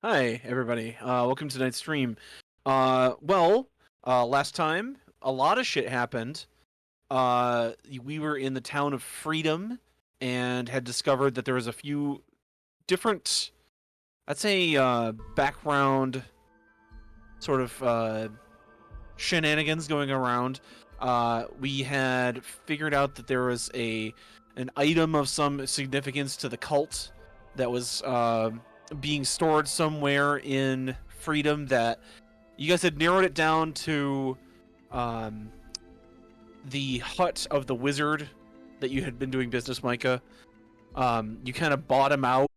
Hi, everybody. Welcome to tonight's stream. Last time a lot of shit happened. We were in the town of Freedom and had discovered that there was a few different, I'd say, background sort of shenanigans going around. We had figured out that there was an item of some significance to the cult that was being stored somewhere in Freedom. That you guys had narrowed it down to um, the hut of the wizard that you had been doing business, Micah. You kind of bought him out.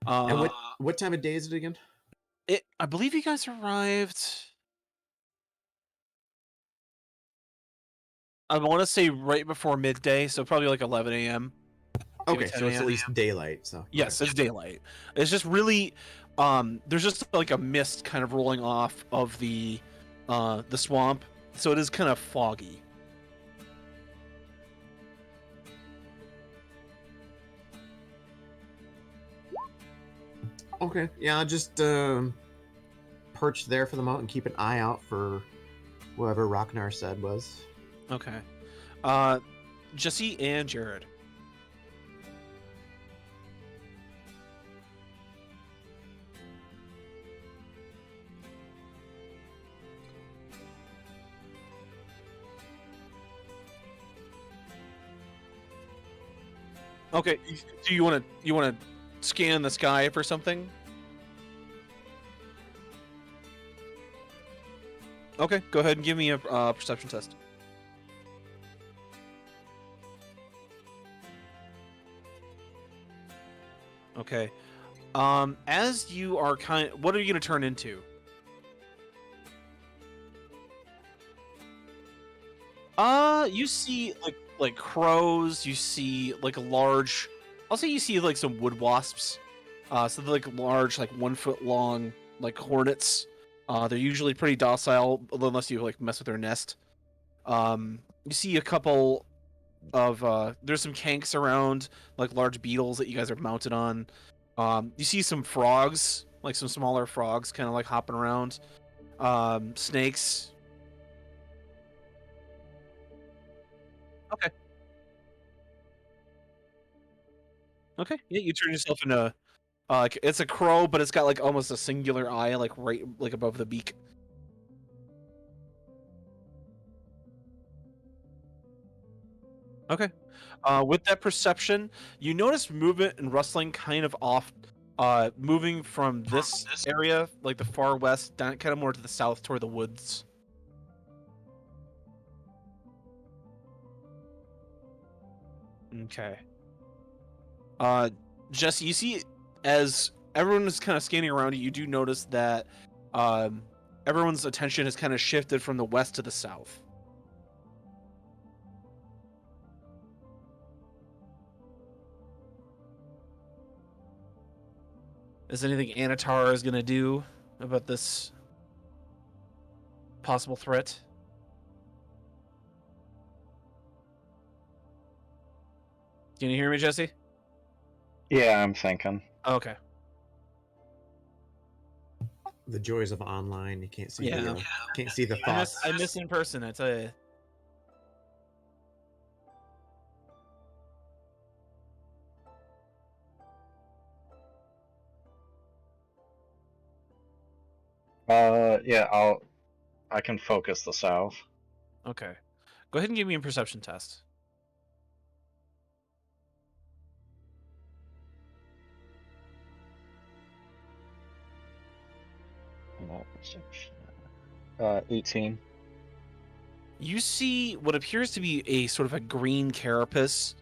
And what time of day is it again? I believe you guys arrived. I want to say right before midday, so probably like 11 a.m. Okay, so it's at least daylight. So yes, okay. it's daylight. It's just really, there's just like a mist kind of rolling off of the swamp, so it is kind of foggy. Okay, yeah, I'll just perch there for the moment and keep an eye out for whoever Ragnar said was. Okay. Jesse and Jared. Okay, do you want to scan the sky for something? Okay, go ahead and give me a perception test. Okay. As you are what are you gonna turn into? You see like crows. You see like a large. I'll say you see like some wood wasps. So they're like large, like 1 foot long, like hornets. They're usually pretty docile, unless you like mess with their nest. You see a couple of there's some kanks around, like large beetles that you guys are mounted on. You see some frogs, like some smaller frogs, kind of like hopping around. Snakes. Okay. Okay. Yeah, you turn yourself into like it's a crow, but it's got like almost a singular eye, like right like above the beak. Okay. With that perception, you notice movement and rustling kind of off, moving from this area, like the far west, down kind of more to the south toward the woods. Okay. Uh, Jesse, you see, as everyone is kind of scanning around you, you do notice that, um, everyone's attention has kind of shifted from the west to the south. Is there anything Anatar is gonna do about this possible threat? Can you hear me, Jesse? Yeah, I'm thinking. Okay. The joys of online. You can't see Yeah. can't see the thoughts. I miss in person, I tell you. Yeah, I can focus the south. Okay. Go ahead and give me a perception test. Perception. 18. You see what appears to be a sort of a green carapace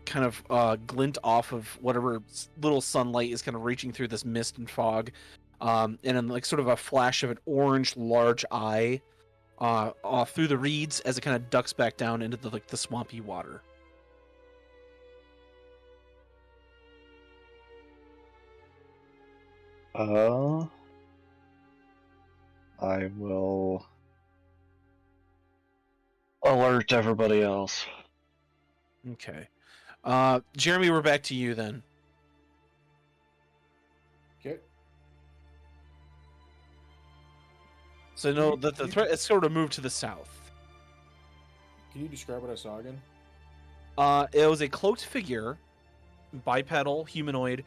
kind of glint off of whatever little sunlight is kind of reaching through this mist and fog. And then like sort of a flash of an orange large eye through the reeds as it kind of ducks back down into the swampy water. I will alert everybody else. Okay. Jeremy, we're back to you then. Okay. So know that the threat is sort of moved to the south. Can you describe what I saw again? It was a cloaked figure, bipedal, humanoid,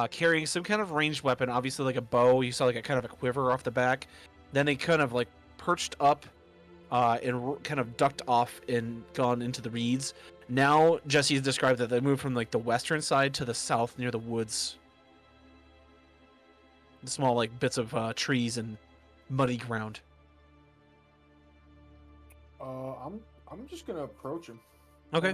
carrying some kind of ranged weapon, obviously like a bow. You saw like a kind of a quiver off the back. Then they kind of like perched up and kind of ducked off and gone into the reeds. Now Jesse's described that they moved from like the western side to the south near the woods. The small like bits of trees and muddy ground. I'm just gonna approach him. Okay.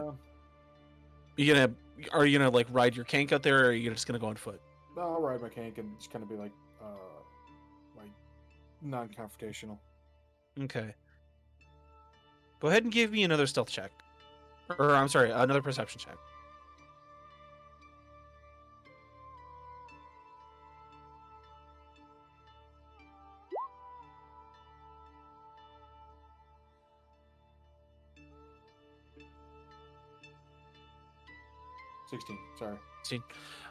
Are you gonna like ride your kank out there, or are you just gonna go on foot? I'll ride my kank and just kind of be like non-confrontational. Okay. Go ahead and give me another stealth check. Or, I'm sorry, another perception check. Sorry. See.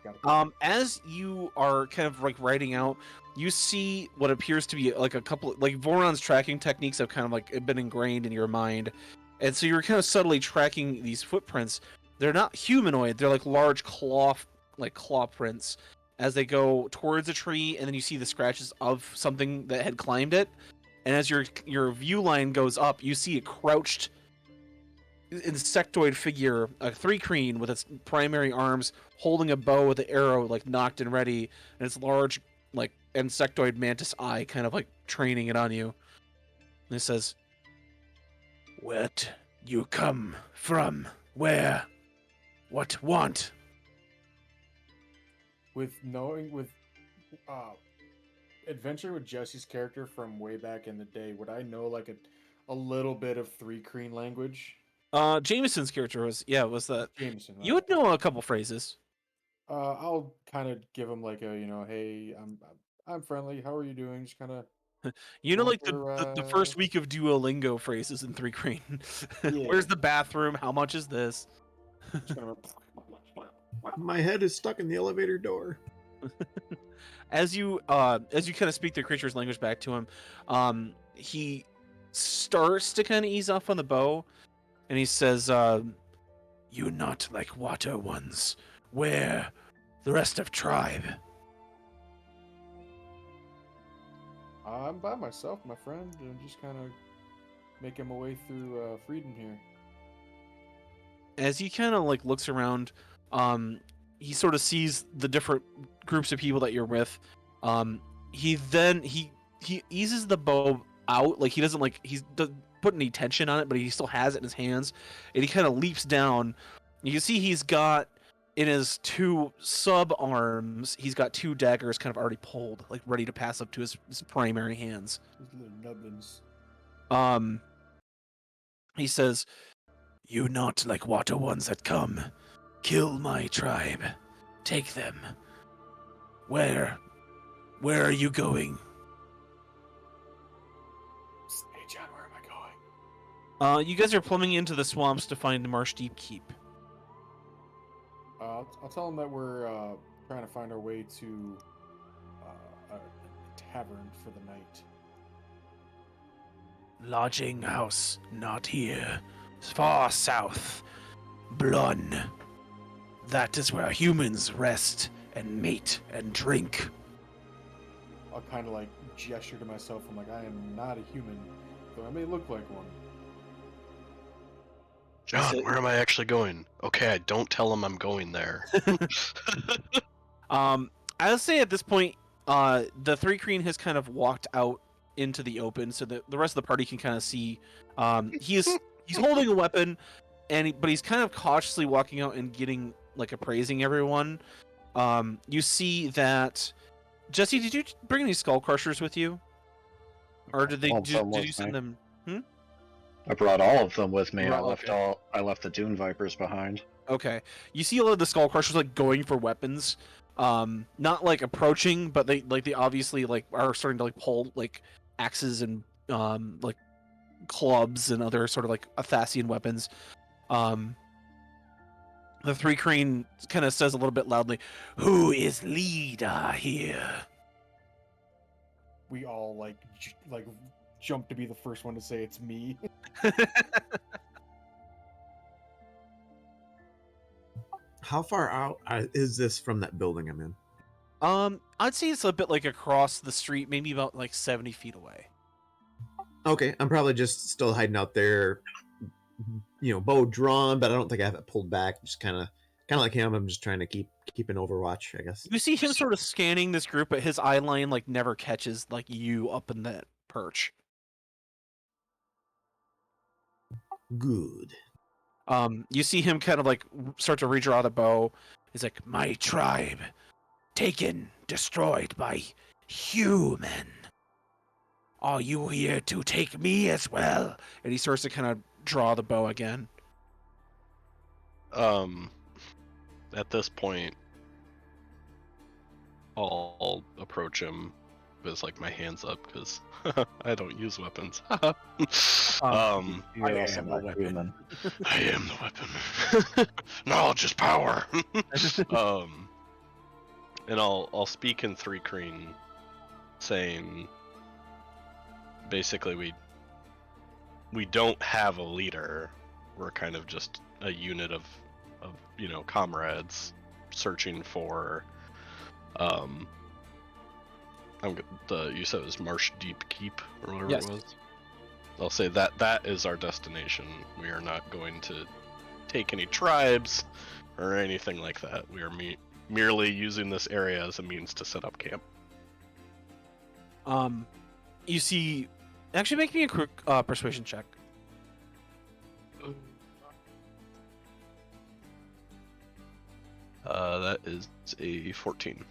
Got it. As you are kind of like writing out, you see what appears to be like a couple, like Voron's tracking techniques have kind of like been ingrained in your mind, and so you're kind of subtly tracking these footprints. They're not humanoid; they're like large claw prints as they go towards a tree, and then you see the scratches of something that had climbed it. And as your view line goes up, you see a crouched insectoid figure, a 3-creen with its primary arms holding a bow with an arrow like knocked and ready, and its large like insectoid mantis eye kind of like training it on you. And it says, "What you come from? Where? What want?" With adventure with Jesse's character from way back in the day, would I know like a little bit of 3-creen language? Jameson's character was that. Jameson, You right? would know a couple phrases. I'll kind of give him like a hey, I'm friendly. How are you doing? Just kind of You know, going like for the first week of Duolingo phrases in 3-creen. Yeah. Where's the bathroom? How much is this? just kind of My head is stuck in the elevator door. As you kind of speak the creature's language back to him, he starts to kind of ease off on the bow, and he says, "You not like water ones. Where the rest of tribe?" I'm by myself, my friend, and just kind of making my way through freedom here. As he kind of like looks around, he sort of sees the different groups of people that you're with. He then he eases the bow out, like he doesn't put any tension on it, but he still has it in his hands, and he kind of leaps down. You can see he's got in his 2 sub arms, he's got 2 daggers kind of already pulled, like ready to pass up to his primary hands. These little nubbins. He says, "You not like water ones that come. Kill my tribe. Take them. Where are you going?" Hey John, where am I going? You guys are plumbing into the swamps to find Marsh Deep Keep. I'll tell him that we're trying to find our way to a tavern for the night. Lodging house not here. Far south. Blun. That is where humans rest and mate and drink. I'll kind of like gesture to myself. I'm like, I am not a human, though I may look like one. John, where am I actually going? Okay, don't tell him I'm going there. I'll say at this point, the 3-creen has kind of walked out into the open, so that the rest of the party can kind of see. He's holding a weapon, but he's kind of cautiously walking out and getting like appraising everyone. You see that Jesse, did you bring any skull crushers with you, or did you send them? I brought all of them with me. Right, I left the Dune Vipers behind. Okay, you see a lot of the skull crushers like going for weapons, not like approaching, but they obviously like are starting to like pull like axes and like clubs and other sort of like Athasian weapons. The 3-creen kind of says a little bit loudly, "Who is leader here?" We all like jump to be the first one to say it's me. How far out is this from that building I'm in? I'd say it's a bit like across the street, maybe about like 70 feet away. Okay, I'm probably just still hiding out there, bow drawn, but I don't think I have it pulled back. Just kind of like him. I'm just trying to keep an overwatch, I guess. You see him sort of scanning this group, but his eye line like never catches like you up in that perch. Good. You see him kind of like start to redraw the bow. He's like, "My tribe, taken, destroyed by human. Are you here to take me as well? And he starts to kind of draw the bow again. At this point, I'll approach him with like my hands up because I don't use weapons. You I also am not a weapon. human. I am the weapon. Knowledge is power. And I'll speak in 3 Kreen, saying basically we don't have a leader. We're kind of just a unit of comrades searching for you said it was Marsh Deep Keep or whatever Yes. it was. I'll say that is our destination. We are not going to take any tribes or anything like that. We are merely using this area as a means to set up camp. You see, actually make me a quick persuasion check. That is a 14.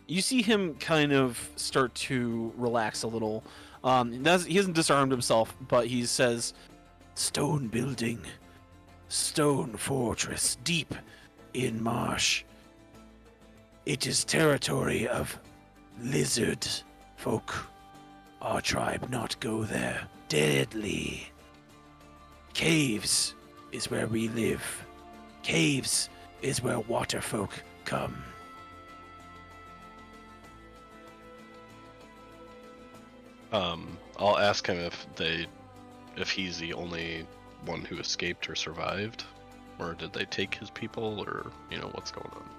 You see him kind of start to relax a little. He hasn't disarmed himself, but he says, "Stone building, stone fortress, deep in marsh. It is territory of lizard folk. Our tribe not go there. Deadly. Caves is where we live. Caves is where water folk come." I'll ask him if he's the only one who escaped or survived, or did they take his people, or what's going on.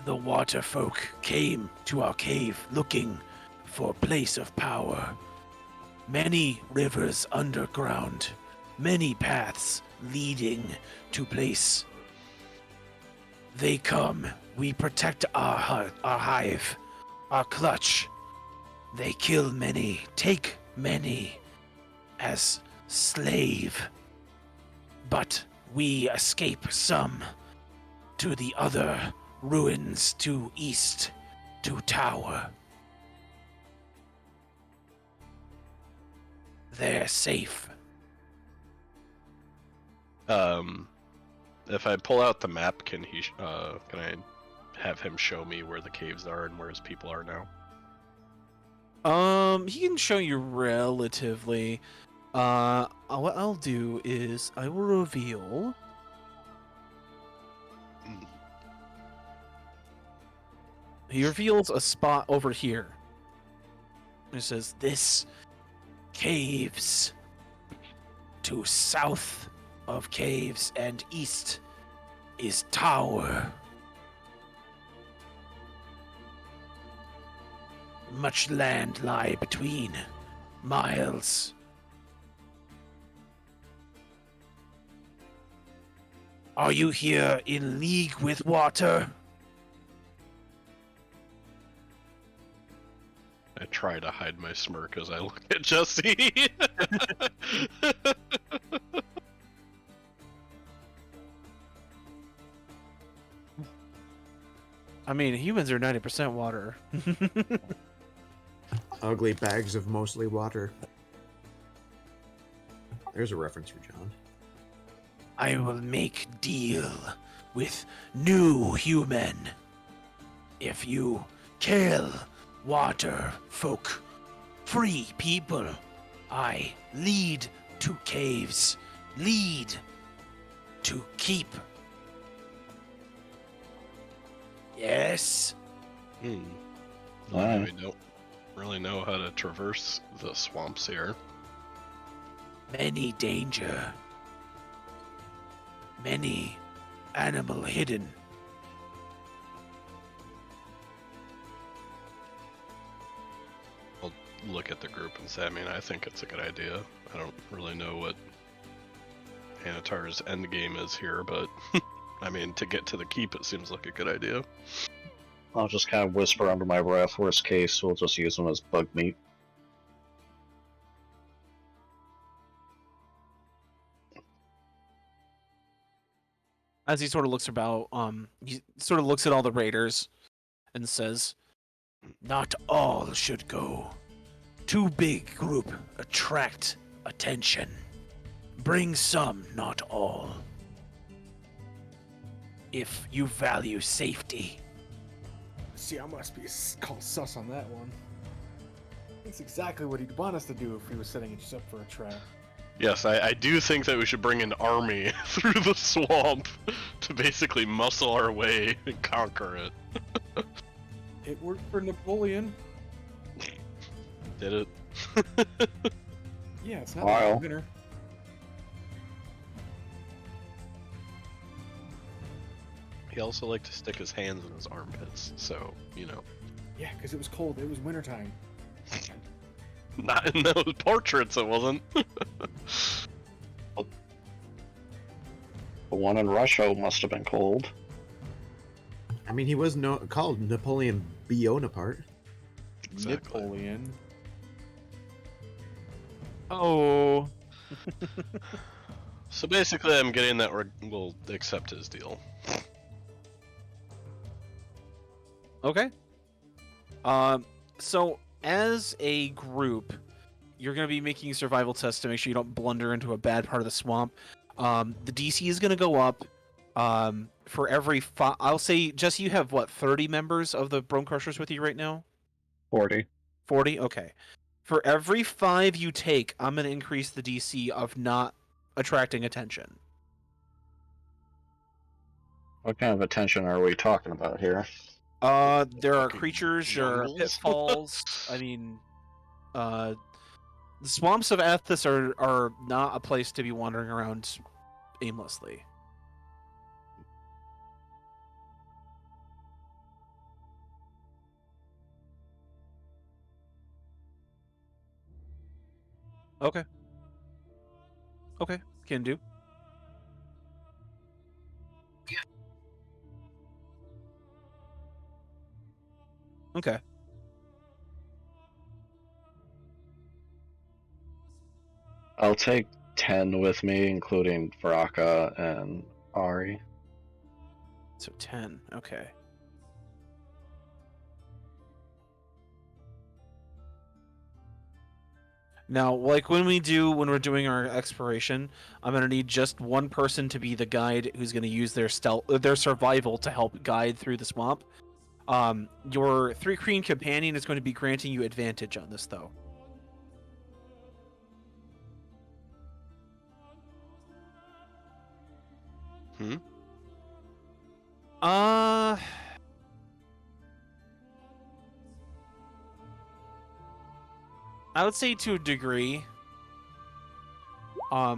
The water folk came to our cave looking for a place of power. Many rivers underground, many paths leading to place. They come, we protect our hive, our clutch. They kill many, take many as slave. But we escape some to the other ruins to east, to tower. They're safe. If I pull out the map, can I have him show me where the caves are and where his people are now? He can show you relatively. What I'll do is I will reveal. He reveals a spot over here. It says this caves to south of caves and east is tower. Much land lie between, miles. Are you here in league with water? I try to hide my smirk as I look at Jesse. I mean, humans are 90% water. Ugly bags of mostly water. There's a reference for John. I will make deal with new human. If you kill water folk, free people, I lead to caves, lead to keep. Yes? Alright. We don't really know how to traverse the swamps here. Many danger. Many animal hidden. I'll look at the group and say, I think it's a good idea. I don't really know what Anatar's end game is here, but to get to the keep, it seems like a good idea. I'll just kind of whisper under my breath, worst case, we'll just use them as bug meat. As he sort of looks about, he sort of looks at all the raiders and says, "Not all should go. Too big group attract attention. Bring some, not all. If you value safety." See, I must be called sus on that one. That's exactly what he'd want us to do if he was setting us up for a trap. Yes, I do think that we should bring an army through the swamp to basically muscle our way and conquer it. It worked for Napoleon. Did it? Yeah, it's not Wow. like a winner. He also liked to stick his hands in his armpits, so, you know. Yeah, because it was cold. It was wintertime. Not in those portraits, it wasn't. The one in Russia must have been cold. I mean, he was called Napoleon Bonaparte. Exactly. Napoleon. Oh. So basically, I'm getting that we'll accept his deal. Okay. So as a group, you're going to be making survival tests to make sure you don't blunder into a bad part of the swamp. The DC is going to go up for every I'll say, Jesse, you have what, 30 members of the Bone Crushers with you right now? 40. 40? Okay. For every 5 you take, I'm going to increase the DC of not attracting attention. What kind of attention are we talking about here? There are Fucking creatures, there are jungles? pitfalls. I mean, the swamps of Athos are not a place to be wandering around aimlessly. Okay. Okay, can do. Okay. I'll take 10 with me, including Baraka and Ari. So 10. Okay. Now, like when we're doing our exploration, I'm gonna need just one person to be the guide who's gonna use their survival to help guide through the swamp. Your 3 Kreen companion is going to be granting you advantage on this, though. Hmm? I would say to a degree. I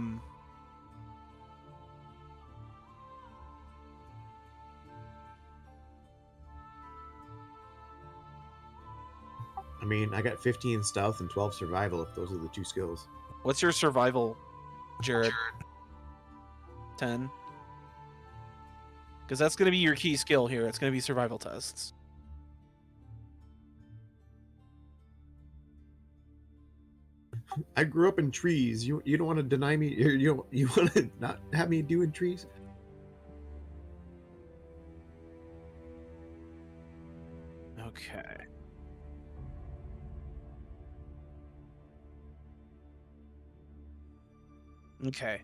mean, I got 15 stealth and 12 survival if those are the 2 skills. What's your survival, Jared? 10? Because that's going to be your key skill here. It's going to be survival tests. I grew up in trees. You don't want to deny me. You want to not have me doing trees? Okay. Okay.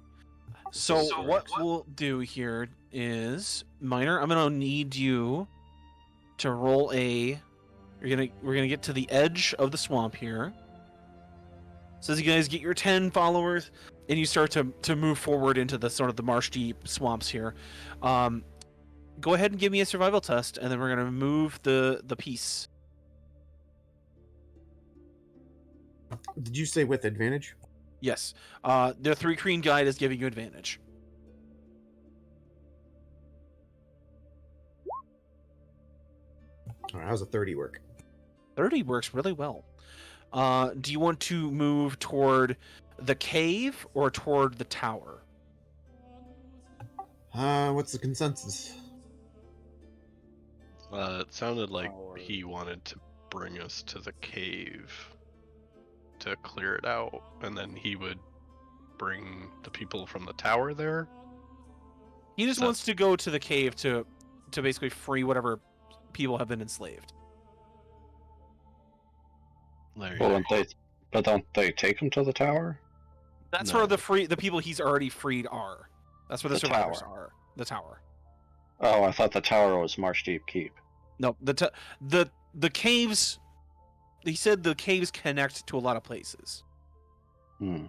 So what we'll do here is, Miner, I'm gonna need you to roll a. We're gonna get to the edge of the swamp here. So as you guys get your 10 followers, and you start to move forward into the sort of the marsh deep swamps here, go ahead and give me a survival test, and then we're gonna move the piece. Did you say with advantage? Yes. The 3 Kreen guide is giving you advantage. All right, how's a 30 work? 30 works really well. Do you want to move toward the cave or toward the tower? What's the consensus? It sounded like Or- he wanted to bring us to the cave to clear it out, and then he would bring the people from the tower there. He just wants to go to the cave to basically free whatever people have been enslaved. There you Well, go. don't they take him to the tower? That's No. where the people he's already freed are. That's where the The survivors tower. are. The tower. Oh, I thought the tower was Marsh Deep Keep. No, the caves. He said the caves connect to a lot of places. Hmm.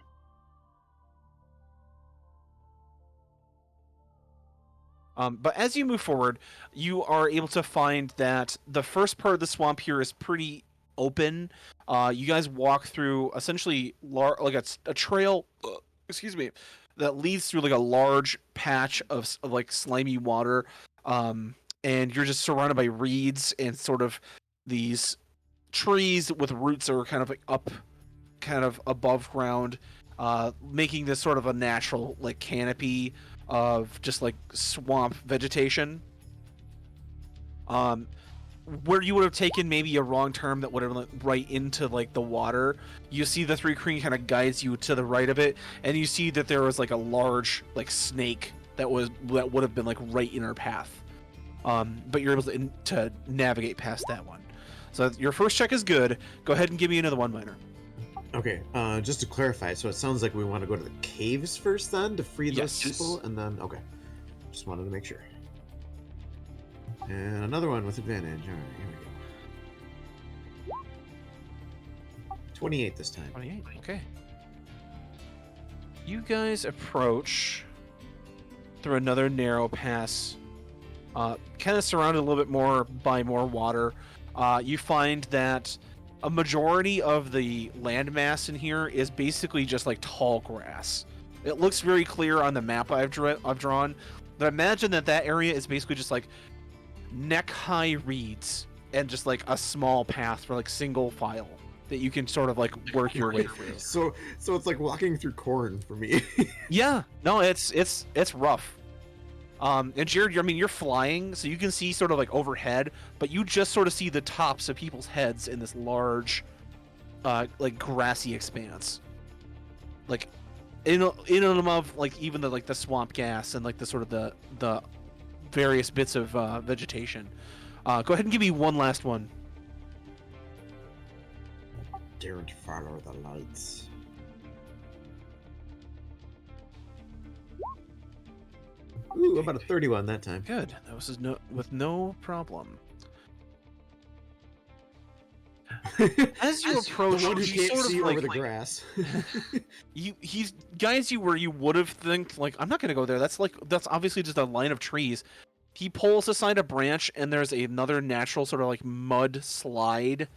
But as you move forward, you are able to find that the first part of the swamp here is pretty open. You guys walk through essentially like a trail, excuse me, that leads through like a large patch of like slimy water. And you're just surrounded by reeds and sort of these trees with roots that are kind of like up, kind of above ground, making this sort of a natural like canopy of just like swamp vegetation. Where you would have taken maybe a wrong turn that would have went right into like the water, you see the three creek kind of guides you to the right of it, and you see that there was like a large like snake that would have been like right in our path. But you're able to navigate past that one. So your first check is good. Go ahead and give me another one minor. Okay, just to clarify, so it sounds like we want to go to the caves first then to free those Yes. people, and then, okay. Just wanted to make sure. And another one with advantage. All right, here we go. 28 this time. 28. Okay. You guys approach through another narrow pass, kind of surrounded a little bit more by more water. You find that a majority of the landmass in here is basically just like tall grass. It looks very clear on the map I've drawn, but imagine that area is basically just like neck-high reeds and just like a small path for like single file that you can sort of like work your way through. So it's like walking through corn for me. Yeah, no, it's rough. And Jared, I mean, you're flying, so you can see sort of like overhead, but you just sort of see the tops of people's heads in this large, like grassy expanse. Like, in and above, like even the swamp gas and like the sort of the various bits of vegetation. Go ahead and give me one last one. Daring to follow the lights. Ooh, about a 31 that time. Good. That was with no problem. As you approach, the one who you can't sort of see like, over the grass. he guides you where you would have think like, I'm not gonna go there. That's obviously just a line of trees. He pulls aside a branch and there's another natural sort of like mud slide,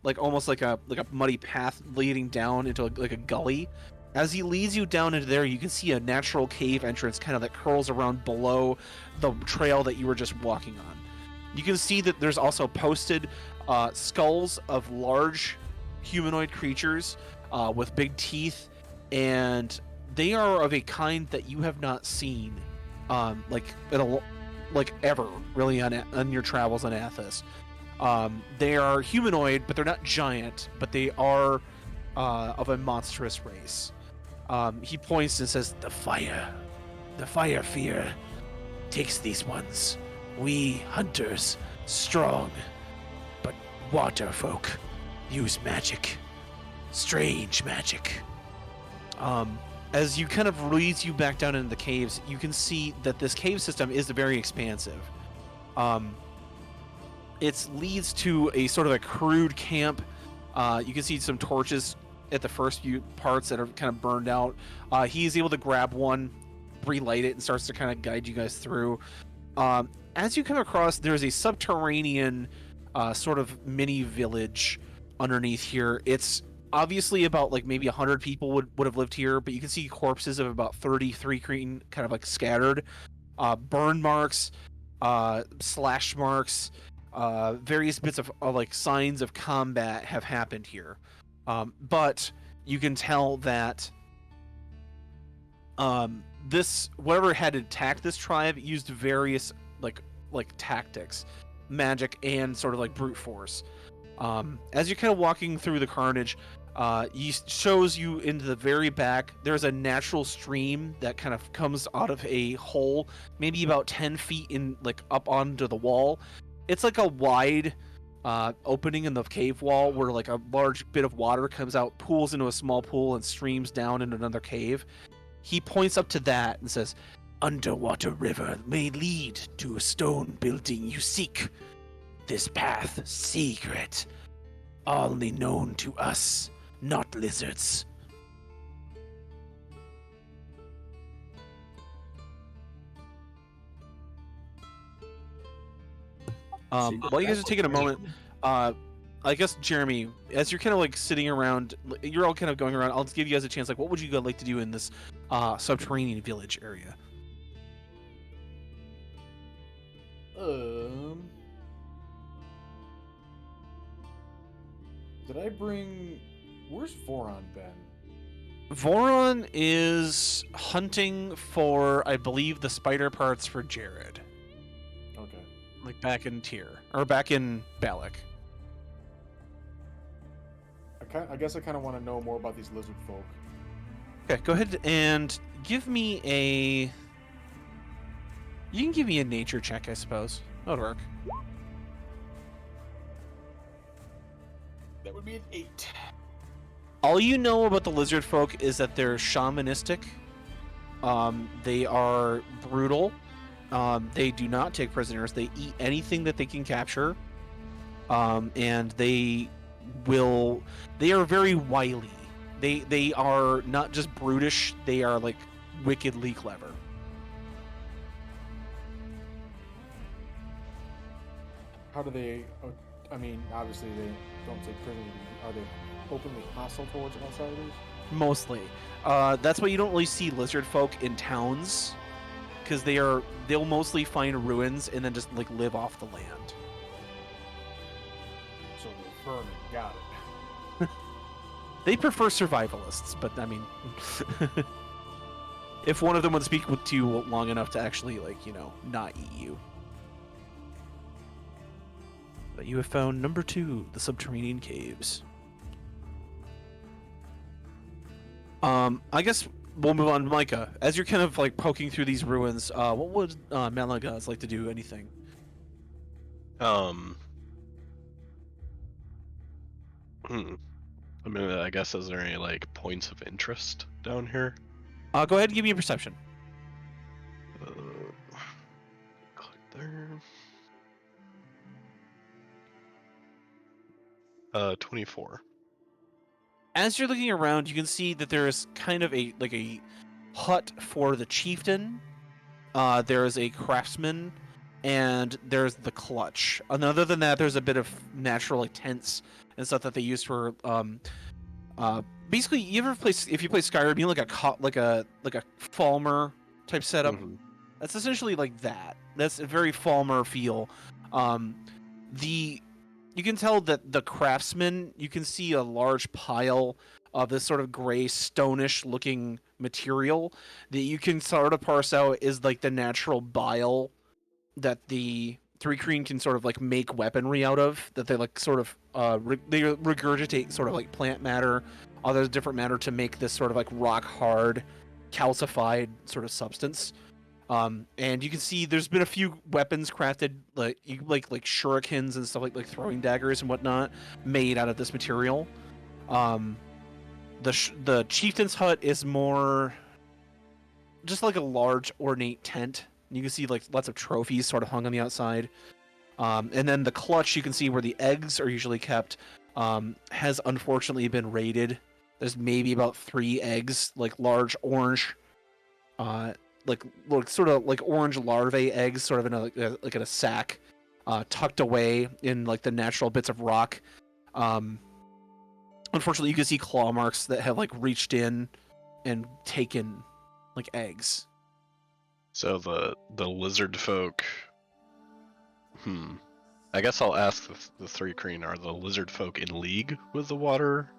like almost like a muddy path leading down into like a gully. As he leads you down into there, you can see a natural cave entrance kind of that curls around below the trail that you were just walking on. You can see that there's also posted skulls of large humanoid creatures with big teeth, and they are of a kind that you have not seen ever really on your travels on Athos. They are humanoid, but they're not giant, but they are of a monstrous race. He points and says, the fire fear takes these ones. We hunters, strong, but water folk use magic, strange magic. As you kind of leads you back down into the caves, you can see that this cave system is very expansive. It leads to a sort of a crude camp. You can see some torches at the first few parts that are kind of burned out. He's able to grab one, relight it, and starts to kind of guide you guys through. As you come across, there's a subterranean sort of mini village underneath here. It's obviously about like maybe 100 people would have lived here, but you can see corpses of about 33 kind of like scattered. Burn marks, slash marks, various bits of like signs of combat have happened here. But you can tell that this whatever had attacked this tribe used various like tactics, magic, and sort of like brute force. As you're kind of walking through the carnage, he shows you into the very back. There's a natural stream that kind of comes out of a hole, maybe about 10 feet in, like up onto the wall. It's like a wide opening in the cave wall where like a large bit of water comes out, pools into a small pool, and streams down into another cave. He points up to that and says, "Underwater river may lead to a stone building you seek. This path secret, only known to us, not lizards." While you guys are taking a moment, I guess Jeremy, as you're kind of like sitting around, you're all kind of going around. I'll just give you guys a chance. Like, what would you guys like to do in this subterranean village area? Did I bring? Where's Voron been? Voron is hunting for, I believe, the spider parts for Jared. Okay. Like back in Tyr, or back in Balak. I guess I kind of want to know more about these lizard folk. Okay, go ahead and give me a... You can give me a nature check, I suppose. That would work. That would be an 8. All you know about the lizard folk is that they're shamanistic. They are brutal. They do not take prisoners. They eat anything that they can capture. And they are very wily. They are not just brutish, they are like wickedly clever. How do they? I mean, obviously they don't take prisoners. Are they openly hostile towards outsiders? Mostly. That's why you don't really see lizard folk in towns, because they'll mostly find ruins and then just like live off the land. So they're vermin. Got it. They prefer survivalists, but I mean, if one of them would speak to you long enough to actually, like, you know, not eat you. But you have found number 2, the subterranean caves. I guess we'll move on to Micah. As you're kind of like poking through these ruins, what would Malagas like to do? Anything? I mean, I guess, is there any like points of interest down here? Go ahead and give me a perception. Click there. 24. As you're looking around, you can see that there is kind of a hut for the chieftain. There is a craftsman, and there's the clutch. And other than that, there's a bit of natural like tents and stuff that they use for basically. You ever play, if you play Skyrim, you know, like a Falmer type setup. Mhm. That's essentially like that. That's a very Falmer feel. You can tell that the craftsman, you can see a large pile of this sort of gray, stonish looking material that you can sort of parse out is like the natural bile that the Three Kreen can sort of like make weaponry out of, that they like sort of they regurgitate sort of like plant matter, other different matter to make this sort of like rock hard, calcified sort of substance. And you can see there's been a few weapons crafted, like shurikens and stuff, like throwing daggers and whatnot, made out of this material. The chieftain's hut is more just like a large ornate tent. You can see like lots of trophies sort of hung on the outside. And then the clutch, you can see where the eggs are usually kept, has unfortunately been raided. There's maybe about 3 eggs, like large orange, like sort of like orange larvae eggs, sort of in in a sack, tucked away in like the natural bits of rock. Unfortunately, you can see claw marks that have like reached in and taken like eggs. So the lizard folk. I guess I'll ask the Three Kreen, are the lizard folk in league with the water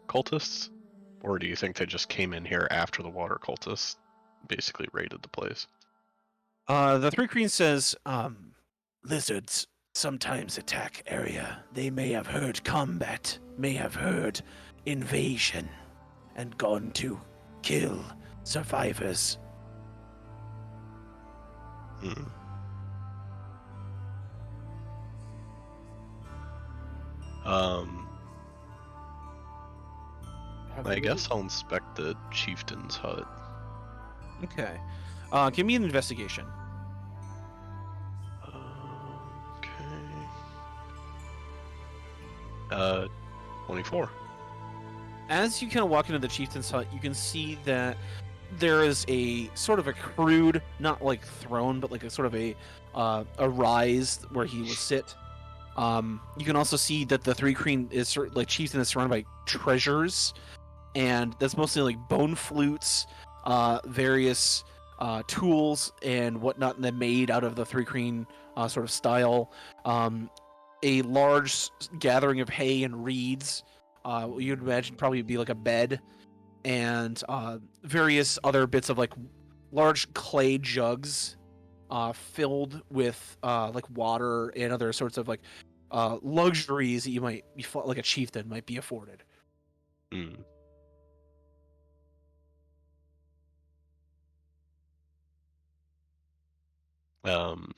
cultists? Or do you think they just came in here after the water cultists basically raided the place? The Three Kreen says, lizards sometimes attack area. They may have heard combat, may have heard invasion, and gone to kill survivors. Have I you guess I'll inspect the chieftain's hut. Okay. Give me an investigation. Okay. 24. As you kind of walk into the chieftain's hut, you can see that there is a sort of a crude, not like throne, but like a sort of a rise where he will sit. You can also see that the Three Queen is like chieftain is surrounded by treasures, and that's mostly like bone flutes, various tools and whatnot, and then made out of the Three Queen sort of style. A large gathering of hay and reeds. You'd imagine probably be like a bed, and various other bits of like large clay jugs filled with like water and other sorts of like luxuries that you might be like a chieftain might be afforded. Hmm. Um,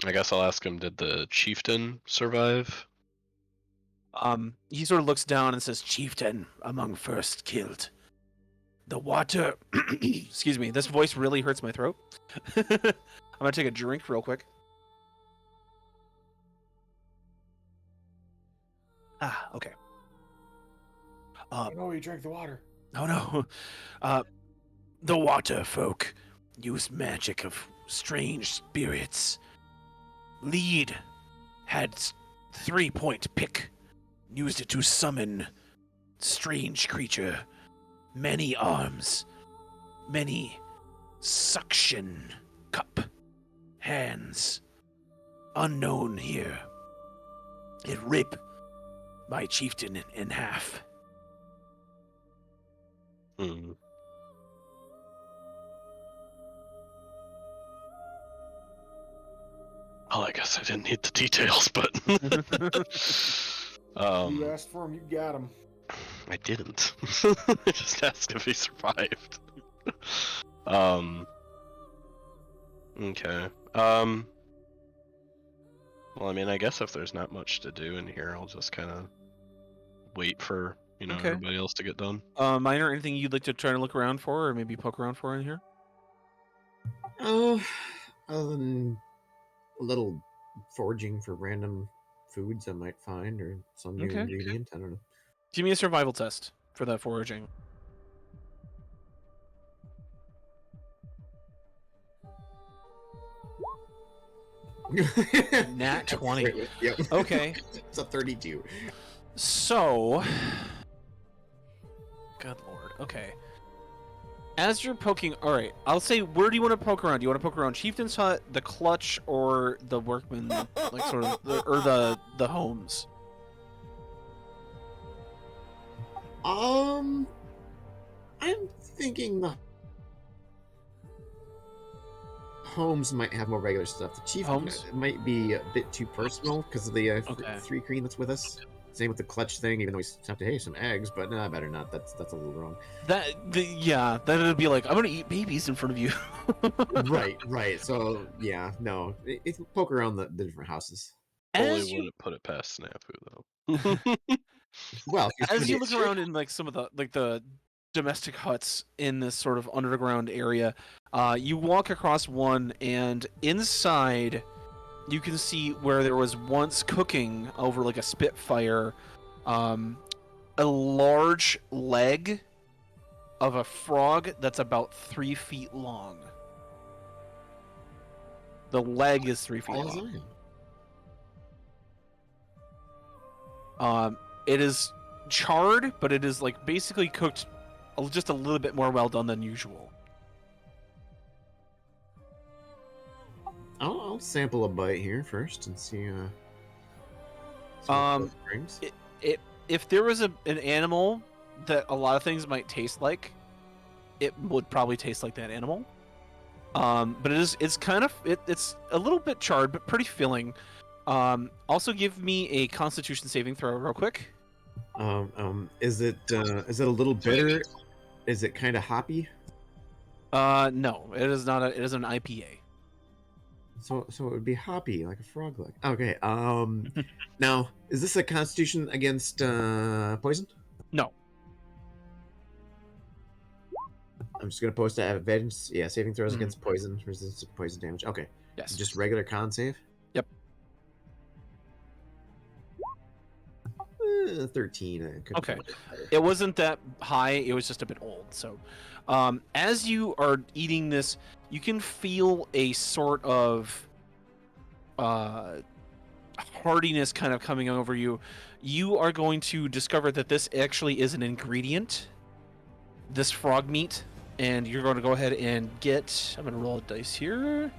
I guess I'll ask him, did the chieftain survive? He sort of looks down and says, "Chieftain among first killed. The water." Excuse me. This voice really hurts my throat. I'm gonna take a drink real quick. Okay. No, you drank the water. Oh no. The water folk use magic of strange spirits. Lead had 3-point pick. Used it to summon strange creature. Many arms. Many suction cup. Hands. Unknown here. It rip my chieftain in half. Hmm. Well, I guess I didn't need the details, but You asked for him, you got him. I didn't. I just asked if he survived. Okay. Well, I mean, I guess if there's not much to do in here, I'll just kind of wait for, Okay. everybody else to get done. Minor, anything you'd like to try to look around for, or maybe poke around for in here? Other than a little foraging for random foods I might find or some new Okay. ingredient. I don't know. Give me a survival test for that foraging. Nat 20. Yep. Okay. It's a 32. So, good lord. Okay. As you're poking, all right. I'll say, where do you want to poke around? Do you want to poke around Chieftain's hut, the clutch, or the workman, like sort of, or the homes? I'm thinking the homes might have more regular stuff. The chief Homes? might be a bit too personal because of the Okay. Three Queen that's with us. Same with the clutch thing, even though we have to, hey, some eggs, but no, better not. That's a little wrong. Yeah, then it'd be like, I'm gonna eat babies in front of you. right. So yeah, no, poke around the different houses. Fully wouldn't put it past Snafu though. Well, if As you look around in like some of the domestic huts in this sort of underground area, you walk across one, and inside you can see where there was once cooking over like a spitfire, a large leg of a frog that's about 3 feet long. The leg is 3 feet long. It is charred, but it is like basically cooked just a little bit more well done than usual. I'll sample a bite here first and see. Um, what it brings. If there was an animal that a lot of things might taste like, it would probably taste like that animal. But it's kind of it's a little bit charred, but pretty filling. Also give me a Constitution saving throw real quick. Is it a little bitter? Is it kind of hoppy? No, it is not. It is an IPA. So it would be hoppy like a frog leg. Okay. Now is this a Constitution against poison? No. I'm just gonna post that advantage. Yeah, saving throws Mhm. against poison, resistance to poison damage. Okay. Yes. Just regular con save. Yep. 13. I could Okay. have done better. It wasn't that high. It was just a bit old. So, as you are eating this, you can feel a sort of hardiness kind of coming over you. You are going to discover that this actually is an ingredient, this frog meat, and you're going to go ahead and get. I'm going to roll a dice here.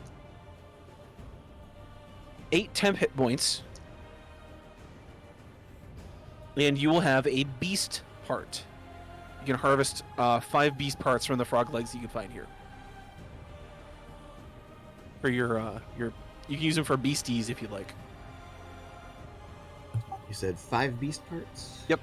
8 temp hit points, and you will have a beast part. You can harvest 5 beast parts from the frog legs that you can find here. For your you can use them for beasties if you like. You said 5 beast parts? Yep.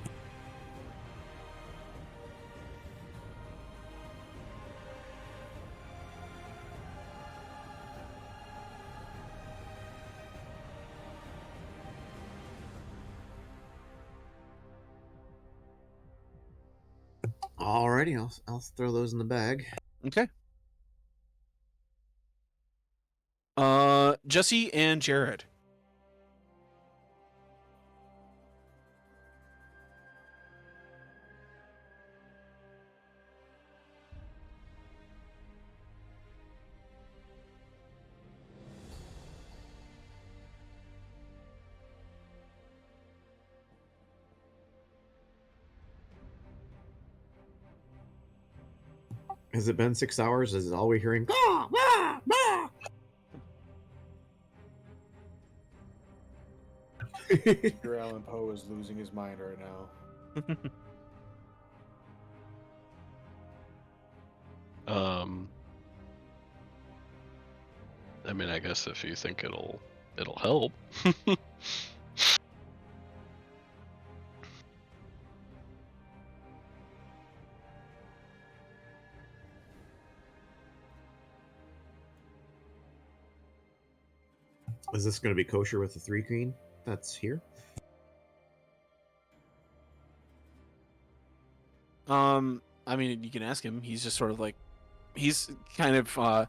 Alrighty, I'll throw those in the bag. Okay. Jesse and Jared. Has it been 6 hours? Is all we're hearing? "Ah, ah, ah." Your Allan Poe is losing his mind right now. I mean, I guess if you think it'll help. Is this going to be kosher with the 3 green that's here? I mean, you can ask him. He's just sort of like, he's kind of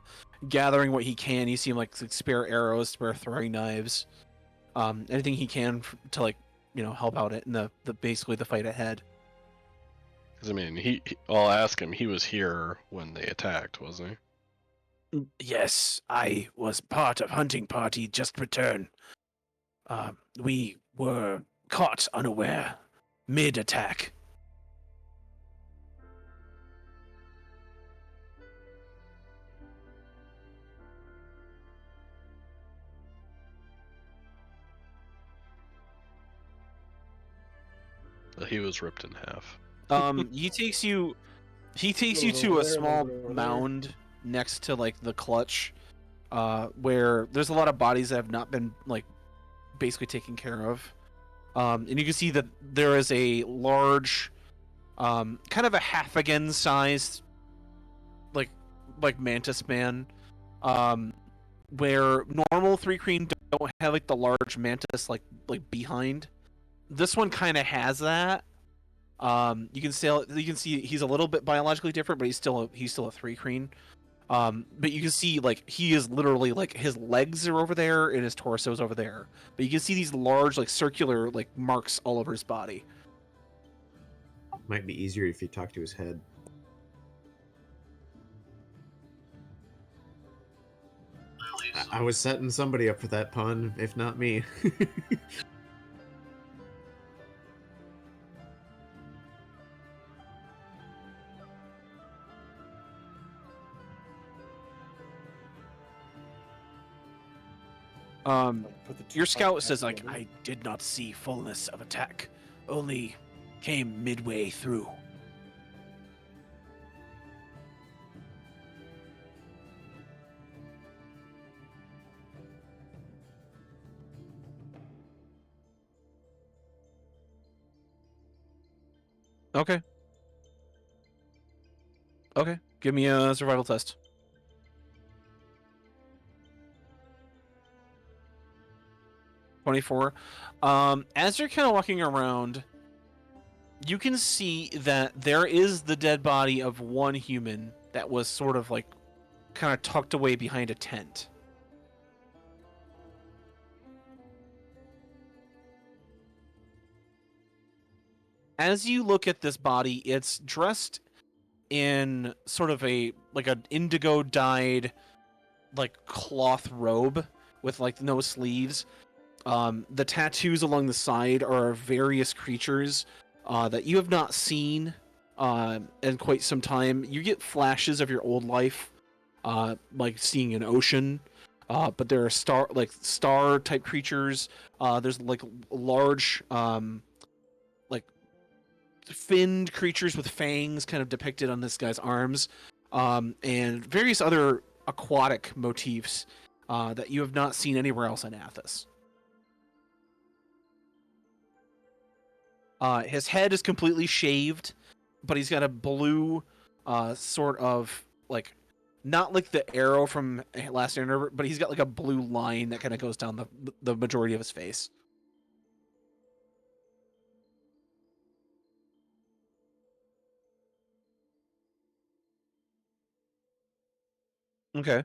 gathering what he can. You see him like spare arrows, spare throwing knives, anything he can to like, help out in the basically the fight ahead. Because I mean, I'll ask him. He was here when they attacked, wasn't he? Yes, I was part of hunting party just returned. We were caught unaware, mid-attack. He was ripped in half. He takes you Little to over a there, small little over there. mound next to like the clutch, where there's a lot of bodies that have not been like basically taken care of. And you can see that there is a large, kind of a half-again sized, like mantis man, where normal 3 green don't have like the large mantis like behind. This one kind of has that. You can see he's a little bit biologically different, but he's still a 3 green. But you can see like he is literally like his legs are over there and his torso is over there. But you can see these large like circular like marks all over his body. Might be easier if you talk to his head. I was setting somebody up for that pun, if not me. Put the two Your parts scout back says like, together. I did not see fullness of attack, only came midway through. Okay. Okay. Give me a survival test. 24. As you're kind of walking around, you can see that there is the dead body of one human that was sort of like kind of tucked away behind a tent. As you look at this body, it's dressed in sort of a like an indigo dyed like cloth robe with like no sleeves. The tattoos along the side are various creatures that you have not seen in quite some time. You get flashes of your old life, like seeing an ocean, but there are star type creatures. There's like large like finned creatures with fangs kind of depicted on this guy's arms, and various other aquatic motifs that you have not seen anywhere else in Athos. His head is completely shaved, but he's got a blue sort of like, not like the arrow from Last Airbender, but he's got like a blue line that kind of goes down the majority of his face. Okay.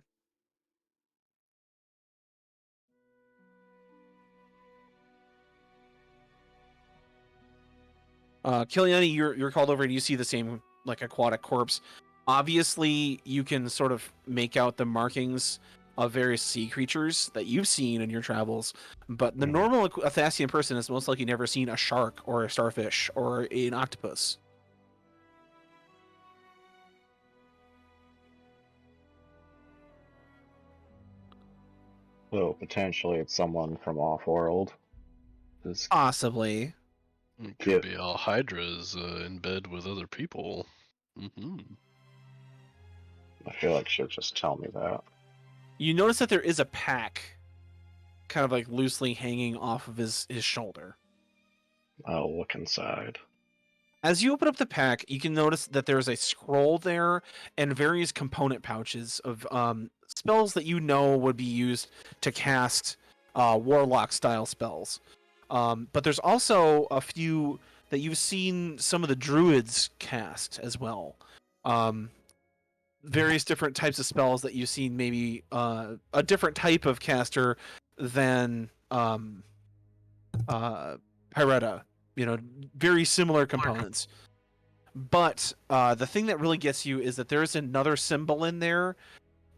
Kiliani, you're called over and you see the same like aquatic corpse. Obviously, you can sort of make out the markings of various sea creatures that you've seen in your travels, but the normal Athasian person has most likely never seen a shark or a starfish or an octopus. So potentially it's someone from off-world. Just Possibly. It could be all Hydras in bed with other people. Mm-hmm. I feel like she'll just tell me that. You notice that there is a pack kind of like loosely hanging off of his shoulder. I'll look inside. As you open up the pack, you can notice that there's a scroll there and various component pouches of spells that you know would be used to cast warlock-style spells. But there's also a few that you've seen some of the druids cast as well. Various different types of spells that you've seen maybe a different type of caster than Pyretta. You know, very similar components. But the thing that really gets you is that there is another symbol in there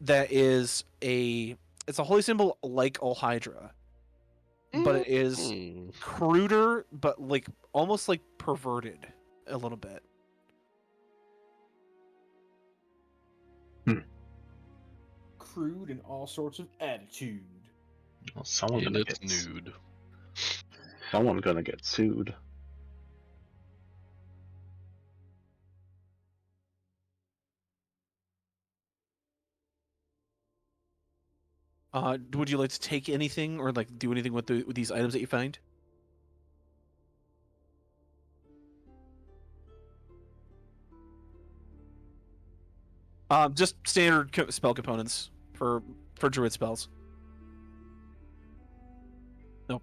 that is it's a holy symbol like Olhydra. But it is cruder, but like almost like perverted a little bit. Crude and all sorts of attitude. Well, someone's And gonna it's get nude. Someone's gonna get sued. Would you like to take anything or like do anything with these items that you find? Just standard spell components for druid spells. Nope.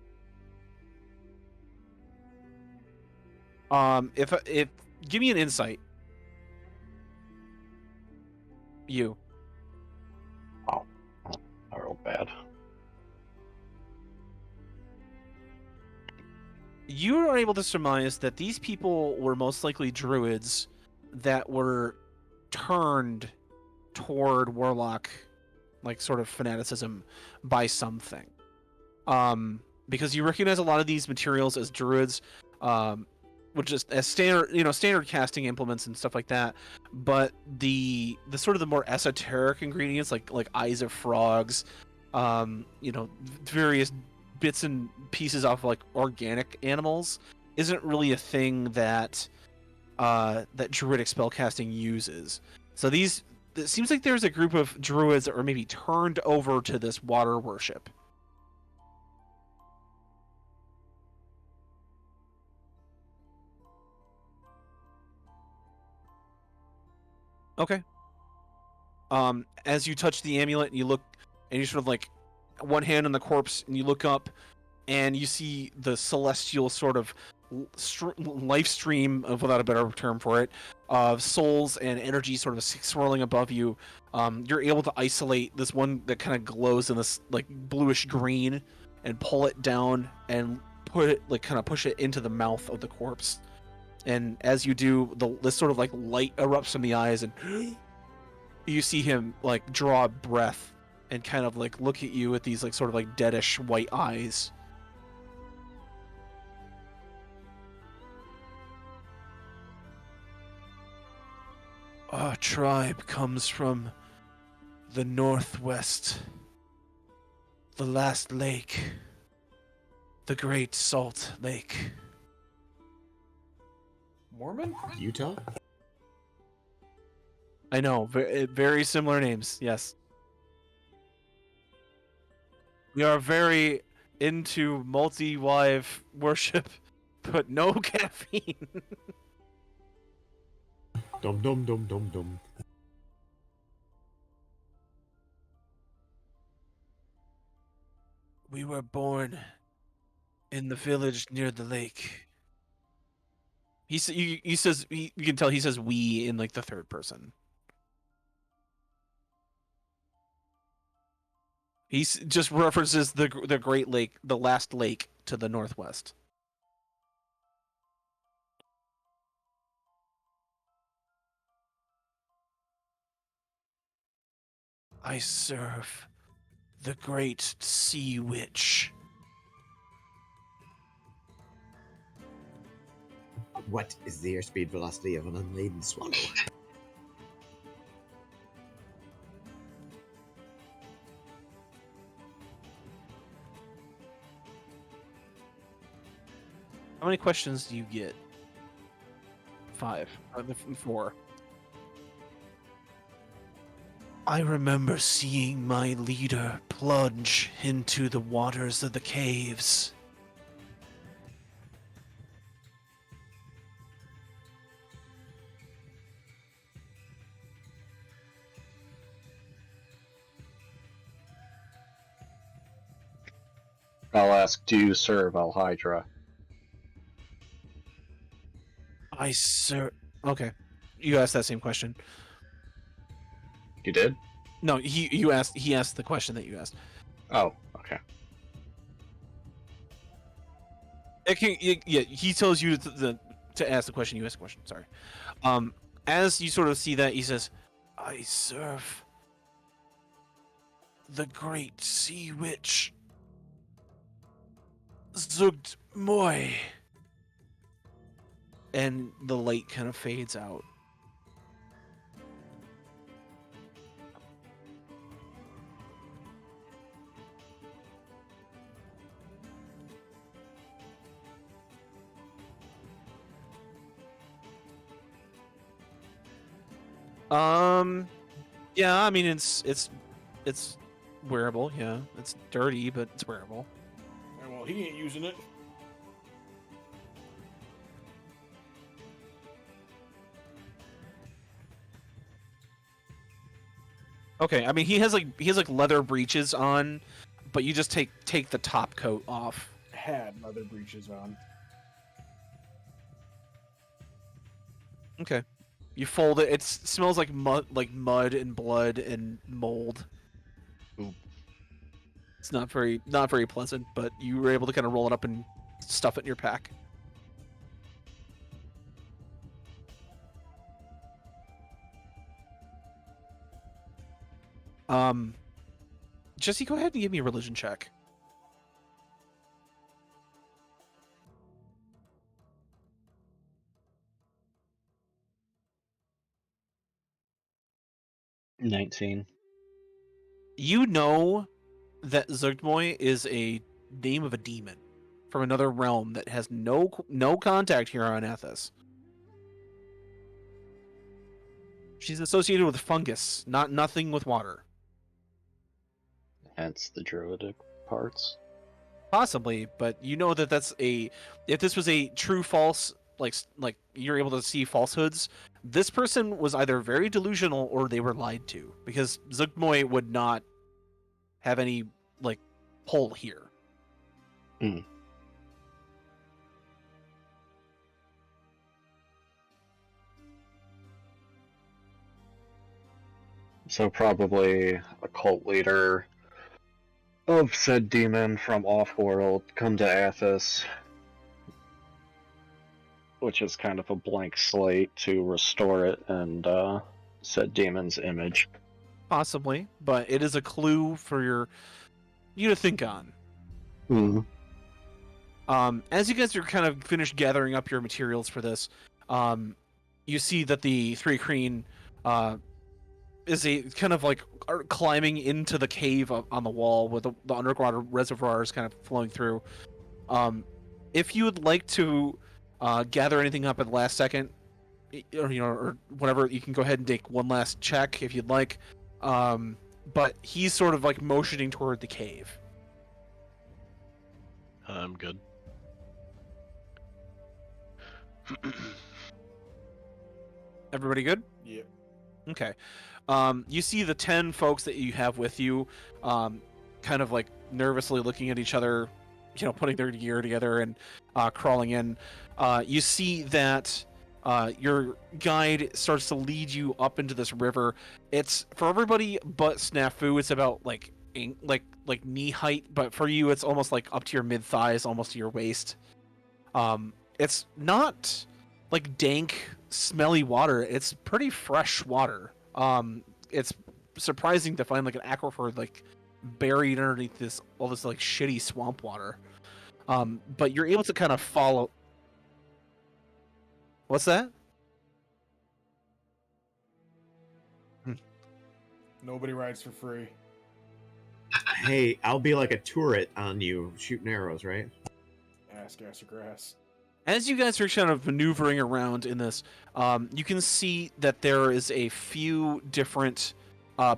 If give me an insight. You. I rolled bad. You are able to surmise that these people were most likely druids that were turned toward warlock, like sort of fanaticism by something. Because you recognize a lot of these materials as druids, which is as standard casting implements and stuff like that. But the sort of the more esoteric ingredients, like eyes of frogs, various bits and pieces of like organic animals, isn't really a thing that that druidic spellcasting uses. So it seems like there's a group of druids that were maybe turned over to this water worship. Okay. As you touch the amulet and you look, and you sort of like one hand on the corpse and you look up, and you see the celestial sort of life stream, of without a better term for it, of souls and energy sort of swirling above you. You're able to isolate this one that kind of glows in this like bluish green, and pull it down and put it like kind of push it into the mouth of the corpse. And as you do, this sort of like light erupts from the eyes, and you see him like draw a breath and kind of like look at you with these like sort of like deadish white eyes. Our tribe comes from the northwest, the last lake, the Great Salt Lake. Mormon? Utah? I know, very similar names, yes. We are very into multi-wife worship, but no caffeine. Dum dum dum dum dum. We were born in the village near the lake. He says you can tell he says we in like the third person. He just references the Great Lake, the last lake to the northwest. I serve the Great Sea Witch. What is the airspeed velocity of an unladen swallow? How many questions do you get? 5. 4. I remember seeing my leader plunge into the waters of the caves. I'll ask, do you serve Al Hydra? I serve. Okay, you asked that same question. You did? No, he asked the question that you asked. Oh, okay. Yeah, he tells you to ask the question. You ask the question. Sorry. As you sort of see that, he says, "I serve the Great Sea Witch, Zugt Moy." And the light kind of fades out. Yeah, I mean it's wearable. Yeah, it's dirty, but it's wearable. Well, he ain't using it. Okay, I mean he has like leather breeches on, but you just take the top coat off. Had leather breeches on. Okay, you fold it. It smells like mud and blood and mold. Ooh. It's not very pleasant, but you were able to kind of roll it up and stuff it in your pack. Jesse, go ahead and give me a religion check. $19. You know that Zugmoy is a name of a demon from another realm that has no contact here on Athos. She's associated with fungus, nothing with water. Hence the druidic parts. Possibly, but you know that if this was a true false, like you're able to see falsehoods, this person was either very delusional or they were lied to, because Zugmoy would not have any like pull here. Mm. So probably a cult leader of said demon from Offworld come to Athos, which is kind of a blank slate to restore it and said demon's image. Possibly, but it is a clue for you to think on. Mm. As you guys are kind of finished gathering up your materials for this, you see that the Three Crane is a kind of like climbing into the cave on the wall with the underwater reservoirs kind of flowing through. If you would like to gather anything up at the last second, or whatever, you can go ahead and take one last check if you'd like. But he's sort of like motioning toward the cave. I'm good. Everybody good? Yep. Okay. You see the 10 folks that you have with you, kind of like nervously looking at each other, putting their gear together and crawling in. You see that your guide starts to lead you up into this river. It's for everybody but Snafu. It's about like knee height, but for you, it's almost like up to your mid thighs, almost to your waist. It's not like dank, smelly water. It's pretty fresh water. It's surprising to find like an aquifer like buried underneath all this like shitty swamp water. But you're able to kind of follow. What's that? Nobody rides for free. Hey, I'll be like a turret on you, shooting arrows, right? Ass, gas, or grass. As you guys are kind of maneuvering around in this, you can see that there is a few different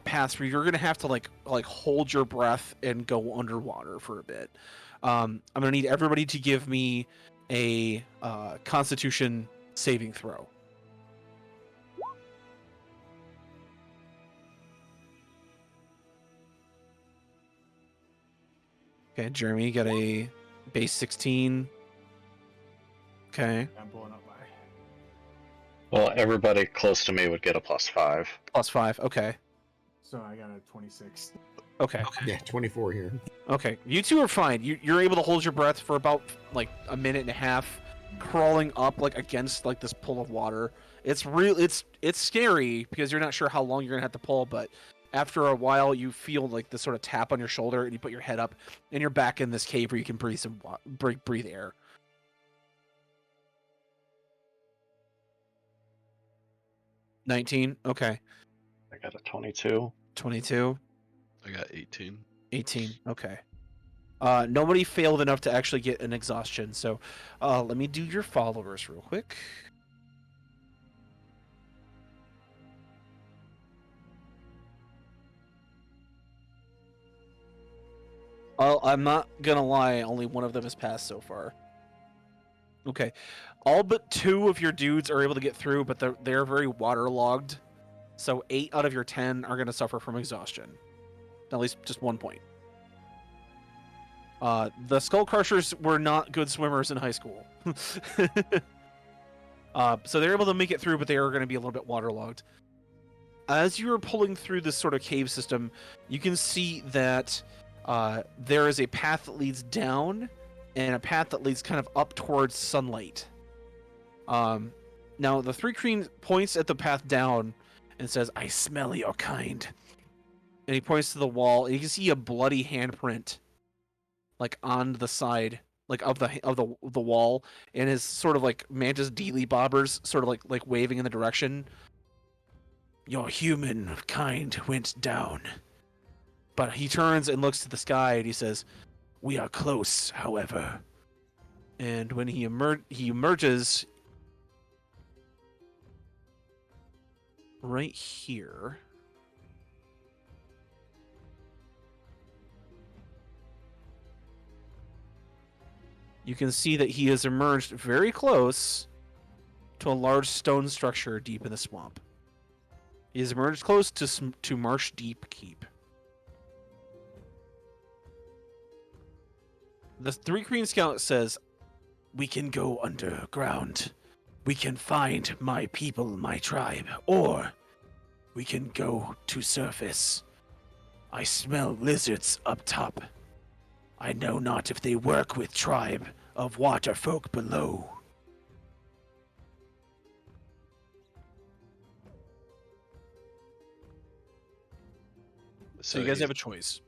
paths where you're gonna have to like hold your breath and go underwater for a bit. I'm gonna need everybody to give me a Constitution saving throw. Okay, Jeremy, you got a base 16. Okay. I'm blowing up my. Well, everybody close to me would get a +5. +5. Okay. So I got a 26. Okay. Yeah, 24 here. Okay. You two are fine. You're able to hold your breath for about like a minute and a half, crawling up like against like this pool of water. It's scary because you're not sure how long you're gonna have to pull, but after a while you feel like this sort of tap on your shoulder and you put your head up and you're back in this cave where you can breathe air. $19. Okay. I got a 22. 22. I got 18. 18. Okay. Nobody failed enough to actually get an exhaustion, so let me do your followers real quick. I'm not gonna lie, only one of them has passed so far. Okay. All but 2 of your dudes are able to get through, but they're very waterlogged. So 8 out of your 10 are gonna suffer from exhaustion. At least just 1 point. The Skull Crushers were not good swimmers in high school. So they're able to make it through, but they are going to be a little bit waterlogged. As you are pulling through this sort of cave system, you can see that there is a path that leads down and a path that leads kind of up towards sunlight. Now, the Three Crane points at the path down and says, "I smell your kind." And he points to the wall, and you can see a bloody handprint like on the side like of the wall, and his sort of like mantis dealy bobbers sort of like waving in the direction. "Your human kind went down." But he turns and looks to the sky and he says, "We are close, however." And when he emerges right here. You can see that he has emerged very close to a large stone structure deep in the swamp. He has emerged close to Marsh Deep Keep. The 3 Green Scout says, "We can go underground. We can find my people, my tribe, or we can go to surface. I smell lizards up top. I know not if they work with tribe of water folk below." So you guys have a choice.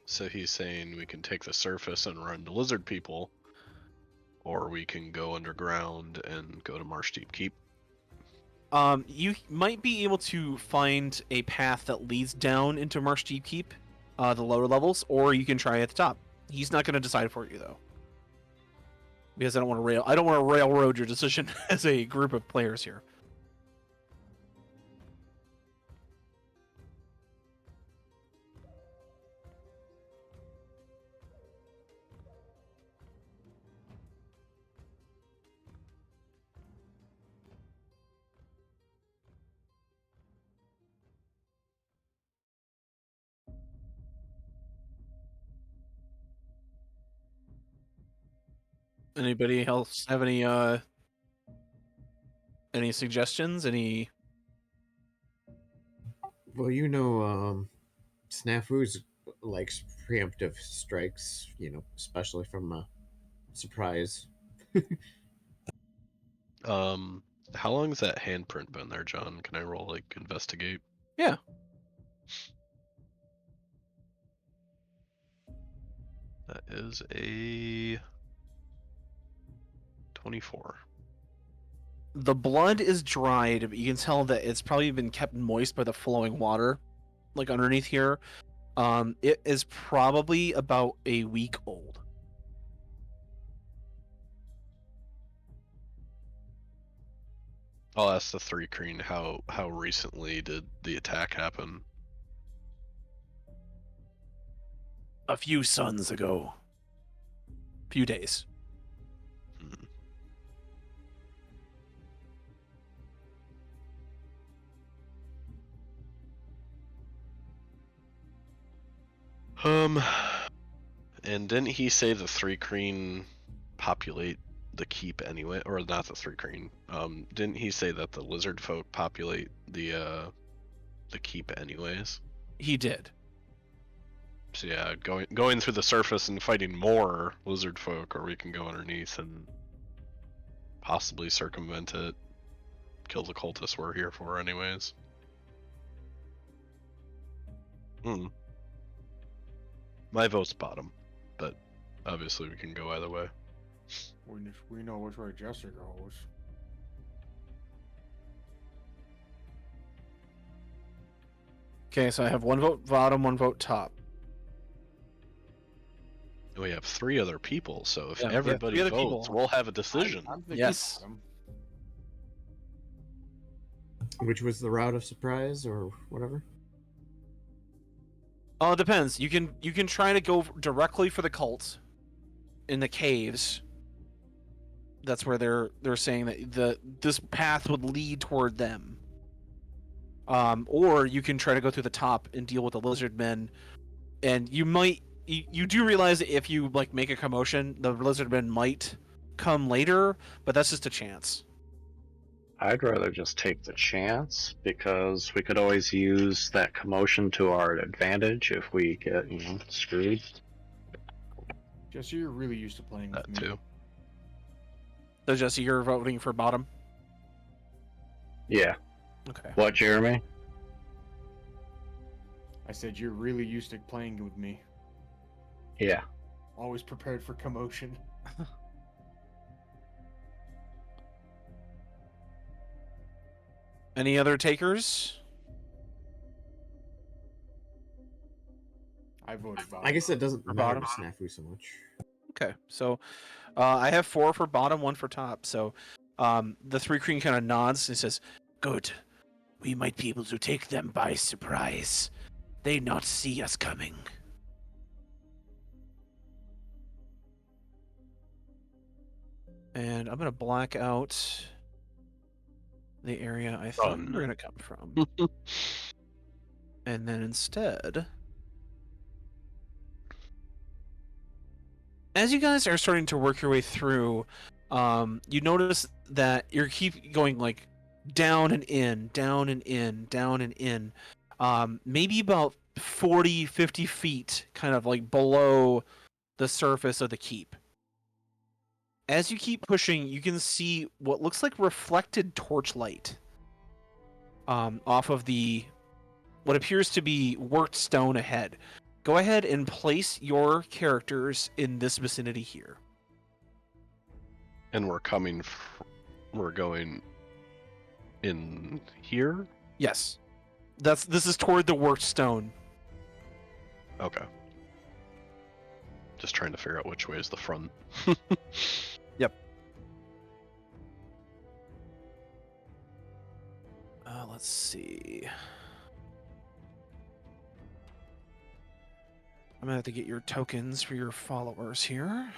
So he's saying we can take the surface and run to lizard people, or we can go underground and go to Marsh Deep Keep. You might be able to find a path that leads down into Marsh Deep Keep, the lower levels, or you can try at the top. He's not going to decide for you though, because I don't want to railroad your decision as a group of players here. Anybody else have any suggestions? Any? Well, Snafu's likes preemptive strikes, especially from surprise. How long has that handprint been there, John? Can I roll like investigate? Yeah. That is a 24. The blood is dried, but you can tell that it's probably been kept moist by the flowing water, like underneath here. It is probably about a week old. I'll ask the 3 Green how recently did the attack happen? A few suns ago. Few days. And didn't he say the 3 Green populate the keep anyway, or not the 3 Green? Didn't he say that the lizard folk populate the keep anyways? He did. So yeah, going through the surface and fighting more lizard folk, or we can go underneath and possibly circumvent it, kill the cultists we're here for anyways. My vote's bottom, but obviously we can go either way. We know which way Jessica goes. Okay, so I have 1 vote bottom, 1 vote top. We have 3 other people, so if Yeah, we have everybody 3 other votes, people. we'll have a decision. I'm thinking Yes. bottom. Which was the route of surprise or whatever? Oh, it depends. You can try to go directly for the cult in the caves. That's where they're saying that this path would lead toward them. Or you can try to go through the top and deal with the lizard men, and you do realize that if you like make a commotion, the lizard men might come later, but that's just a chance. I'd rather just take the chance because we could always use that commotion to our advantage if we get, screwed. Jesse, you're really used to playing with That me. too. So Jesse, you're voting for bottom. Yeah. Okay. What, Jeremy? I said you're really used to playing with me. Yeah. Always prepared for commotion. Any other takers? I voted bottom. I guess it doesn't For matter bottom? to Snafu so much. Okay, so I have 4 for bottom, 1 for top. So the 3 Green kind of nods and says, "Good. We might be able to take them by surprise. They not see us coming." And I'm gonna black out the area I thought we were gonna come from, and then instead, As you guys are starting to work your way through, you notice that you keep going like down and in, down and in, down and in. Maybe about 40, 50 feet, kind of like below the surface of the keep. As you keep pushing, you can see what looks like reflected torchlight off of the what appears to be worked stone ahead. Go ahead and place your characters in this vicinity here. And we're going in here? Yes. This is toward the worked stone. Okay. Just trying to figure out which way is the front. Yep. Let's see. I'm gonna have to get your tokens for your followers here.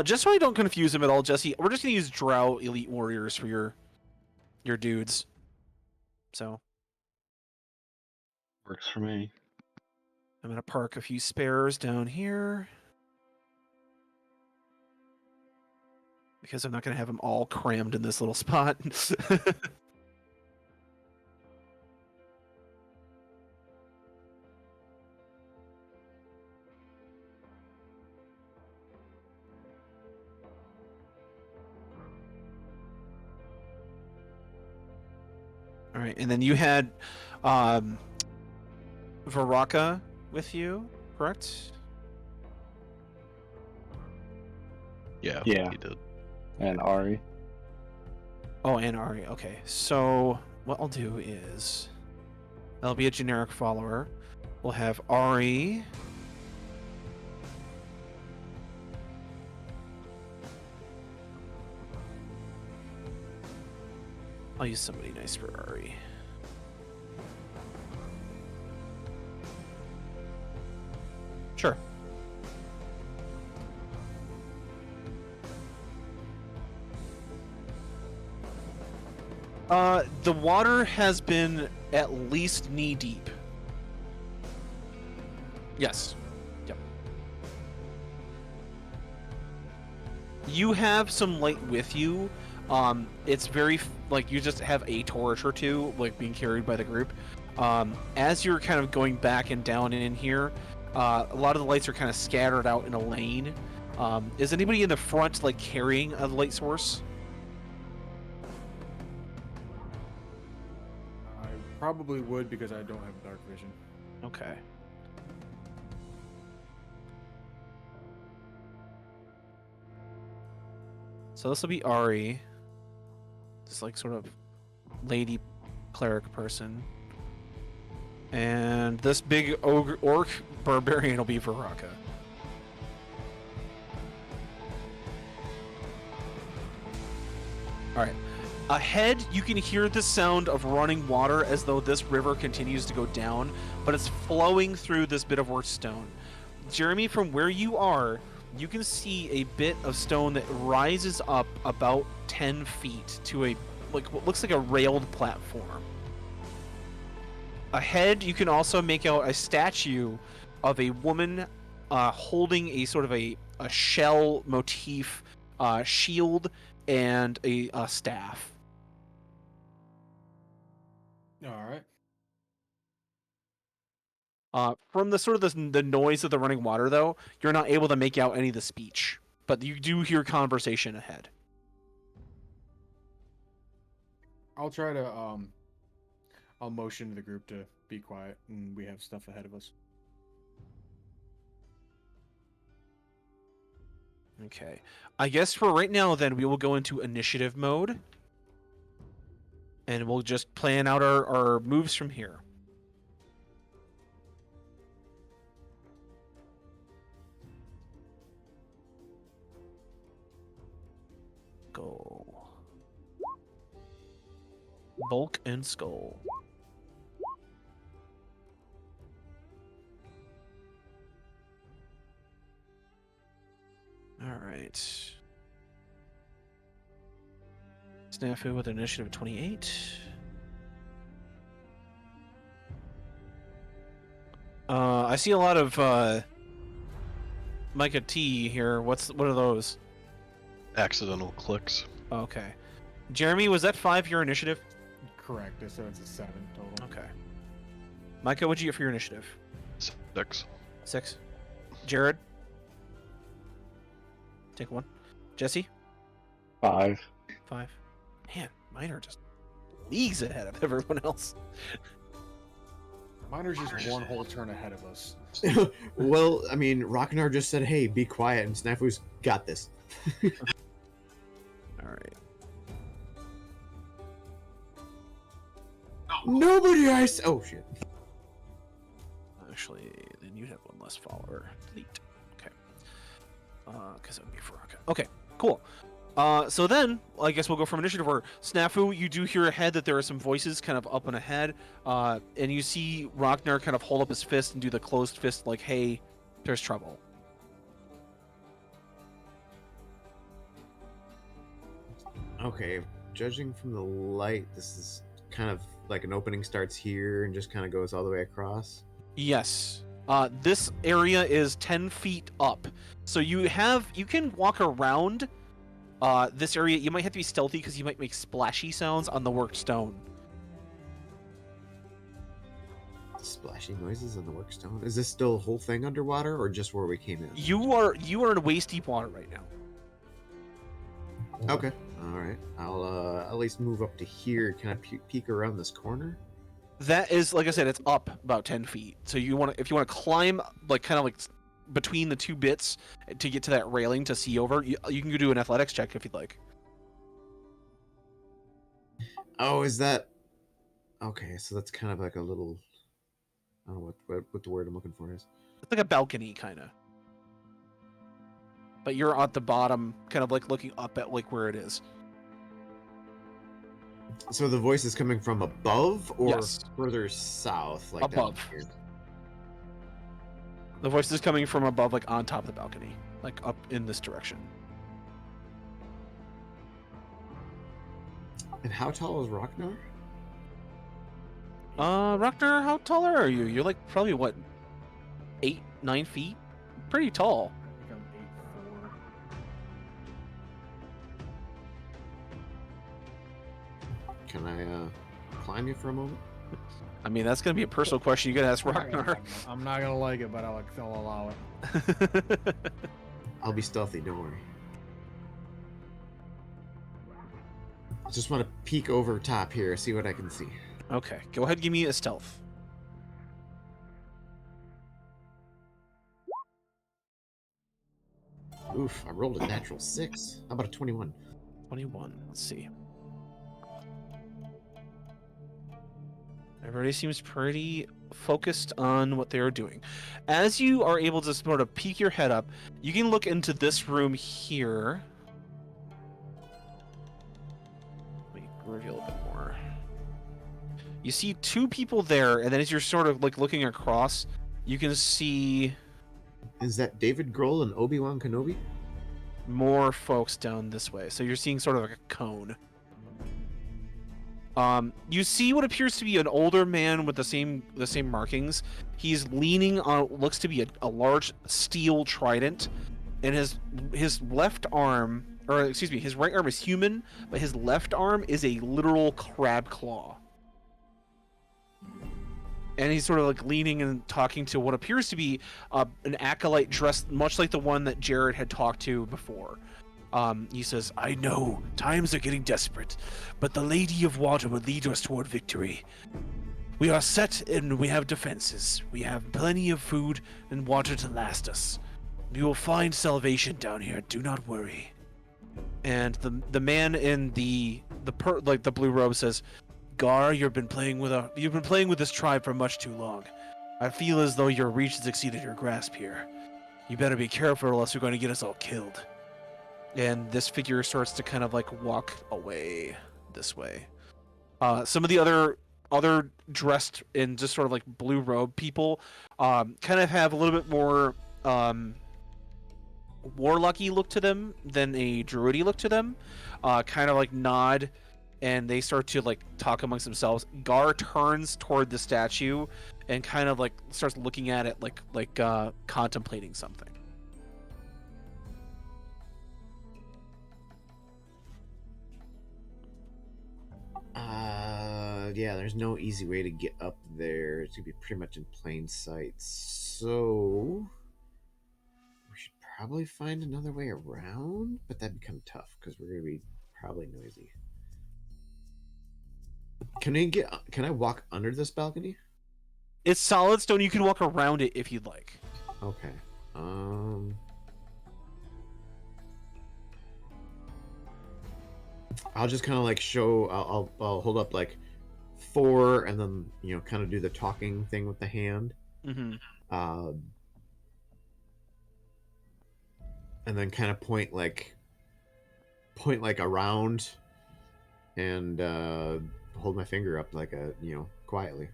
Just so I don't confuse them at all, Jesse, we're just gonna use Drow Elite Warriors for your dudes. So Works for me. I'm gonna park a few spares down here. Because I'm not gonna have them all crammed in this little spot. All right, and then you had Varaka with you, correct? Yeah, Yeah. he did. And Ari. Oh, and Ari. Okay, so what I'll do is that'll be a generic follower. We'll have Ari. I'll use somebody nice for Ari. Sure. The water has been at least knee deep. Yes. Yep. You have some light with you. It's very like you just have a torch or two like being carried by the group. As you're kind of going back and down in here, a lot of the lights are kind of scattered out in a lane. Is anybody in the front like carrying a light source? I probably would because I don't have dark vision. Okay. So this will be Ari. This like sort of lady cleric person. And this big ogre orc barbarian will be Varaka. Alright. Ahead, you can hear the sound of running water as though this river continues to go down, but it's flowing through this bit of worked stone. Jeremy, from where you are, you can see a bit of stone that rises up about 10 feet to a like what looks like a railed platform. Ahead, you can also make out a statue of a woman holding a sort of a shell motif shield and a staff. All right. From the sort of the noise of the running water, though, you're not able to make out any of the speech, but you do hear conversation ahead. I'll try to I'll motion to the group to be quiet, and we have stuff ahead of us. Okay. I guess for right now, then, we will go into initiative mode. And we'll just plan out our moves from here. Go. Bulk and Skull. Alright. Snafu with an initiative of 28. I see a lot of Micah T here. What are those? Accidental clicks. Okay. Jeremy, was that 5 your initiative? Correct. So it's a 7 total. Okay. Micah, what'd you get for your initiative? 6. 6. Jared? Take 1. Jesse? 5. 5. Man, mine are just leagues ahead of everyone else. Mine are just one whole turn ahead of us. Well, I mean, Ragnar just said, "Hey, be quiet," and Snafu's got this. All right. Nobody oh shit. Actually, then you have 1 less follower. Delete. Okay. Because that would be for okay, cool. So then, I guess we'll go from initiative order. Snafu, you do hear ahead that there are some voices kind of up and ahead, and you see Ragnar kind of hold up his fist and do the closed fist like, hey, there's trouble. Okay, judging from the light, this is kind of like an opening starts here and just kind of goes all the way across. Yes. This area is 10 feet up. So you can walk around this area. You might have to be stealthy because you might make splashy sounds on the worked stone. Splashing noises on the workstone. Is this still a whole thing underwater or just where we came in? You are in waist deep water right now. Okay. All right. I'll at least move up to here. Can I peek around this corner? That is, like I said, it's up about 10 feet. So if you want to climb, like kind of like between the two bits to get to that railing to see over, you can go do an athletics check if you'd like. Oh, is that? Okay, so that's kind of like a little. I don't know what the word I'm looking for is. It's like a balcony kind of. But you're at the bottom, kind of like looking up at like where it is. So the voice is coming from above or Yes. further south, like Above. down here? The voice is coming from above, like on top of the balcony, like up in this direction. And how tall is Ragnar? Ragnar, how tall are you? You're like probably what, 8, 9 feet? Pretty tall. I think I'm 8'4". Can I climb you for a moment? I mean, that's gonna be a personal question. You gotta ask I'm not gonna- Ragnar. I'm not gonna like it, but I'll allow it. I'll be stealthy, don't worry. I just want to peek over top here, see what I can see. Okay, go ahead and give me a stealth. Oof, I rolled a natural 6. How about a 21? 21. Let's see. Everybody seems pretty focused on what they're doing. As you are able to sort of peek your head up, you can look into this room here. Let me reveal a bit more. You see 2 people there, and then as you're sort of like looking across, you can see Is that David Grohl and Obi-Wan Kenobi? more folks down this way. So you're seeing sort of like a cone. You see what appears to be an older man with the same markings. He's leaning on what looks to be a large steel trident, and his left arm, or excuse me, his right arm is human, but his left arm is a literal crab claw. And he's sort of like leaning and talking to what appears to be an acolyte dressed much like the one that Jared had talked to before. He says, "I know, times are getting desperate, but the Lady of Water will lead us toward victory. We are set and we have defenses. We have plenty of food and water to last us. We will find salvation down here, do not worry." And the man in the blue robe says, "Gar, you've been playing with this tribe for much too long. I feel as though your reach has exceeded your grasp here. You better be careful or else you're going to get us all killed." And this figure starts to kind of like walk away this way. Some of the other dressed in just sort of like blue robe people kind of have a little bit more warlocky look to them than a druidy look to them. Kind of like nod and they start to like talk amongst themselves. Gar turns toward the statue and kind of like starts looking at it like contemplating something. Yeah, there's no easy way to get up there. It's gonna be pretty much in plain sight. So we should probably find another way around, but that'd become tough because we're gonna be probably noisy. Can I walk under this balcony? It's solid stone. You can walk around it if you'd like. Okay. I'll just kind of like show. I'll hold up like 4, and then kind of do the talking thing with the hand. Mm-hmm. And then kind of point like around, and hold my finger up like quietly.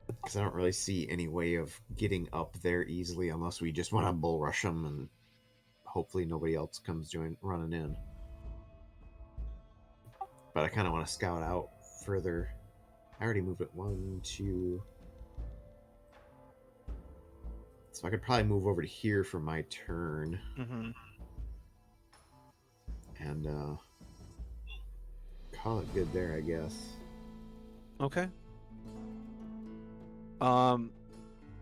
Because I don't really see any way of getting up there easily unless we just want to bull rush them, and hopefully nobody else comes running in. But I kind of want to scout out further. I already moved it 1, 2. So I could probably move over to here for my turn. Mm-hmm. And call it good there, I guess. Okay.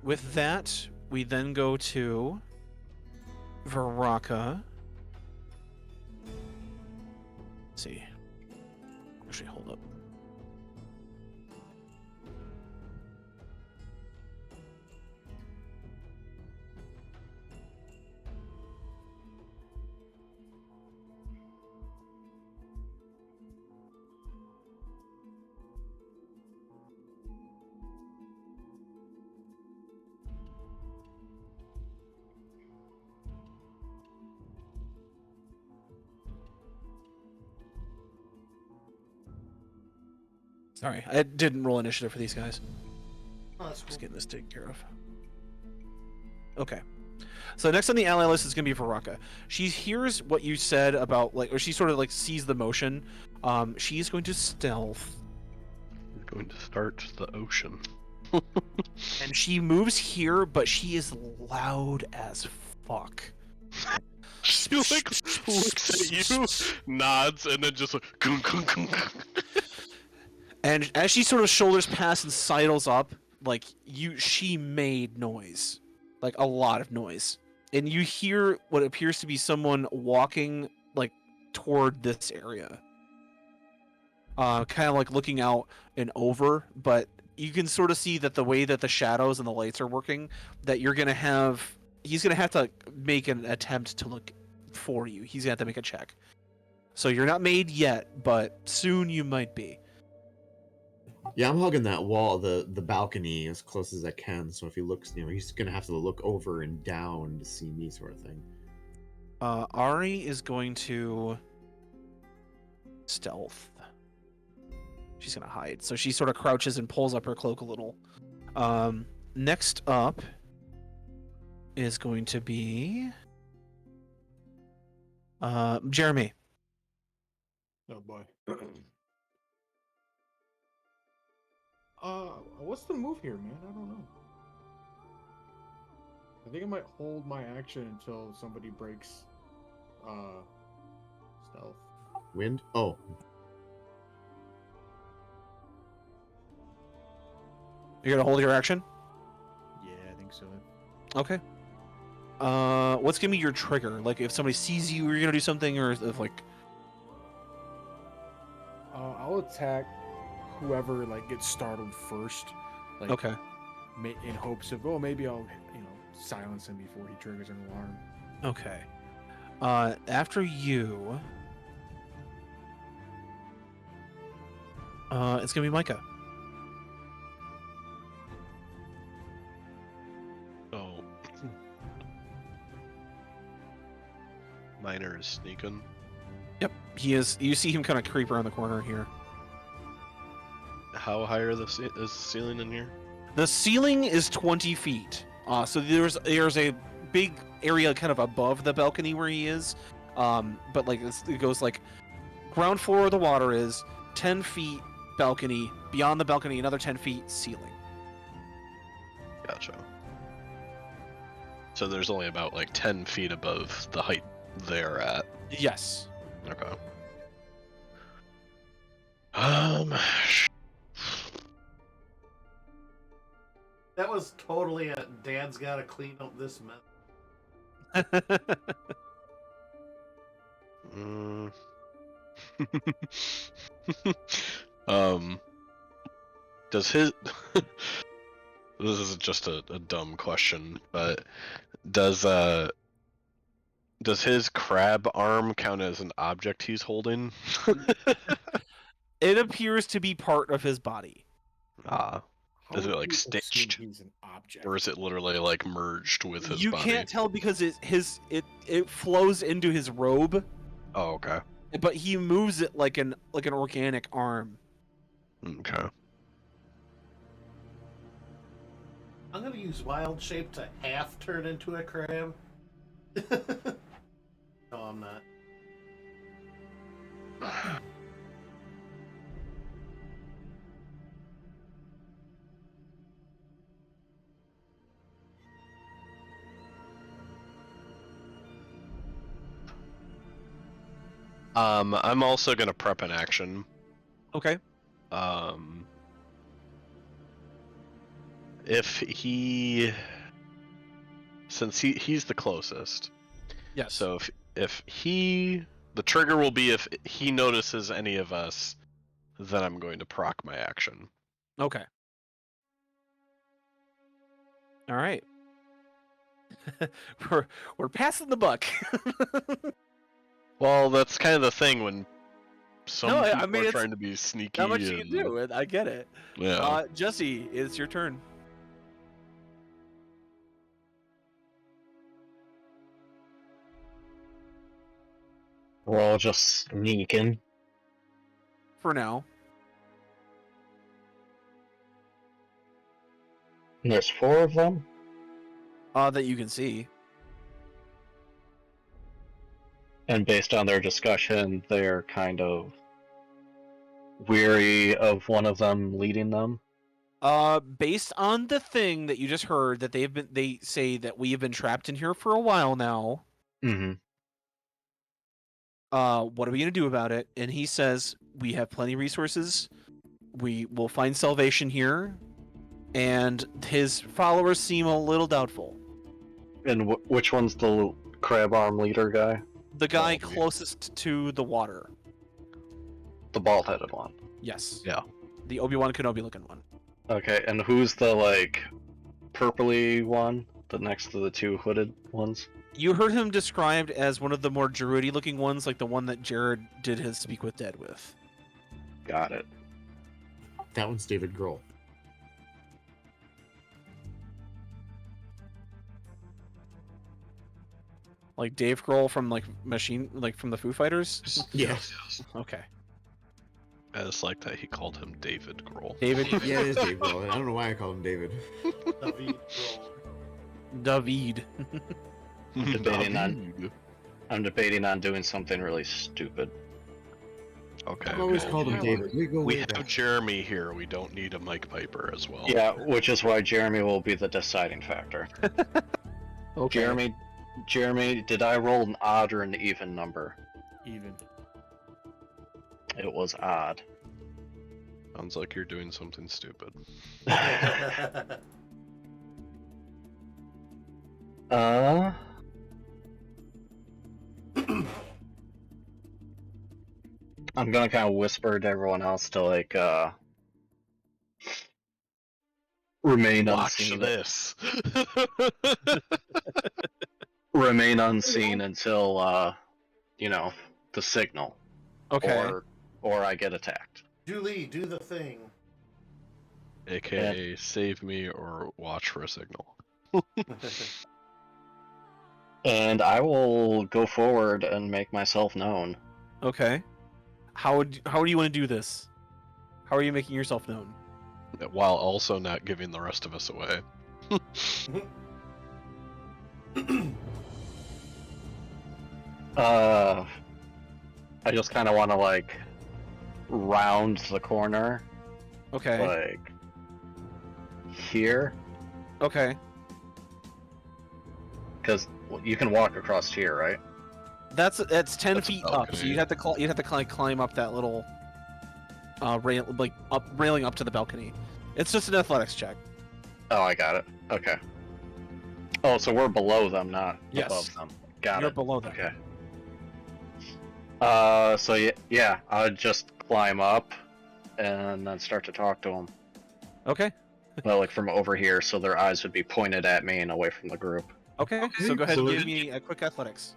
With that, we then go to Varaka. Let's see. Actually, hold up. Sorry, I didn't roll initiative for these guys. Oh, that's Just cool. getting this taken care of. Okay. So next on the ally list is going to be Varaka. She hears what you said about, or she sort of, sees the motion. She's going to stealth. We're going to start the ocean. And she moves here, but she is loud as fuck. She, looks at you, nods, and then just like, gung, gung, gung, gung. And as she sort of shoulders past and sidles up, she made noise. A lot of noise. And you hear what appears to be someone walking, toward this area. Kind of looking out and over, but you can sort of see that the way that the shadows and the lights are working, that he's gonna have to make an attempt to look for you. He's gonna have to make a check. So you're not made yet, but soon you might be. Yeah, I'm hugging that wall, the balcony, as close as I can. So if he looks, he's gonna have to look over and down to see me, sort of thing. Ari is going to stealth. She's gonna hide. So she sort of crouches and pulls up her cloak a little. Next up is going to be Jeremy. Oh boy. What's the move here, man? I don't know. I think I might hold my action until somebody breaks stealth. Wind? Oh. You're gonna hold your action? Yeah, I think so. Okay. What's gonna be your trigger? If somebody sees you, you're gonna do something, or if I'll attack whoever gets startled first. Okay. In hopes of maybe I'll silence him before he triggers an alarm. Okay. After you, it's gonna be Micah. Oh. Miner is sneaking. Yep, he is. You see him kind of creep around the corner here. How high is the ceiling in here? The ceiling is 20 feet. So there's a big area kind of above the balcony where he is. But it goes Ground floor of the water is 10 feet balcony. Beyond the balcony, another 10 feet ceiling. Gotcha. So there's only about like 10 feet above the height they're at. Yes. Okay. That was totally a Dad's gotta clean up this mess. Mm. Does his this is just a dumb question, but does his crab arm count as an object he's holding? It appears to be part of his body. Ah, How is it would like you assume stitched, He's an object. or is it literally like merged with his You body? can't tell because it flows into his robe, Oh, okay. but he moves it like an organic arm. Okay. I'm gonna use wild shape to half turn into a crab. No, I'm not. I'm also gonna prep an action. Okay. If he, since he's the closest, Yes. so if he, the trigger will be if he notices any of us, then I'm going to proc my action. Okay. All right. we're passing the buck. Well, that's kind of the thing when some No, people I mean, are it's trying to be sneaky. Not much you and, can do. I get it. Yeah. Jesse, it's your turn. We're all just sneaking. For now. And there's 4 of them? That you can see. And based on their discussion, they're kind of weary of one of them leading them. Based on the thing that you just heard, that they say that we have been trapped in here for a while now. Mm-hmm. What are we gonna do about it? And he says, we have plenty of resources. We will find salvation here. And his followers seem a little doubtful. And which one's the crab arm leader guy? The guy Oh, yeah. closest to the water. The bald-headed one. Yes. Yeah. The Obi-Wan Kenobi looking one. Okay, and who's the, like, purpley one? The next to the 2 hooded ones? You heard him described as one of the more Druidy looking ones, like the one that Jared did his Speak with Dead with. Got it. That one's David Grohl. Like Dave Grohl from from the Foo Fighters? Yes. Okay. I just like that he called him David Grohl. David Yeah, it is Dave Grohl. I don't know why I call him David. David Grohl. David. I'm debating on doing something really stupid. Okay. I've always well, called him David. We go We way have back. Jeremy here. We don't need a Mike Piper as well. Yeah, which is why Jeremy will be the deciding factor. Okay. Jeremy, did I roll an odd or an even number? Even. It was odd. Sounds like you're doing something stupid. I'm gonna kind of whisper to everyone else to like remain Watch unseen. this. Remain unseen until the signal. Okay. Or I get attacked. Julie, do the thing. AKA save me or watch for a signal. And I will go forward and make myself known. Okay. How do you want to do this? How are you making yourself known? While also not giving the rest of us away. I just kind of want to like round the corner, Okay. like here, Okay. because you can walk across here, right? That's 10 That's a feet up, so balcony. you'd have to climb up that little railing up to the balcony. It's just an athletics check. Oh, I got it. Okay. Oh, so we're below them, not Yes. above them. Got You're it. below them. Okay. So yeah, I'd just climb up and then start to talk to them. Okay. Well, like from over here, so their eyes would be pointed at me and away from the group. Okay. So go ahead and so give me a quick athletics.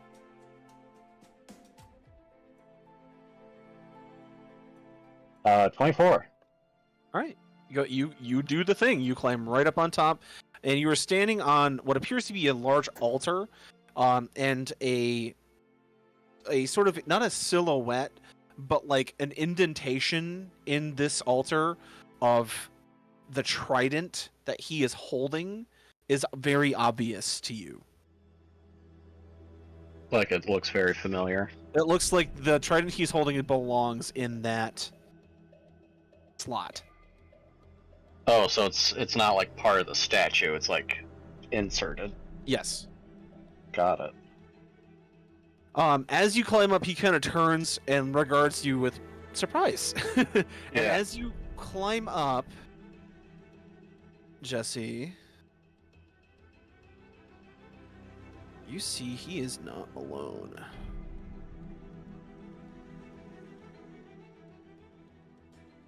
24. All right. You do the thing. You climb right up on top, and you are standing on what appears to be a large altar, and a sort of not a silhouette, but like an indentation in this altar of the trident that he is holding is very obvious to you. Like it looks very familiar. It looks like the trident he's holding belongs in that slot. Oh, so it's not like part of the statue. It's like inserted. Yes. Got it. As you climb up, he kind of turns and regards you with surprise. And Yeah. as you climb up, Jesse, you see he is not alone.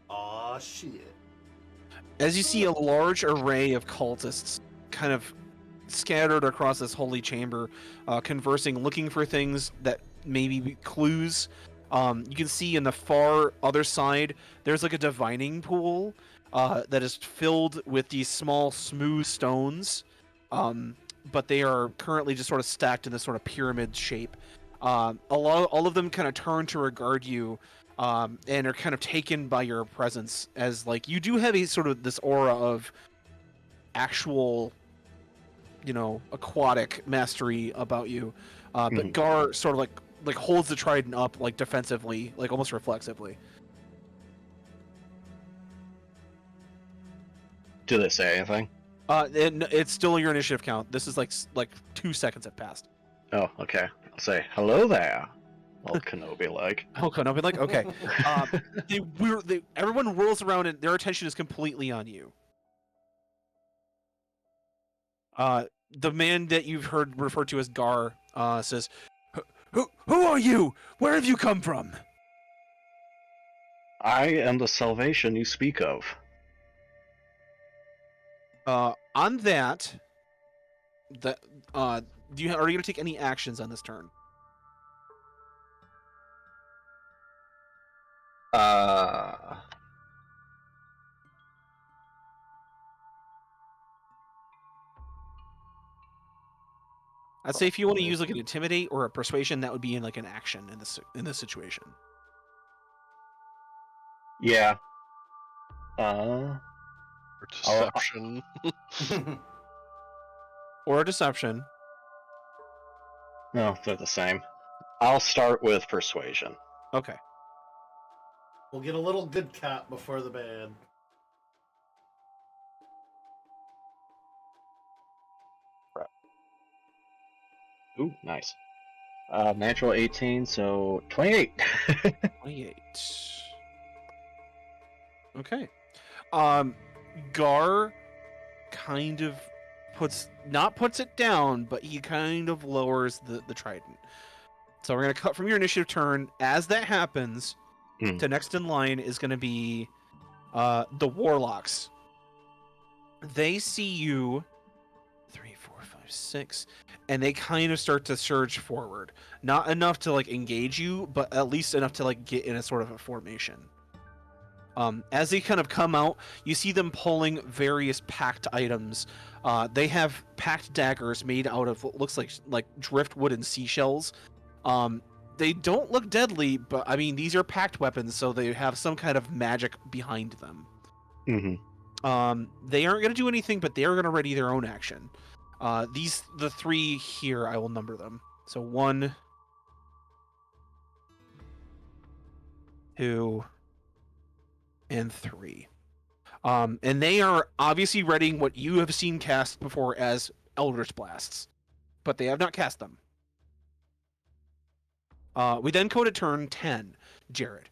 Aw, shit. As you see a large array of cultists kind of scattered across this holy chamber, conversing, looking for things that maybe be clues. You can see in the far other side, there's like a divining pool that is filled with these small, smooth stones, but they are currently just sort of stacked in this sort of pyramid shape. All of them kind of turn to regard you, and are kind of taken by your presence, as like you do have a sort of this aura of actual, aquatic mastery about you. But Mhm. Gar sort of like holds the trident up like defensively, like almost reflexively. Do they say anything? It's still your initiative count. This is like 2 seconds have passed. Oh, okay. I'll say hello there. Well, Kenobi like. Okay, no, but like okay. Everyone whirls around and their attention is completely on you. The man that you've heard referred to as Gar says, "Who are you? Where have you come from?" I am the salvation you speak of. On that, are you going to take any actions on this turn? I'd say if you want to use like an intimidate or a persuasion, that would be in like an action in this situation. Yeah. Or deception. Or a deception. No, they're the same. I'll start with persuasion. Okay. We'll get a little good cop before the bad. Ooh, nice. Natural 18, so 28. 28. Okay. Gar kind of puts it down, but he kind of lowers the trident. So we're gonna cut from your initiative turn. As that happens, to next in line is gonna be the warlocks. They see you 3, 4, 5, 6, and they kind of start to surge forward. Not enough to like engage you, but at least enough to like get in a sort of a formation. As they kind of come out, you see them pulling various packed items. They have packed daggers made out of what looks like driftwood and seashells. They don't look deadly, but I mean these are packed weapons, so they have some kind of magic behind them. Mm-hmm. They aren't going to do anything, but they are going to ready their own action. The 3 here, I will number them. So 1, 2, and 3. And they are obviously readying what you have seen cast before as Eldritch Blasts, but they have not cast them. We then go to turn 10, Jared.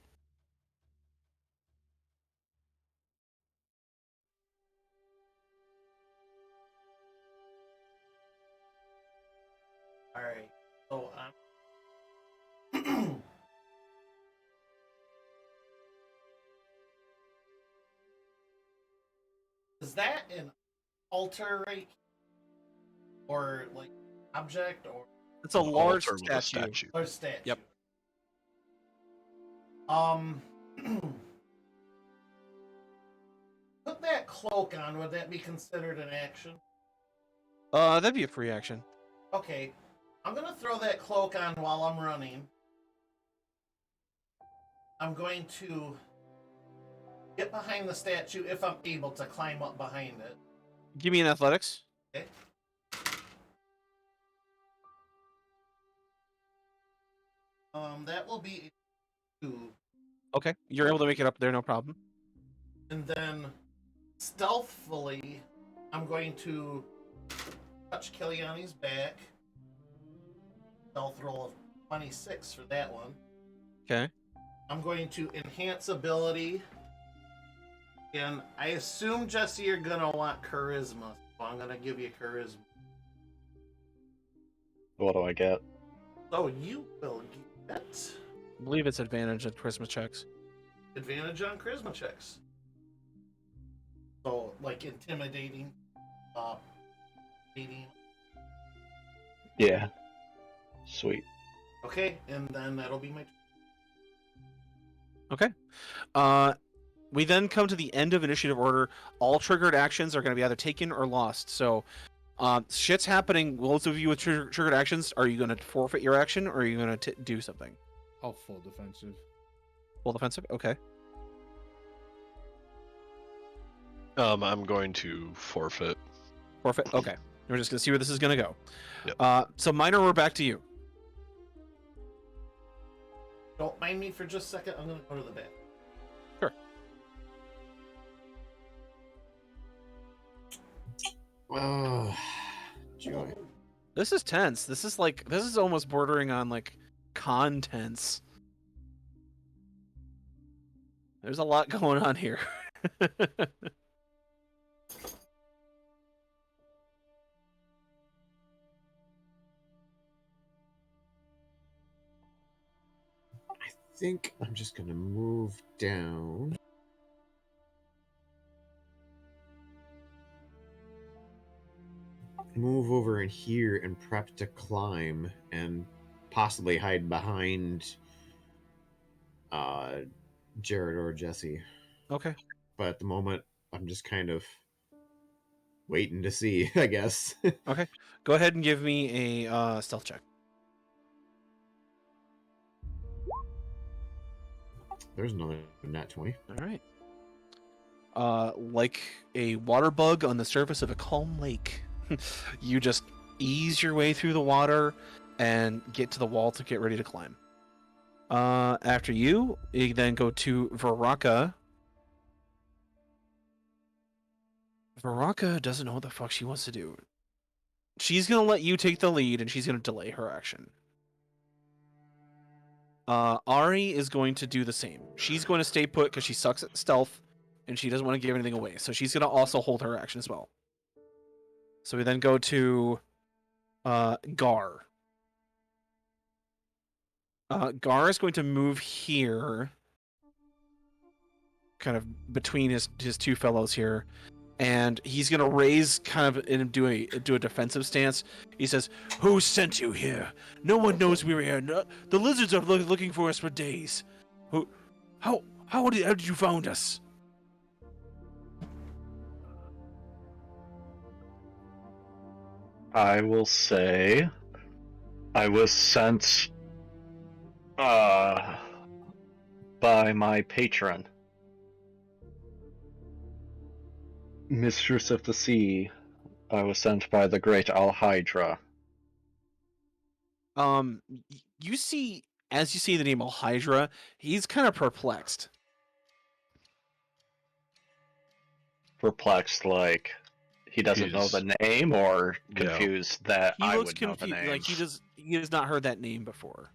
All right. So is that an altar right? Or like object or It's a An large altar with a statue. or statue? Yep. Put that cloak on. Would that be considered an action? That'd be a free action. Okay. I'm gonna throw that cloak on while I'm running. I'm going to get behind the statue if I'm able to climb up behind it. Give me an athletics. Okay. That will be 2. Okay, you're able to make it up there, no problem. And then stealthily, I'm going to touch Kiliani's back. Stealth roll of 26 for that one. Okay. I'm going to enhance ability. And I assume, Jesse, you're going to want charisma. So I'm going to give you charisma. What do I get? So you will get I believe it's advantage at Christmas checks. advantage on charisma checks. So, like intimidating, leading. Yeah. Sweet. Okay, and then that'll be my. Okay. We then come to the end of initiative order. All triggered actions are going to be either taken or lost. So, shit's happening. Those of you with triggered actions, are you going to forfeit your action, or are you going to do something? I'll full defensive. Full defensive. Okay. I'm going to forfeit. Forfeit. Okay. We're just going to see where this is going to go. Yep. So, Minor, we're back to you. Don't mind me for just a second. I'm going to go to the back. Sure. Joy. This is tense. This is almost bordering on like tense. There's a lot going on here. I think I'm just gonna move down. Move over in here and prep to climb and possibly hide behind Jared or Jesse. Okay. But at the moment, I'm just kind of waiting to see, I guess. Okay. Go ahead and give me a stealth check. There's another nat 20. All right. Like a water bug on the surface of a calm lake, you just ease your way through the water and get to the wall to get ready to climb. After you then go to Varaka. Varaka doesn't know what the fuck she wants to do. She's gonna let you take the lead, and she's gonna delay her action. Ari is going to do the same. She's going to stay put because she sucks at stealth, and she doesn't want to give anything away. So she's gonna also hold her action as well. So we then go to Gar. Gar is going to move here, kind of between his two fellows here, and he's going to raise kind of and do a defensive stance. He says, "Who sent you here? No one knows we were here. No, the lizards are looking for us for days. How did you found us?" I will say I was sent by my patron, Mistress of the Sea. I was sent by the great Alhydra. You see as you see the name Hydra, he's kind of perplexed. Perplexed, like he doesn't know the name, or Yeah. confused that He I looks would know the confused, name. like he has not heard that name before.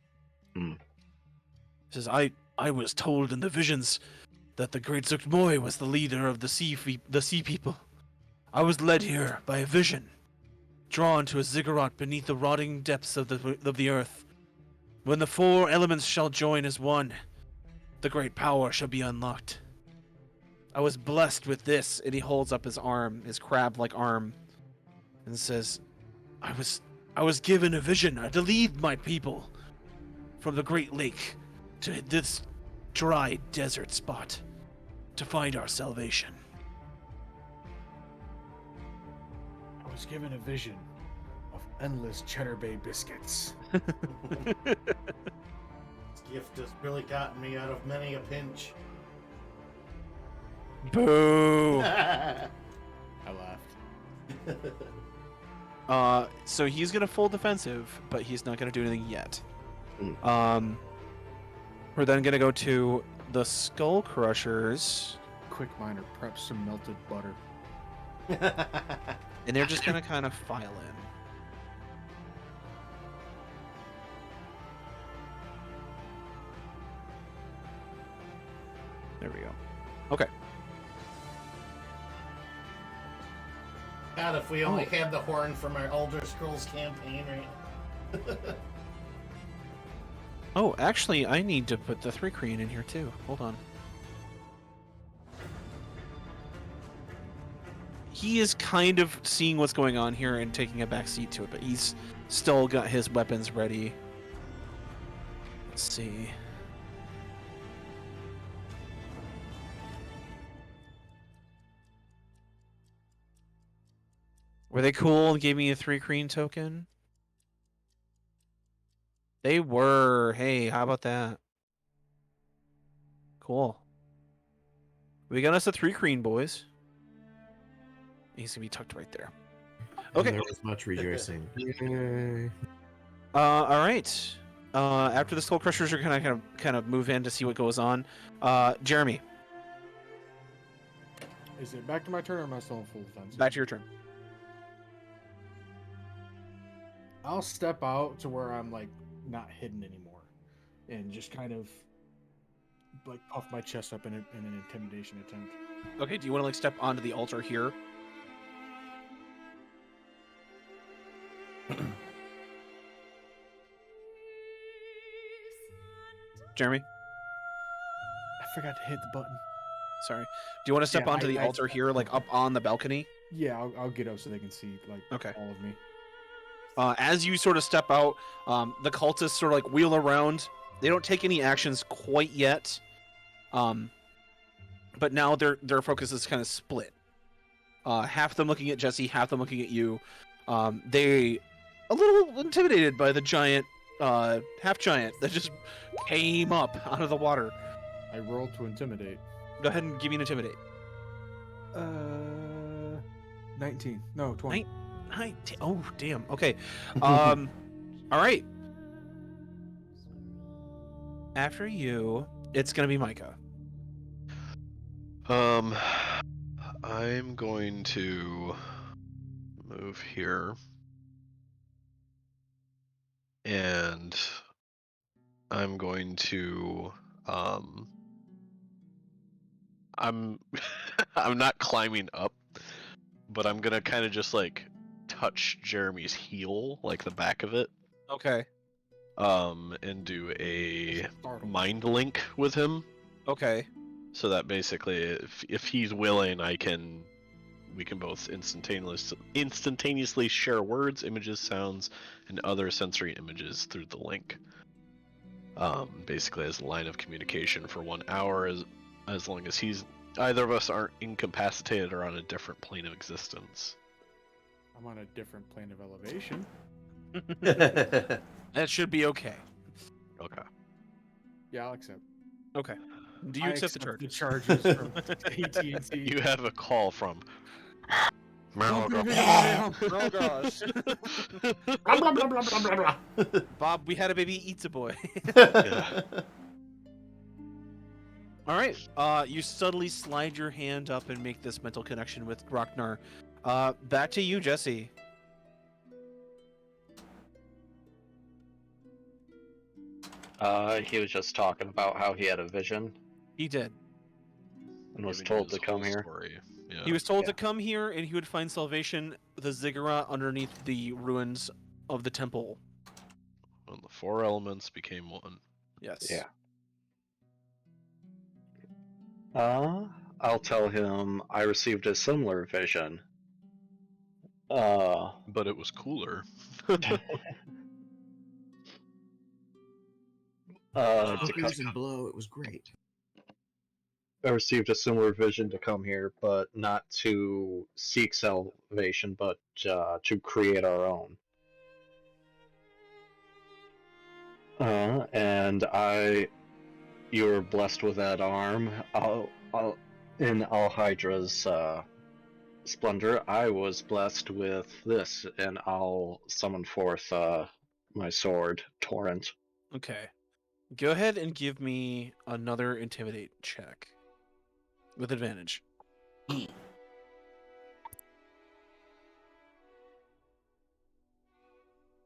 Hmm. He says, I was told in the visions that the great Zuktmoy was the leader of the sea people. I was led here by a vision, drawn to a ziggurat beneath the rotting depths of the earth. When the four elements shall join as one, the great power shall be unlocked. I was blessed with this, and he holds up his arm, his crab-like arm, and says, I was given a vision to lead my people from the Great Lake to this dry desert spot to find our salvation. I was given a vision of endless Cheddar Bay biscuits. This gift has really gotten me out of many a pinch. Boo! I laughed. So he's gonna full defensive, but he's not gonna do anything yet. We're then gonna go to the Skull Crushers, Quick Miner, prep some melted butter. and they're just gonna kind of file in. There we go. Okay. God, if we only had the horn from our Elder Scrolls campaign, right? Oh, actually, I need to put the 3 Kreen in here too. Hold on. He is kind of seeing what's going on here and taking a back seat to it, but he's still got his weapons ready. Let's see. Were they cool and gave me a 3 Kreen token? They were. Hey, how about that? Cool. We got us a 3 Kreen, boys. He's gonna be tucked right there. Okay. And there was much rejoicing. Yay. All right. After the Skull Crushers are gonna kind of move in to see what goes on. Jeremy, Is it back to my turn or am I still in full defense? back to your turn. I'll step out to where I'm like not hidden anymore, and just kind of like puff my chest up in an intimidation attempt. Okay. Do you want to like step onto the altar here? Jeremy, I forgot to hit the button. sorry. Do you want to step Yeah, onto the I- altar here, like up on the balcony? Yeah, I'll get up so they can see like Okay. all of me. As you sort of step out, the cultists sort of like wheel around. They don't take any actions quite yet, but now their focus is kind of split. Half of them looking at Jesse, half of them looking at you. They a little intimidated by the giant, half giant that just came up out of the water. I rolled to intimidate. Go ahead and give me an intimidate. 19. No, 20. Oh, damn. Okay. All right. After you, it's gonna be Micah. I'm going to move here, and I'm going to I'm I'm not climbing up, but I'm gonna kind of just like touch Jeremy's heel, like the back of it, Okay. and do a Startled. mind link with him. Okay. So that basically, if he's willing, we can both instantaneously share words, images, sounds, and other sensory images through the link. Basically as a line of communication for 1 hour, as long as either of us aren't incapacitated or on a different plane of existence. I'm on a different plane of elevation. That should be okay. Okay. Yeah, I'll accept. Okay. Do you I accept the accept charges? the charges from AT&T. You have a call from. Oh gosh. Blah, blah, blah, blah, blah, blah, blah. Bob, we had a baby eats a boy. All right. You subtly slide your hand up and make this mental connection with Ragnar. Back to you, Jesse. He was just talking about how he had a vision He did. and was Giving you told to his come whole here. story. Yeah. He was told to Yeah. come here and he would find salvation, the ziggurat underneath the ruins of the temple. When the four elements became one. Yes. Yeah. I'll tell him I received a similar vision. But it was cooler. To Hookers and blow, it was great. I received a similar vision to come here, but not to seek salvation, but to create our own. And you were blessed with that arm. In Al Hydra's splendor, I was blessed with this, and I'll summon forth my sword, Torrent. Okay. Go ahead and give me another intimidate check. With advantage.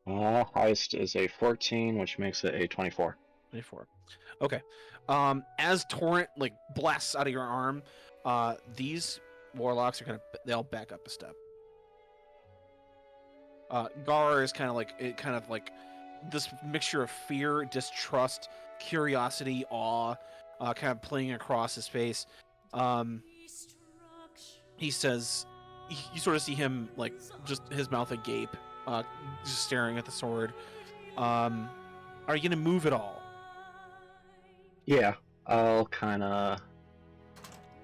Highest is a 14, which makes it a 24. 24. Okay. As Torrent blasts out of your arm, these warlocks are they all back up a step. Gar is kind of like this mixture of fear, distrust, curiosity, awe, kind of playing across his face. He says, you sort of see him just his mouth agape, just staring at the sword. Are you gonna move at all? Yeah, I'll kind of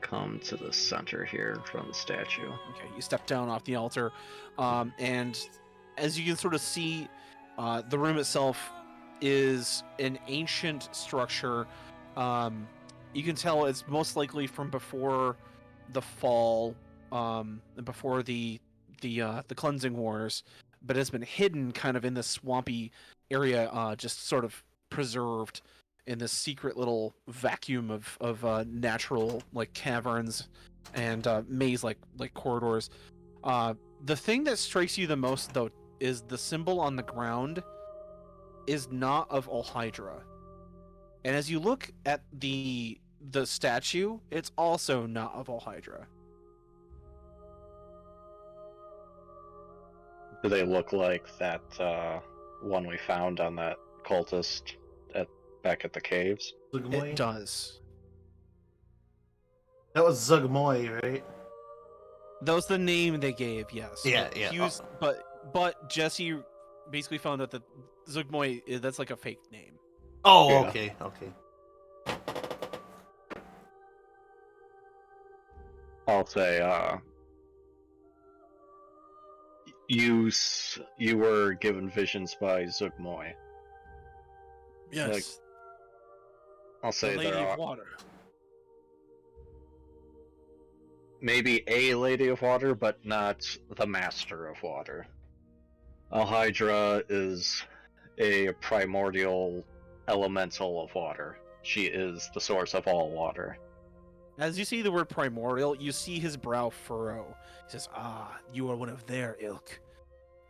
come to the center here from the statue. Okay, you step down off the altar, and as you can sort of see, the room itself is an ancient structure. You can tell it's most likely from before the fall, and before the cleansing wars, but it's been hidden kind of in this swampy area, just sort of preserved in this secret little vacuum of natural caverns and maze like corridors. The thing that strikes you the most though is the symbol on the ground is not of Olhydra. And as you look at the statue, it's also not of Olhydra. Do they look like that one we found on that cultist back at the caves? It does. That was Zugmoy, right? That was the name they gave, yes. Yeah, yeah. Hughes, but Jesse basically found out that Zugmoy, that's like a fake name. Oh, Yeah. okay. I'll say, you were given visions by Zugmoy. Yes. I'll say the Lady there of are Water. maybe a Lady of Water, but not the Master of Water. Alhydra is a primordial elemental of water. She is the source of all water. As you see the word primordial, you see his brow furrow. He says, you are one of their ilk.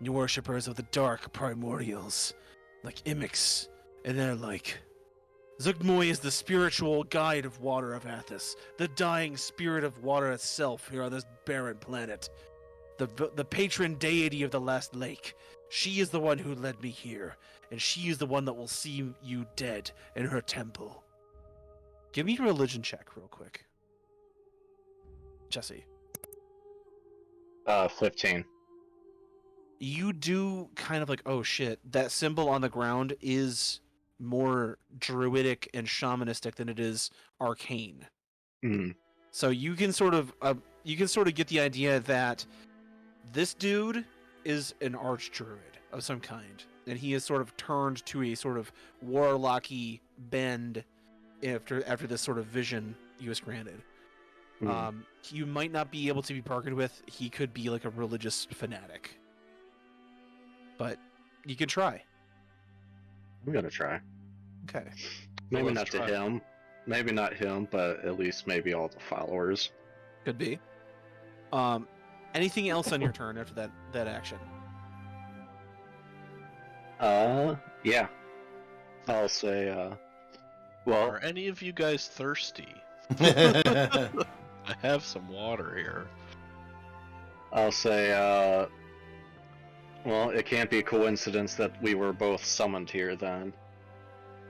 You worshippers of the dark primordials, like Imix, and they're like... Zugmoy is the spiritual guide of water of Athos, the dying spirit of water itself here on this barren planet. The patron deity of the last lake. She is the one who led me here, and she is the one that will see you dead in her temple. Give me a religion check real quick. Jesse. 15. You do kind of oh shit, that symbol on the ground is more druidic and shamanistic than it is arcane. Mm. So you can sort of get the idea that this dude is an archdruid of some kind, and he is sort of turned to a sort of warlocky bend after this sort of vision he was granted. You might not be able to be partnered with. He could be like a religious fanatic. But you could try. I'm gonna try. Okay. Maybe let's not try. to him. Maybe not him, but at least maybe all the followers. Could be. Anything else on your turn after that action? Yeah. I'll say, well, Are any of you guys thirsty? I have some water here. I'll say, well, it can't be a coincidence that we were both summoned here then.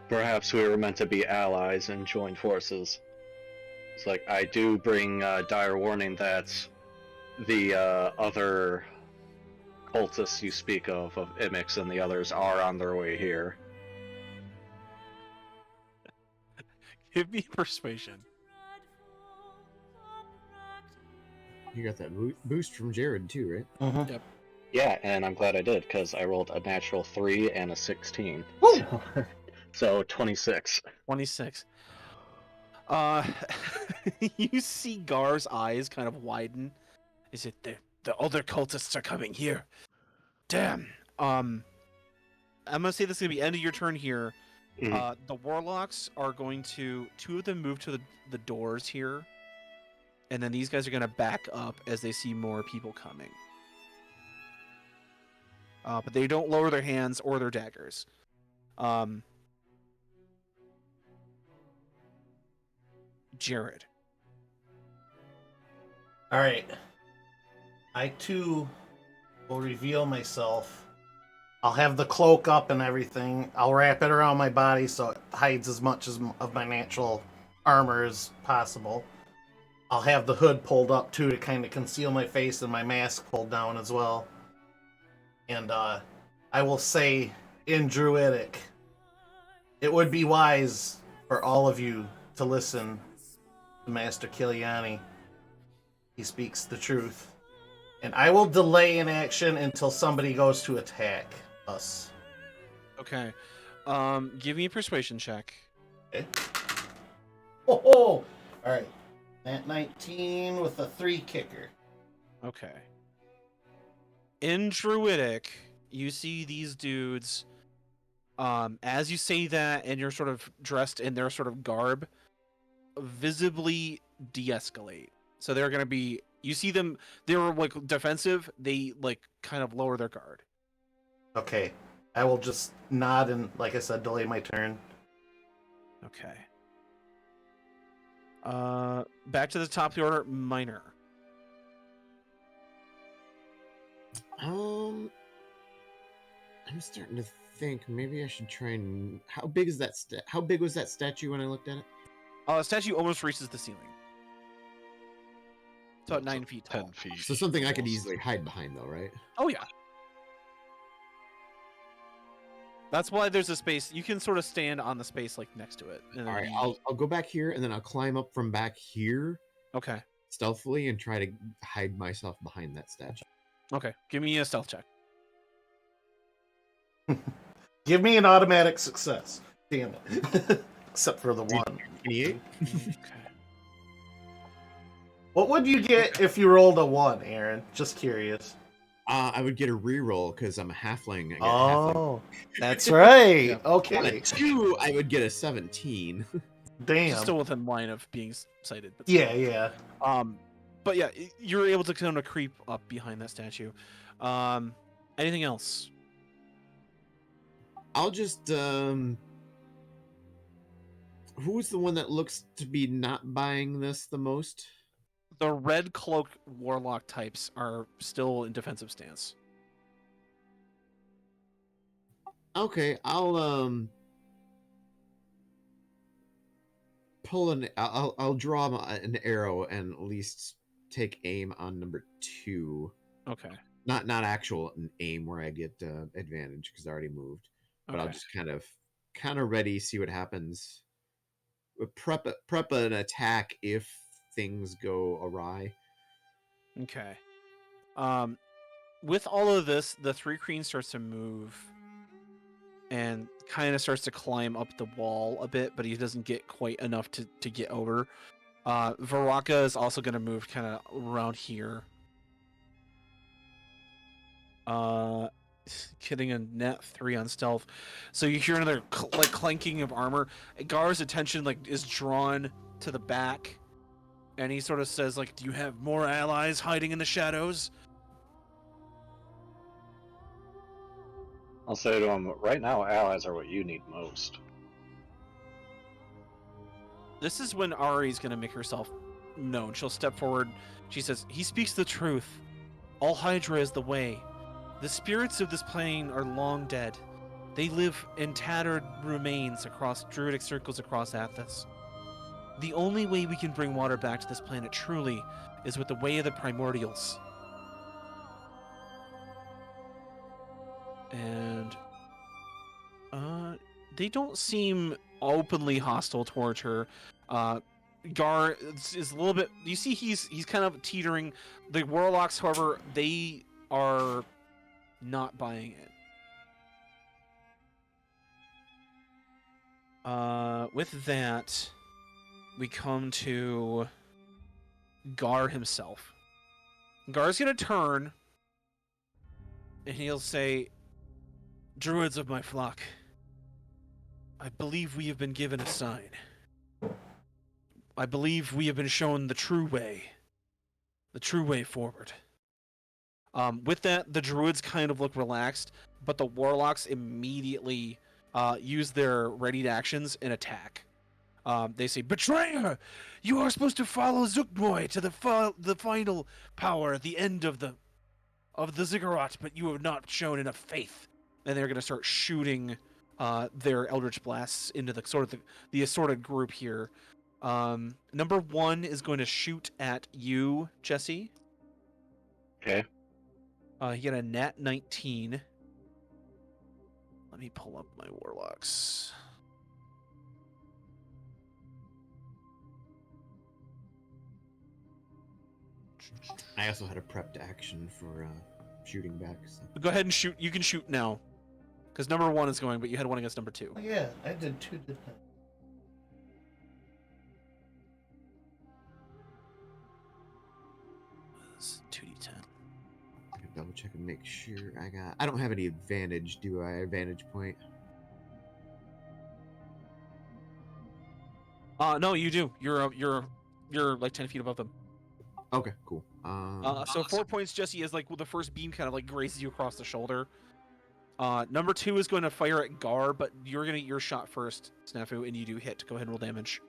Perhaps we were meant to be allies and join forces. It's like, I do bring dire warning that the other cultists you speak of Imix and the others, are on their way here. Give me persuasion. You got that boost from Jared too, right? Mhm. Yep. Yeah, and I'm glad I did, because I rolled a natural 3 and a 16. Woo! So 26. 26. You see Gar's eyes kind of widen. Is it the other cultists are coming here? Damn. I'm gonna say this is gonna be end of your turn here. Mhm. The warlocks are going to, 2 of them move to the doors here, and then these guys are gonna back up as they see more people coming. But they don't lower their hands or their daggers. Jared. All right. I too will reveal myself. I'll have the cloak up and everything. I'll wrap it around my body so it hides as much of my natural armor as possible. I'll have the hood pulled up too to kind of conceal my face, and my mask pulled down as well. And I will say in Druidic, it would be wise for all of you to listen to Master Kiliani. He speaks the truth. And I will delay in action until somebody goes to attack us. Okay. Give me a persuasion check. Okay. Oh! Alright. At 19 with a 3 kicker. Okay. In Druidic, you see these dudes, as you say that and you're sort of dressed in their sort of garb, visibly de-escalate. So they're going to be, you see them, they were like defensive, they like kind of lower their guard. Okay. I will just nod and, like I said, delay my turn. Okay. Back to the top of the order, Minor. I'm starting to think maybe I should try and. How big is that? How big was that statue when I looked at it? The statue almost reaches the ceiling. It's about It's 9 feet tall. 10 feet. So something I could almost. easily hide behind, though, right? Oh yeah. That's why there's a space. You can sort of stand on the space like next to it. And All then right, I'll go back here and then I'll climb up from back here Okay. stealthily and try to hide myself behind that statue. Okay. Give me a stealth check. Give me an automatic success. Damn it. Except for the 1. 28. Okay. What would you get if you rolled a 1, Aaron? Just curious. I would get a reroll because I'm a halfling. I get a halfling. Oh, that's right. Yeah. On Okay. a 2, I would get a 17. Damn. Still within line of being sighted. But Yeah, yeah. But yeah, you're able to kind of creep up behind that statue. Anything else? I'll just who's the one that looks to be not buying this the most? The red cloak warlock types are still in defensive stance. Okay, I'll pull I'll draw an arrow and at least take aim on number 2. Okay. Not actual aim where I get advantage because I already moved. But I'll Okay. just kind of ready, see what happens. Prep an attack if things go awry. Okay. With all of this, the 3 Kreen starts to move and kind of starts to climb up the wall a bit, but he doesn't get quite enough to get over. Varaka is also going to move kind of around here. Getting a net 3 on stealth. So you hear another like clanking of armor. Gar's attention like is drawn to the back, and he sort of says like, "Do you have more allies hiding in the shadows?" I'll say to him, right now, allies are what you need most. This is when Ari's going to make herself known. She'll step forward. She says, "He speaks the truth. All Hydra is the way. The spirits of this plane are long dead. They live in tattered remains across druidic circles across Athos. The only way we can bring water back to this planet truly is with the way of the primordials." And they don't seem openly hostile towards her. Gar is a little bit. You see, he's kind of teetering. The warlocks, however, they are not buying it. With that, we come to Gar himself. Gar's gonna turn, and he'll say, "Druids of my flock, I believe we have been given a sign. I believe we have been shown the true way forward." With that, the druids kind of look relaxed, but the warlocks immediately use their readied actions and attack. They say, "Betrayer! You are supposed to follow Zukmoy to the final power at the end of the ziggurat, but you have not shown enough faith." And they're going to start shooting their eldritch blasts into the assorted group here. Number 1 is going to shoot at you, Jesse. Okay. He got a nat 19. Let me pull up my warlocks. I also had a prepped action for shooting back. So. Go ahead and shoot. You can shoot now. Because number 1 is going, but you had one against number 2. Oh, yeah, I did 2, didn't I? It's 2d10. I can double check and make sure I don't have any advantage, do I? Advantage point. No, you do. You're like 10 feet above them. Okay, cool. So 4 points, Jesse, is like the first beam kind of like grazes you across the shoulder. Number 2 is going to fire at Gar, but you're gonna get your shot first, Snafu, and you do hit. Go ahead and roll damage.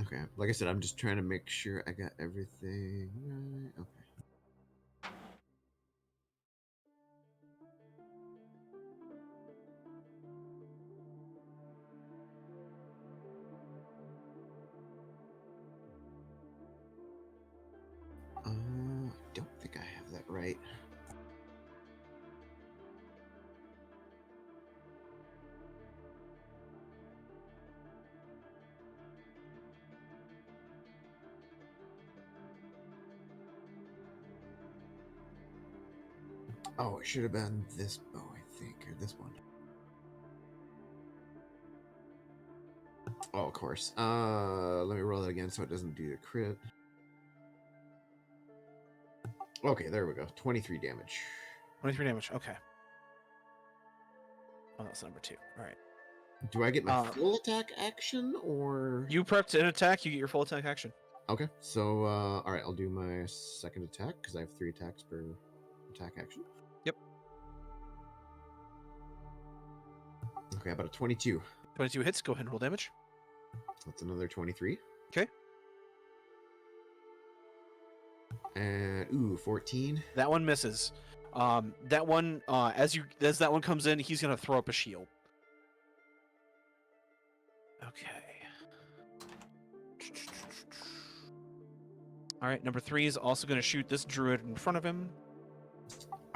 Okay, like I said, I'm just trying to make sure I got everything right. Okay. I don't think I have that right. Oh, it should have been this bow, I think, or this one. Oh, of course. Let me roll it again so it doesn't do the crit. Okay, there we go. 23 damage. 23 damage. Okay. Oh, that's number 2. All right. Do I get my full attack action, or... You prepped an attack, you get your full attack action. Okay, so, alright, I'll do my second attack, because I have 3 attacks per attack action. Yep. Okay, about a 22. 22 hits. Go ahead and roll damage. That's another 23. Okay. And, 14. That one misses. That one, as that one comes in, he's gonna throw up a shield. Okay. All right, number 3 is also gonna shoot this druid in front of him.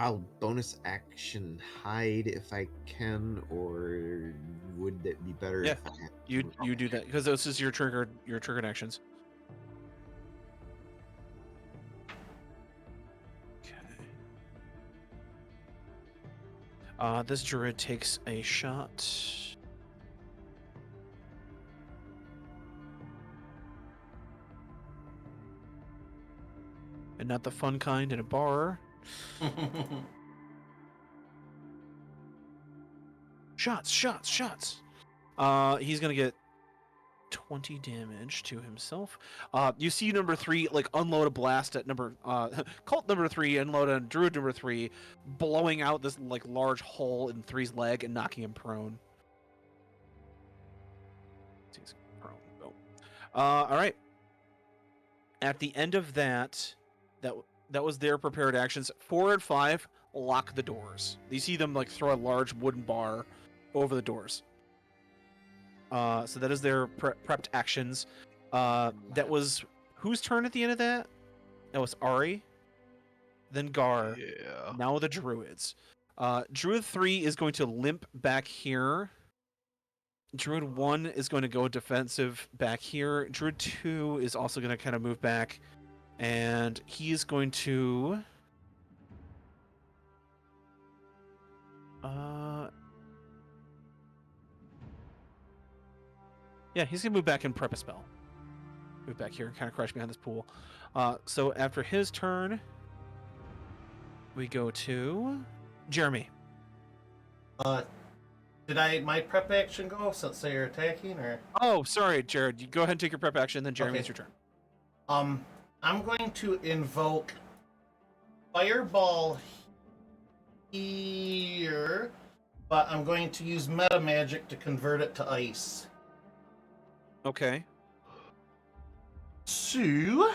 I'll bonus action hide if I can, or would it be better Yeah, if I had you do that because this is your triggered actions. Okay. This druid takes a shot. and not the fun kind in a bar. Shots, shots, shots. He's gonna get 20 damage to himself. You see number 3 like unload a blast at number cult number 3, unload on druid number 3, blowing out this like large hole in 3's leg and knocking him prone. He's prone. Oh. All right. At the end of that was their prepared actions. 4 and 5 lock the doors. You see them like throw a large wooden bar over the doors. So that is their prepped actions. That was whose turn at the end of that? That was Ari. Then Gar. Yeah. Now the druids. Druid 3 is going to limp back here. Druid 1 is going to go defensive back here. Druid 2 is also going to kind of move back. And he is going to... Yeah, he's going to move back and prep a spell. Move back here and kind of crouch behind this pool. So after his turn, we go to Jeremy. Did my prep action go since they are attacking, or? Oh, sorry, Jared. You go ahead and take your prep action, then Jeremy, it's your turn. I'm going to invoke Fireball here, but I'm going to use Meta Magic to convert it to ice. Okay. So, I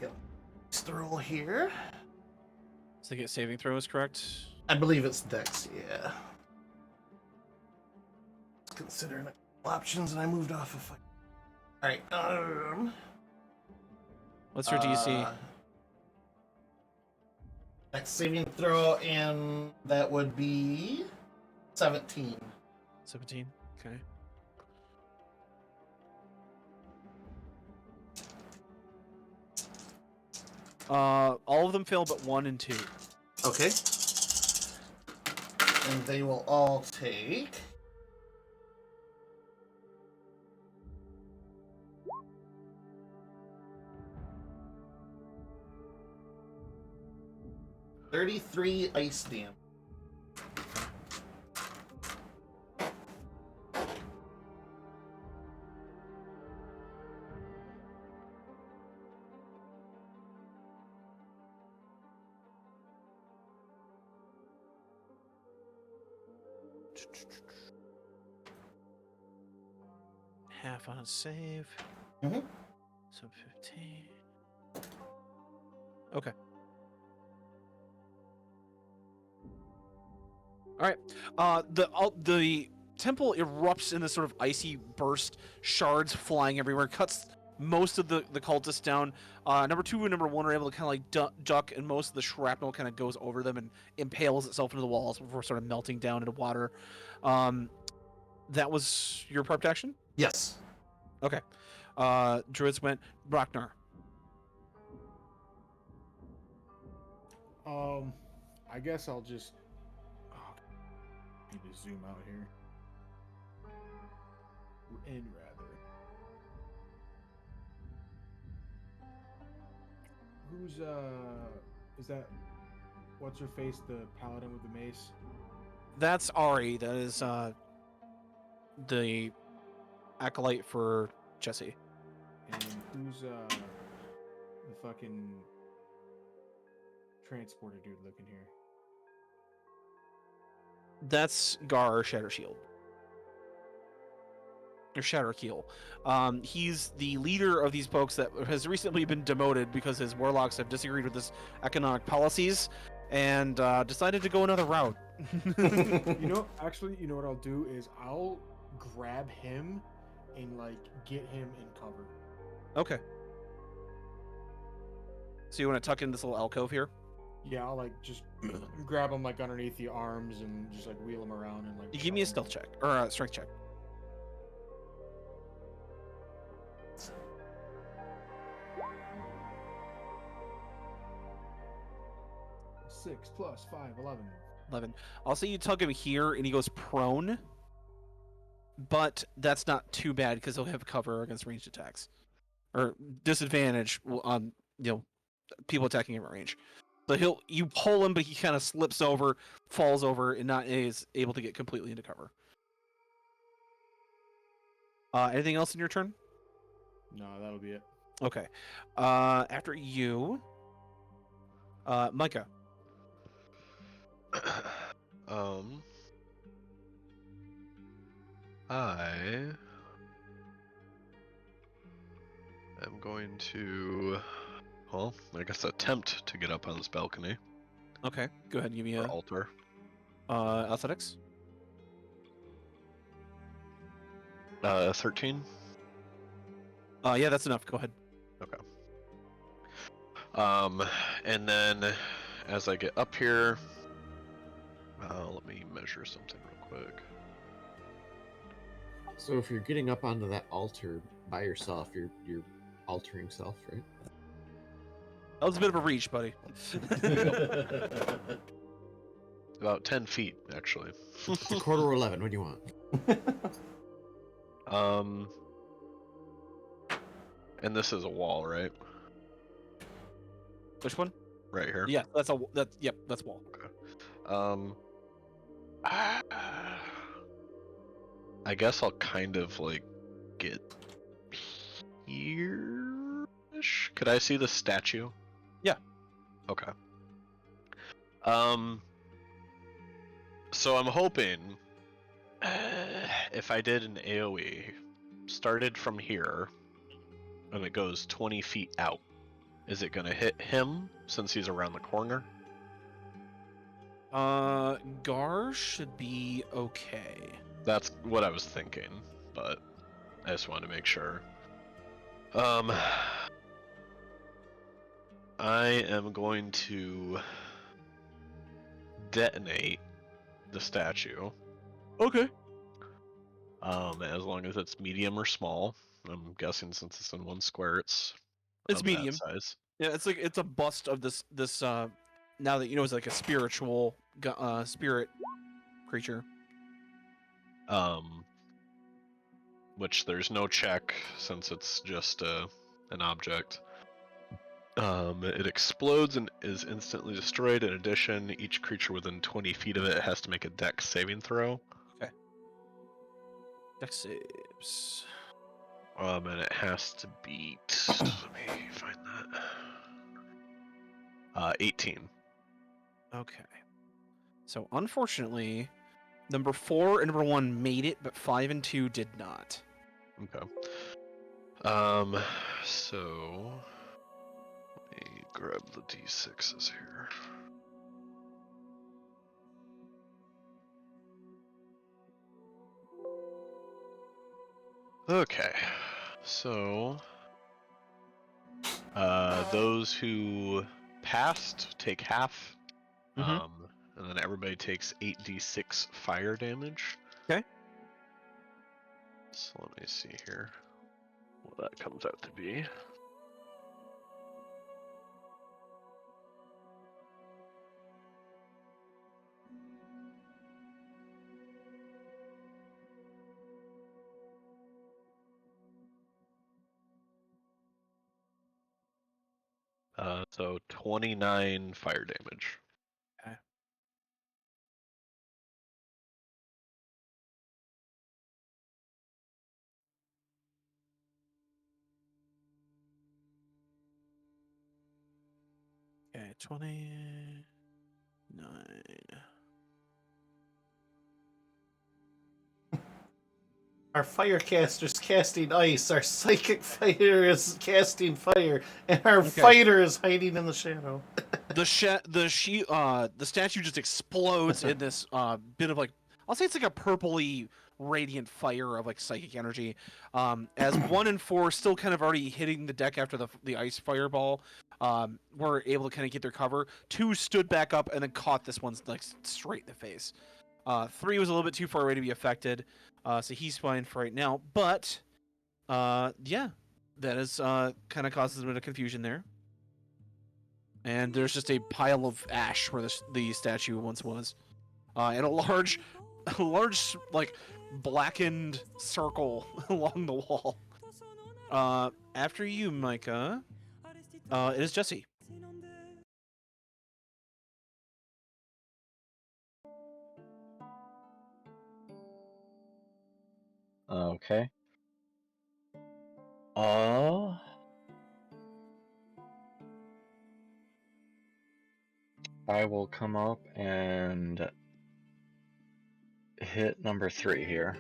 got this throw here. So get saving throws, correct? I believe it's Dex, yeah. Considering options, and I moved off of. Alright, What's your DC? Next saving throw, and that would be 17. 17. Okay. All of them fail but 1 and 2. Okay. And they will all take. $33 ice damage. Half on a save. Mhm. So 15. Okay. All right. The temple erupts in this sort of icy burst, shards flying everywhere, cuts most of the cultists down. Number 2 and number 1 are able to kind of like duck, and most of the shrapnel kind of goes over them and impales itself into the walls before sort of melting down into water. That was your prepped action? Yes. Okay. Druids went Brocknar. I guess I'll just need to zoom out here. In rather. Who's is that what's her face, the paladin with the mace? That's Ari. That is the acolyte for Jesse. And who's the fucking transporter dude looking here? That's Gar Shattershield. Or Shatterkeel. He's the leader of these folks that has recently been demoted because his warlocks have disagreed with his economic policies and decided to go another route. Actually, you know what I'll do is I'll grab him and like get him in cover. Okay. So you want to tuck in this little alcove here? Yeah, I'll like just grab him like underneath the arms and just like wheel him around and like. You give me a stealth check or a strength check. Six plus 5, 11. 11. I'll say you tug him here and he goes prone, but that's not too bad because he'll have cover against ranged attacks or disadvantage on people attacking him at range. So you pull him, but he kind of slips over, falls over, and not is able to get completely into cover. Anything else in your turn? No, that'll be it. Okay. After you, Micah. I am going to, well, I guess attempt to get up on this balcony Okay, go ahead and give me or a altar. athletics. 13. Yeah, that's enough. Go ahead. Okay. And then as I get up here, let me measure something real quick. So if you're getting up onto that altar by yourself, you're altering self, right? That was a bit of a reach, buddy. About 10 feet, actually. It's a 11:15. What do you want? And this is a wall, right? Which one? Right here. Yeah, that's wall. I guess I'll kind of like get here-ish. Could I see the statue? Yeah. Okay. So I'm hoping if I did an AoE, started from here, and it goes 20 feet out, is it gonna hit him since he's around the corner? Gar should be okay. That's what I was thinking, but I just wanted to make sure. I am going to detonate the statue. Okay. As long as it's medium or small. I'm guessing since it's in one square, it's of medium. that size. Yeah, it's a bust of this now that you know it's like a spiritual spirit creature. Which there's no check since it's just an object. It explodes and is instantly destroyed. In addition, each creature within 20 feet of it has to make a dex saving throw. Okay. Dex saves. And it has to beat. Let me find that. 18. Okay. So unfortunately, number 4 and number 1 made it, but 5 and 2 did not. Okay. So let me grab the d6s here. Okay. So those who passed take half. Mhm. And then everybody takes 8d6 fire damage. Okay. So let me see here what that comes out to be. So 29 fire damage. Okay. Okay, 29. Our firecaster's casting ice, our psychic fighter is casting fire, and our fighter is hiding in the shadow. The statue just explodes in this bit of like, I'll say it's like a purpley radiant fire of like psychic energy. As 1 and 4 still kind of already hitting the deck after the ice fireball, were able to kind of get their cover. 2 stood back up and then caught this one like straight in the face. 3 was a little bit too far away to be affected, so he's fine for right now. But yeah, that is kind of causes a bit of confusion there. And there's just a pile of ash where the statue once was, and a large like blackened circle along the wall. After you, Micah. It is Jesse. Okay. I will come up and hit number 3 here.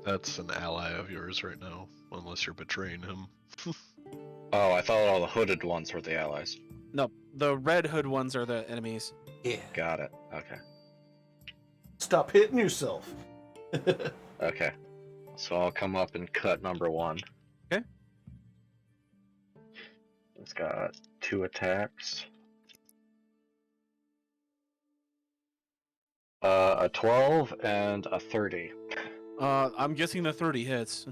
That's an ally of yours right now, unless you're betraying him. Oh, I thought all the hooded ones were the allies. No, the red hood ones are the enemies. Yeah. Got it. Okay. Stop hitting yourself. Okay. So I'll come up and cut number 1. Okay. It's got 2 attacks. A 12 and a 30. I'm guessing the 30 hits.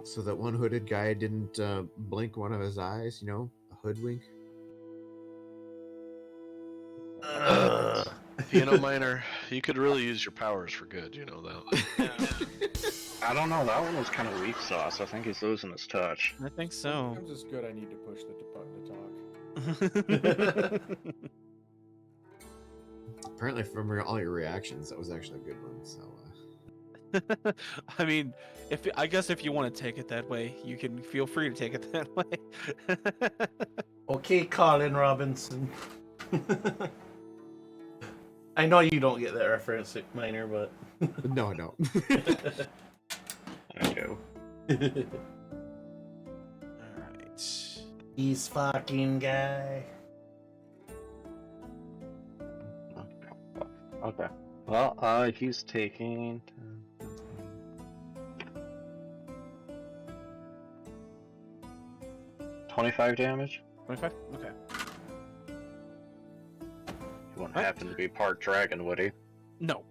So that one hooded guy didn't blink one of his eyes, you know, a hoodwink. Piano Miner, you could really use your powers for good, you know that. I don't know, that one was kind of weak sauce. I think he's losing his touch. I think so. Sometimes it's good I need to push the button to talk. Apparently, from all your reactions, that was actually a good one. So, I mean, I guess if you want to take it that way, you can feel free to take it that way. Okay, Colin Robinson. I know you don't get that reference, Miner, but no, I don't. I do. Alright. He's fucking guy. Okay. Well, he's taking 25 damage. 25? Okay. He wouldn't What? happen to be part dragon, would he? No.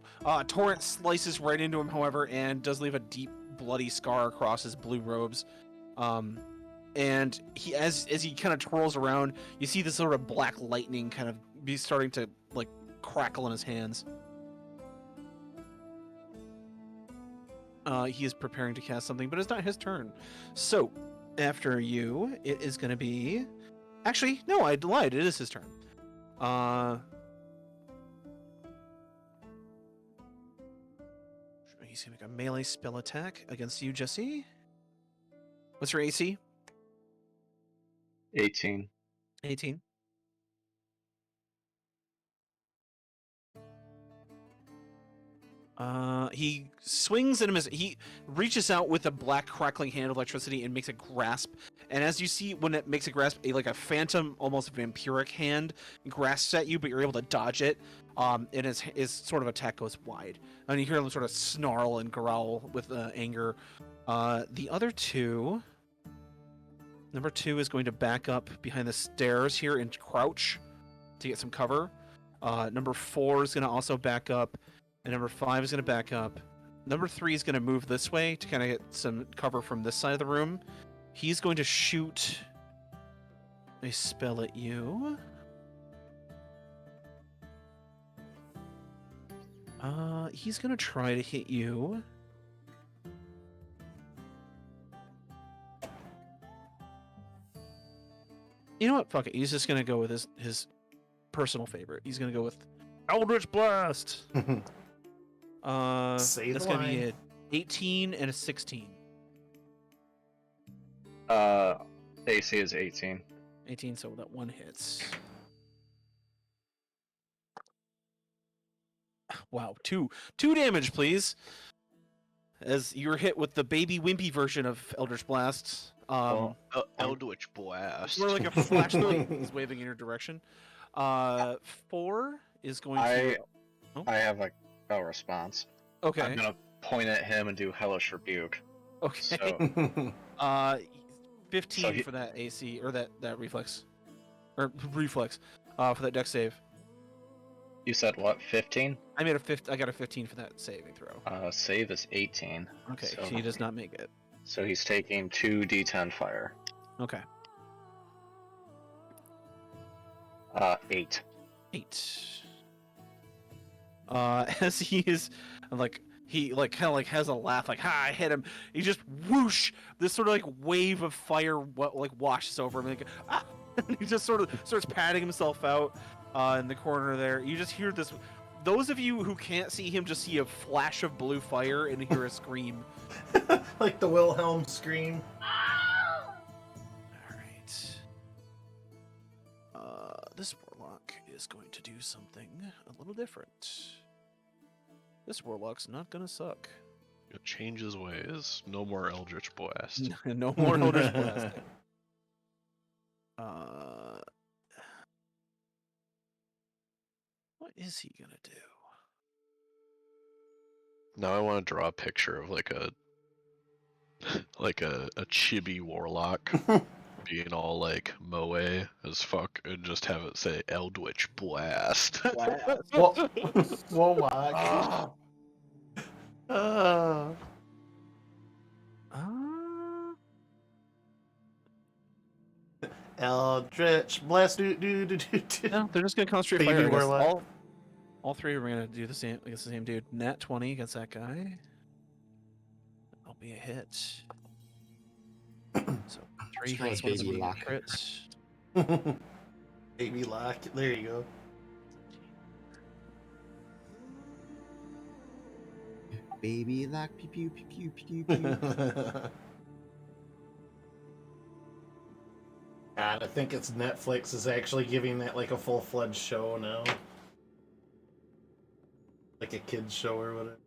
Torrent slices right into him, however, and does leave a deep, bloody scar across his blue robes. And he, as he kind of twirls around, you see this sort of black lightning kind of be starting to like crackle in his hands. He is preparing to cast something, but it's not his turn. So, after you, it is going to be. Actually, no, I lied. It is his turn. He's gonna make a melee spell attack against you, Jesse. What's your AC? 18. 18. He swings and he reaches out with a black crackling hand of electricity and makes a grasp. And as you see, when it makes a grasp, like a phantom, almost vampiric hand grasps at you, but you're able to dodge it. And his sort of attack goes wide, and you hear him sort of snarl and growl with anger. The other two. Number 2 is going to back up behind the stairs here and crouch to get some cover. Number 4 is going to also back up. And number 5 is going to back up. Number 3 is going to move this way to kind of get some cover from this side of the room. He's going to shoot a spell at you. He's going to try to hit you. You know what? Fuck it. He's just going to go with his personal favorite. He's going to go with Eldritch Blast. Say that's the going to be line. an 18 and a 16. AC is 18. 18, so that one hits. Wow, two damage, please. As you're hit with the baby wimpy version of Eldritch Blast. Eldritch Blast. More like a flashlight is waving in your direction. 4 is going to. I have a response. Okay. I'm gonna point at him and do Hellish Rebuke. Okay. So 15 for that AC or that reflex, or reflex, for that dex save. you said what? 15? I got a 15 for that saving throw. Save is 18. Okay, so he does not make it. So he's taking 2d10 fire. Okay. 8. 8. As he is like he like kind of like has a laugh, like "Ha! I hit him." He just whoosh, this sort of like wave of fire like washes over him. Like, ah! And he just sort of starts patting himself out in the corner there. You just hear this. Those of you who can't see him just see a flash of blue fire and hear a scream. Like the Wilhelm scream. All right. This warlock is going to do something a little different. This warlock's not gonna suck. It changes ways. No more Eldritch Blast. No more Eldritch Blast. What is he gonna do? Now I want to draw a picture of like a chibi warlock being all like moe as fuck and just have it say Eldritch Blast. Warlock. Eldritch Blast. No, they're just gonna concentrate Baby fire. I guess. warlock. All three are gonna do the same against the same dude. Nat 20 against that guy. That'll be a hit. So 3 Try hits, baby one's a lock. crit. Baby lock. There you go. Baby lock, pew pew pew pew pew pew. God, I think it's Netflix is actually giving that like a full-fledged show now. Like a kid's show or whatever.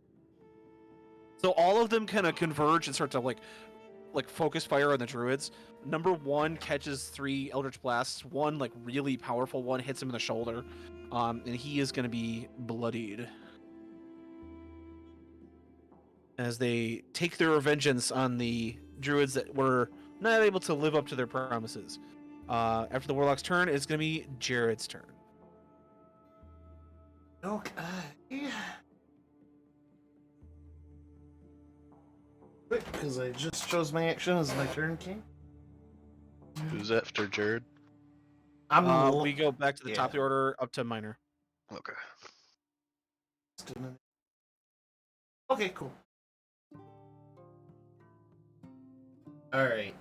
So all of them kind of converge and start to like focus fire on the druids. Number 1 catches 3 Eldritch Blasts. One like really powerful one hits him in the shoulder, and he is going to be bloodied as they take their vengeance on the druids that were not able to live up to their promises. After the warlock's turn, it's going to be Jared's turn. Okay. Quick, because I just chose my action as my turn king. Who's after Jared? We go back to the top of the order up to minor. Okay. Okay, cool. Alright.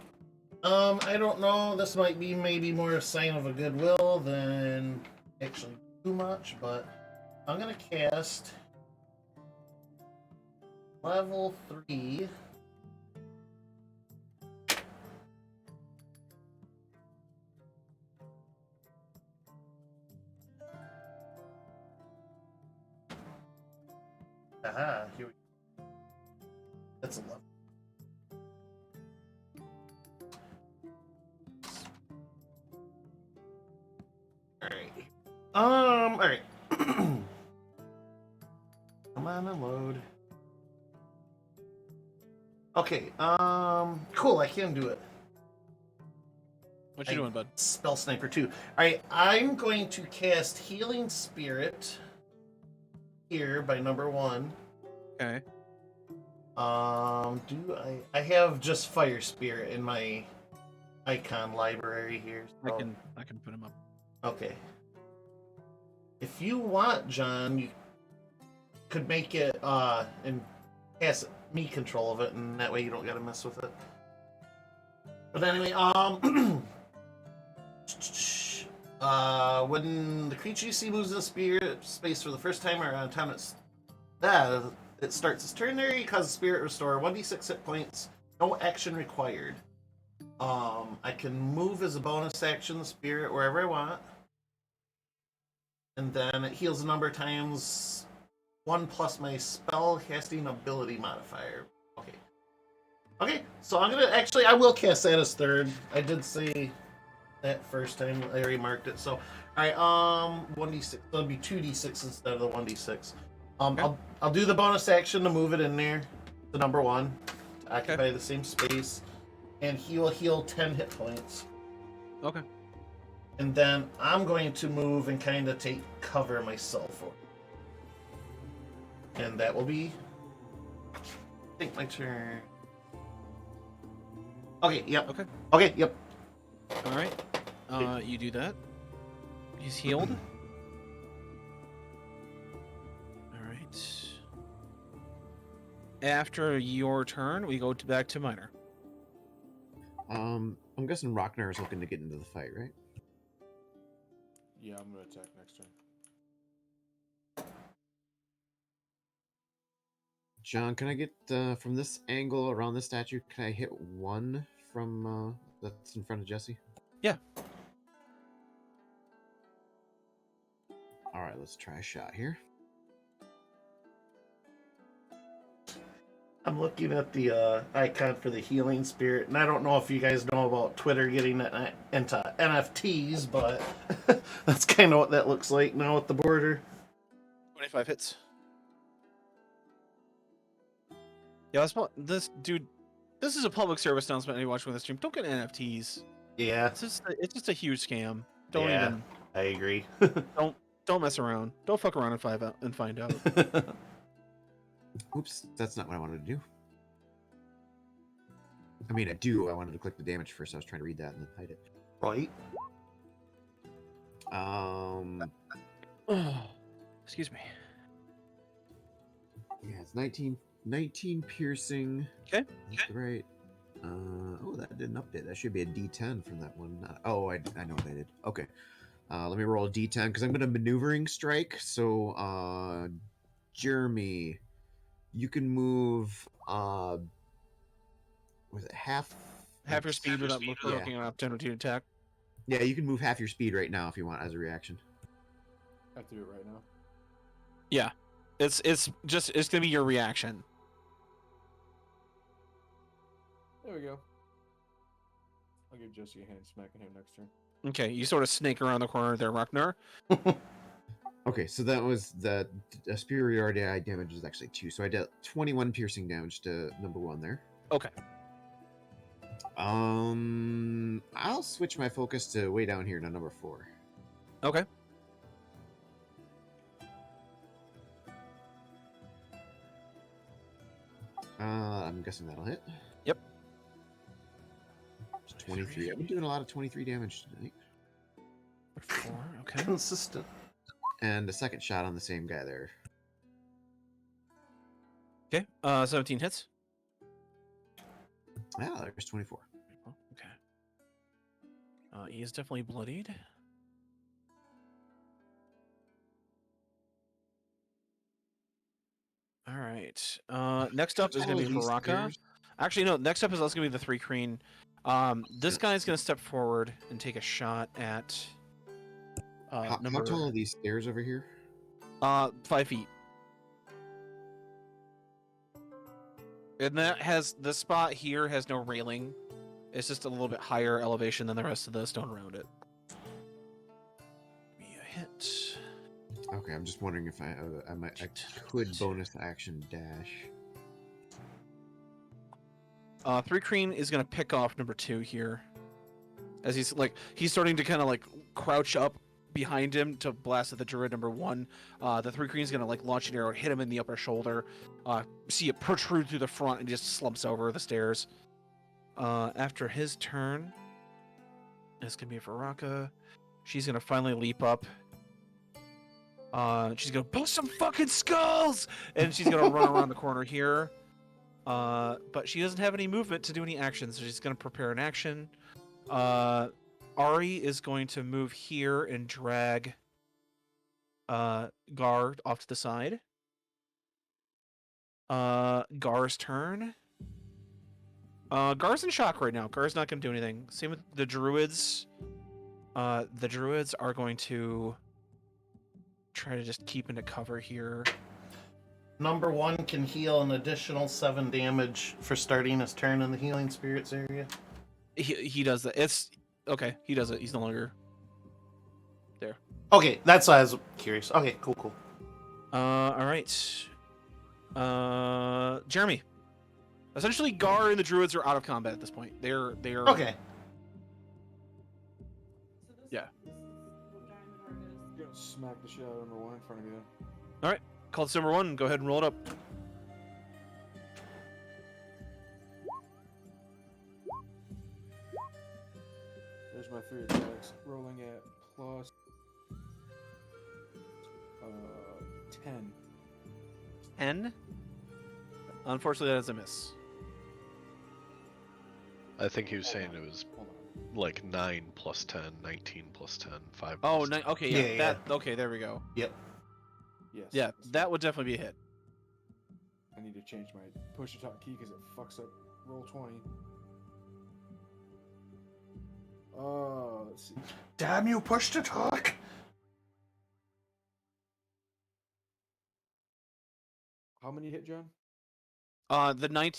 I don't know, this might be maybe more a sign of a goodwill than actually too much, but I'm gonna cast level 3 Aha, here we go. That's a level. Alright. Come on and load. Okay, cool, I can do it. What you doing, bud? Spell Sniper 2. Alright, I'm going to cast Healing Spirit here by number 1. Okay. I have just Fire Spirit in my icon library here. I So. can put him up. Okay. If you want, John, you could make it and pass me control of it, and that way you don't gotta mess with it. But anyway, when the creature you see moves in spirit space for the first time or on time it starts its turn there, you cause a spirit restore 1d6 hit points, no action required. I can move as a bonus action the spirit wherever I want. And then it heals a number of times 1 plus my spell casting ability modifier. Okay, so I'm gonna I will cast that as third. I did say that first time. I already marked it. So, alright, 1d6. So it'll be 2d6 instead of the 1d6. Okay. I'll do the bonus action to move it in there, the number 1, to occupy the same space, and he will heal 10 hit points. Okay. And then I'm going to move and kind of take cover myself. And that will be, I think, my turn. Okay, yep. Okay, yep. All right. You do that. He's healed. All right. After your turn, we go back to Minor. I'm guessing Rocknar is looking to get into the fight, right? Yeah, I'm gonna attack next turn. John, can I get from this angle around the statue? Can I hit one from that's in front of Jesse? Yeah. All right, let's try a shot here. I'm looking at the icon for the healing spirit, and I don't know if you guys know about Twitter getting into NFTs, but that's kind of what that looks like now with the border. 25 hits. Yeah, that's this dude. This is a public service announcement. Anyone watching this stream, don't get NFTs. Yeah, It's just a huge scam. Don't Yeah. even. I agree. Don't mess around. Don't fuck around and find out. Oops, that's not what I wanted to do. I mean, I do. I wanted to click the damage first. I was trying to read that and then hide it. Right? Excuse me. Yeah, it's 19 piercing. Okay. That's right. Oh, that didn't update. That should be a D10 from that one. Oh, I know what I did. Okay. Let me roll a D10 because I'm going to maneuvering strike. So, Jeremy, you can move. Was it half Half your speed without looking an opportunity to attack. Yeah, you can move half your speed right now if you want as a reaction. I have to do it right now. Yeah, it's gonna be your reaction. There we go. I'll give Jesse a hand smacking him next turn. Okay, you sort of snake around the corner there, Rocknar. Okay, so that was the superiority damage is actually 2. So I did 21 piercing damage to number 1 there. Okay. I'll switch my focus to way down here to number 4. Okay. I'm guessing that'll hit. Yep. It's 23. I've been doing a lot of 23 damage tonight. 4. Okay. Consistent. And the second shot on the same guy there. Okay. 17 hits. Ah, there's 24. Okay. He is definitely bloodied. All right. Next up is going to be Baraka. Actually, no. Next up is also going to be the 3 Kreen. This guy's going to step forward and take a shot at. How tall are these stairs over here? 5 feet. And that has the spot here has no railing. It's just a little bit higher elevation than the rest of the stone around it. Give me a hit. Okay, I'm just wondering if I could bonus action dash. 3 Kreen is gonna pick off number 2 here, as he's starting to kind of crouch up behind him to blast at the druid number 1. The 3 Kreen is gonna launch an arrow, hit him in the upper shoulder. See it protrude through the front and just slumps over the stairs. After his turn, it's gonna be Varaka. She's gonna finally leap up. She's gonna bust some fucking skulls, and she's gonna run around the corner here. But she doesn't have any movement to do any actions, so she's gonna prepare an action. Ari is going to move here and drag Gar off to the side. Gar's turn. Gar's in shock right now. Gar's not gonna do anything. Same with the druids. The druids are going to try to just keep into cover here. Number 1 can heal an additional 7 damage for starting his turn in the healing spirits area. He does that. It's okay. He does it. He's no longer there. Okay, that's why I was curious. Okay, cool. All right. Jeremy. Essentially, Gar and the druids are out of combat at this point. They're Okay. Yeah. You're gonna smack the shit out of number 1 in front of you. Called number 1. Go ahead and roll it up. There's my 3 attacks. Rolling at plus 10. 10. Unfortunately, that is a miss. I think he was saying Hold it was on. like 9 plus 10, 19 plus 10, 5 Oh, plus 10. okay, yeah, Yeah, okay, there we go. Yep. Yes. Yeah, that's that right. would definitely be a hit. I need to change my push to talk key because it fucks up roll 20. Let's see. Damn you, push to talk. How many hit, John? The 9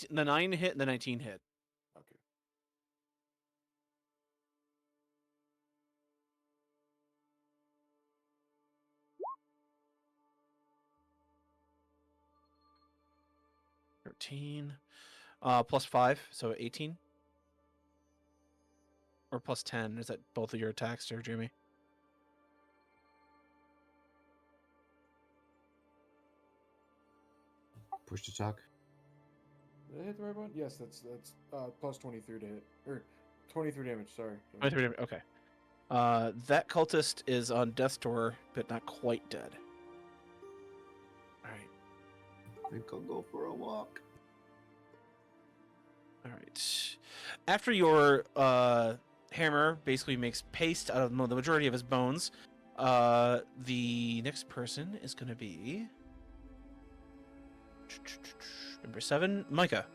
hit and the 19 hit. Okay. Plus 5, so 18. Or plus 10. Is that both of your attacks there, Jamie? Push to talk. Did I hit the right one? Yes, that's plus 23 to hit. Or 23 damage, sorry. 23 damage. Okay. That cultist is on death's door, but not quite dead. All right. I think I'll go for a walk. All right. After your hammer basically makes paste out of the majority of his bones, the next person is going to be number 7, Micah.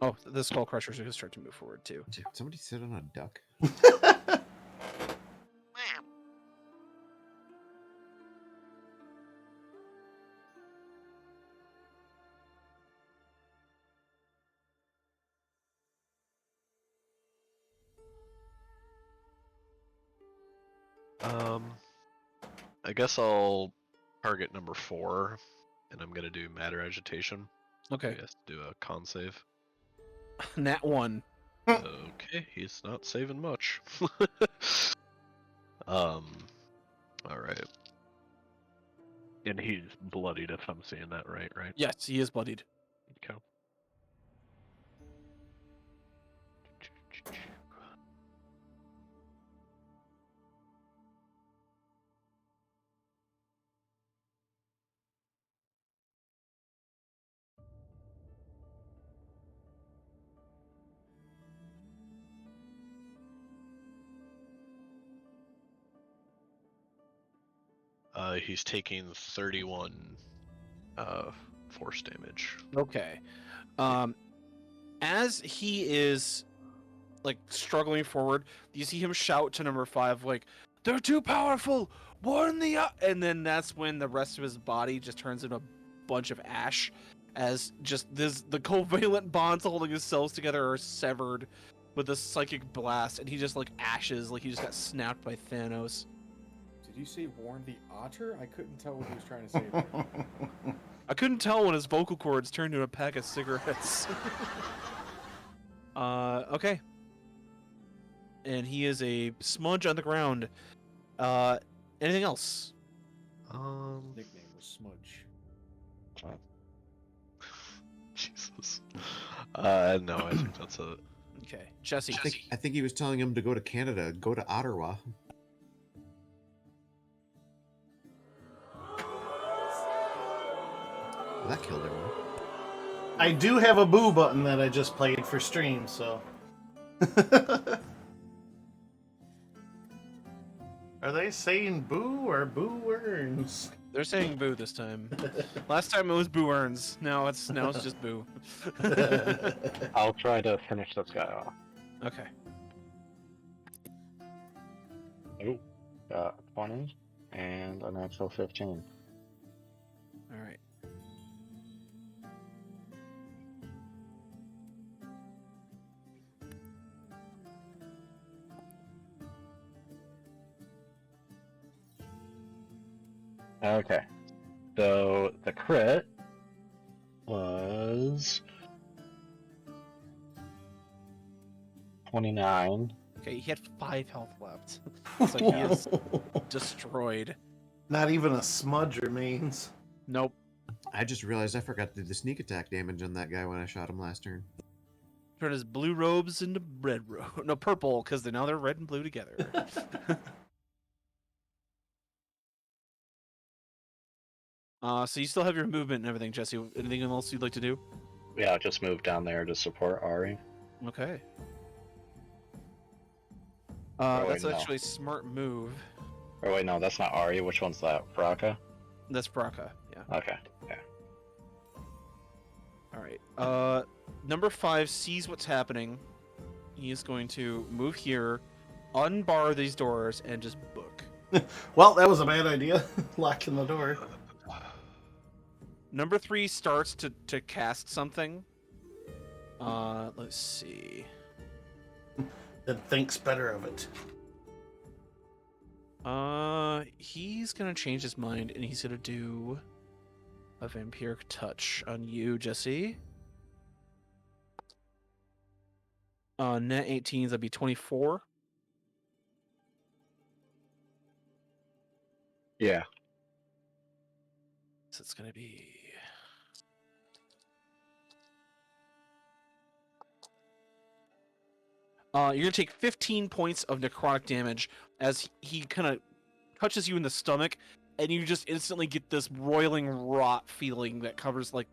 Oh, the Skull Crushers are going to start to move forward too. Did somebody sit on a duck? I guess I'll target number 4, and I'm gonna do matter agitation. Okay. He has to do a con save. Nat 1. Okay, he's not saving much. All right. And he's bloodied, if I'm seeing that right, right? Yes, he is bloodied. Okay. He's taking 31 force damage. Okay. As he is like struggling forward, you see him shout to number 5, like, "They're too powerful! Warn the and then that's when the rest of his body just turns into a bunch of ash, as just the covalent bonds holding his cells together are severed with a psychic blast, and he just like ashes, like he just got snapped by Thanos. Did you say warn the otter? I couldn't tell what he was trying to say there. I couldn't tell when his vocal cords turned into a pack of cigarettes. Okay. And he is a smudge on the ground. Anything else? His nickname was Smudge. Jesus. No, I think that's it. Okay, Jesse. I think he was telling him to go to Canada, go to Ottawa. Well, that killed everyone. I do have a boo button that I just played for stream, so. Are they saying boo or boo worms? They're saying boo this time. Last time it was boo earns. Now it's just boo. I'll try to finish this guy off. Okay. Oh, got 20 and a natural 15. All right. Okay, so the crit was 29. Okay, he had 5 health left. So he is destroyed. Not even a smudge remains. Nope. I just realized I forgot to do the sneak attack damage on that guy when I shot him last turn. Turn his blue robes into red robe. No, purple, because now they're red and blue together. So you still have your movement and everything, Jesse. Anything else you'd like to do? Yeah, just move down there to support Ari. Okay. Oh, That's wait, no. actually a smart move. Or wait, no, that's not Ari. Which one's that? Braka? That's Braka, yeah. Okay, yeah. Alright. Number 5 sees what's happening. He is going to move here, unbar these doors, and just book. Well, that was a bad idea. Locking the door. Number 3 starts to cast something. Let's see. Then thinks better of it. He's gonna change his mind and he's gonna do a vampiric touch on you, Jesse. Net 18s, that'd be 24. Yeah. So it's gonna be. You're gonna take 15 points of necrotic damage as he kind of touches you in the stomach, and you just instantly get this roiling rot feeling that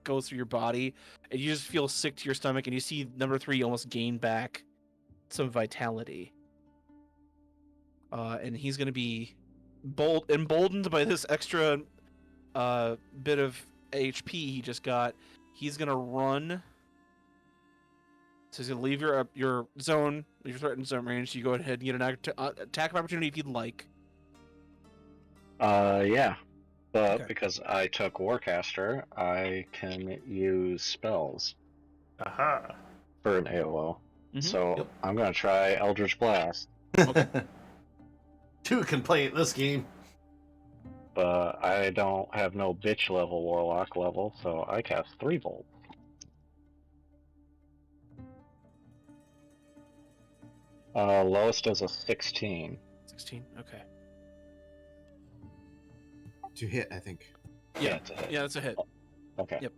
goes through your body, and you just feel sick to your stomach, and you see number 3 almost gain back some vitality. And he's gonna be emboldened by this extra bit of HP he just got. He's gonna run. So he's gonna leave your zone, your threatened zone range. You go ahead and get an attack of opportunity if you'd like. Yeah. But Okay. because I took Warcaster, I can use spells Aha. for an AOO. Mhm. So Yep. I'm gonna try Eldritch Blast, Okay. Two can play at this game. but I don't have no bitch level Warlock level, so I cast 3 Volt. Lowest is a 16. 16. Okay. To hit, I think. Yeah. It's a hit. Yeah, that's a hit. Okay. Yep.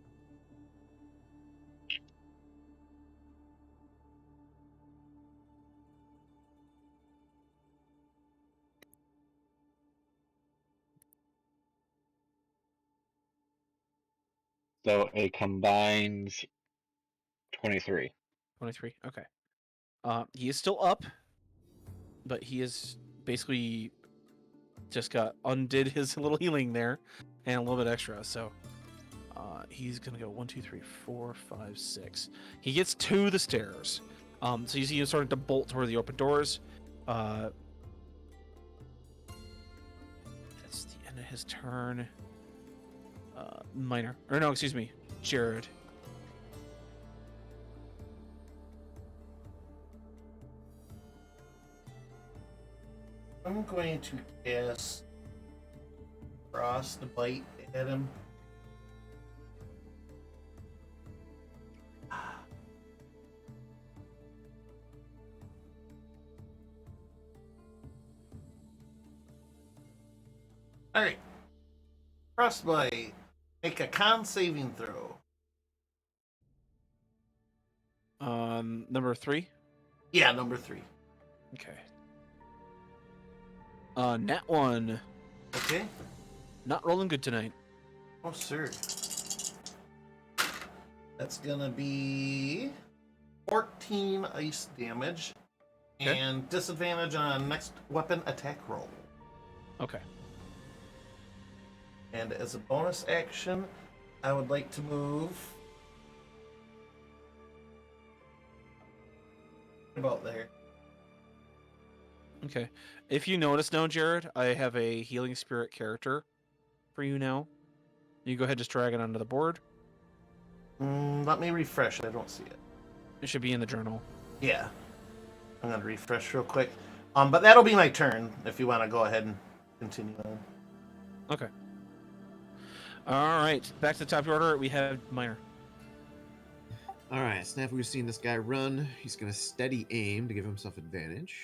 So a combined 23. 23. Okay. He is still up, but he is basically just undid his little healing there, and a little bit extra. So, he's gonna go 1, 2, 3, 4, 5, 6. He gets to the stairs. So you see him starting to bolt toward the open doors. That's the end of his turn. Minor, or no, excuse me, Jared. I'm going to cast Frost Bite at him. Alright. Frostbite. Make a con saving throw. Number 3. Yeah, number 3. Okay. Nat 1. Okay. Not rolling good tonight. Oh, sir. That's gonna be 14 ice damage. Okay. And disadvantage on next weapon attack roll. Okay. And as a bonus action, I would like to move about there. Okay. If you notice now, Jared, I have a healing spirit character for you now. You go ahead, just drag it onto the board. Let me refresh. I don't see it. It should be in the journal. Yeah. I'm gonna refresh real quick. But that'll be my turn if you want to go ahead and continue on. Okay. All right. Back to the top of the order. We have Minor. All right, Snafu's seen this guy run. He's going to steady aim to give himself advantage.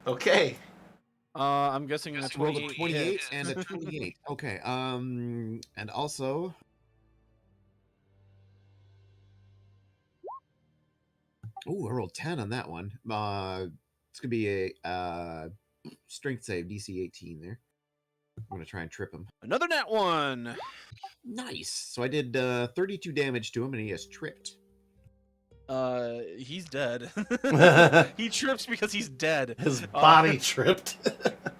Okay. I'm guessing a Just rolled a 28 28 hits. and a 28. Okay. And also. Oh, I rolled 10 on that one. It's gonna be a strength save, DC 18 there. I'm gonna try and trip him. Another nat one. Nice. So I did 32 damage to him, and he is tripped. He's dead. He trips because he's dead. His body tripped.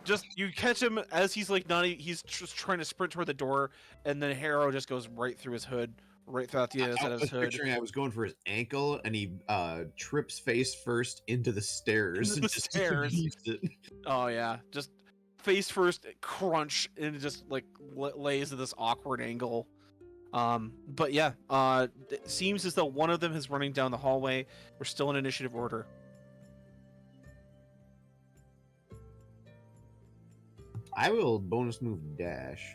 Just you catch him as he's like not. He's just trying to sprint toward the door, and then Harrow just goes right through his hood, right throughout the other side of his hood. Picturing I was going for his ankle, and he trips face first into the stairs. Into the Just stairs. leaves it. Oh yeah, just face first, crunch, and it just like lays at this awkward angle. But yeah, it seems as though one of them is running down the hallway. We're still in initiative order. I will bonus move dash.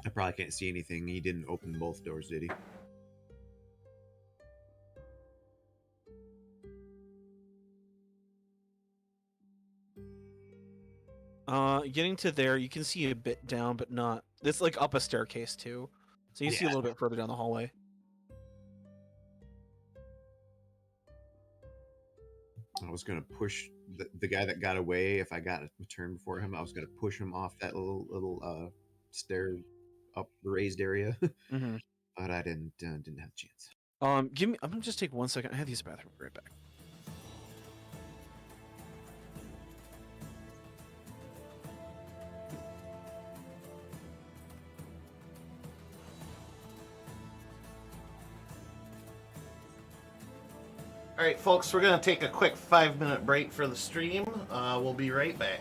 I probably can't see anything. He didn't open both doors, did he? Getting to there, you can see a bit down, but not. It's like up a staircase too, so you see a little bit further down the hallway. I was gonna push the guy that got away. If I got a turn before him, I was gonna push him off that little stair up the raised area, Mm-hmm. but I didn't have a chance. I'm gonna just take 1 second. I have to use the bathroom. I'll be right back. All right, folks, we're going to take a quick 5-minute break for the stream. We'll be right back.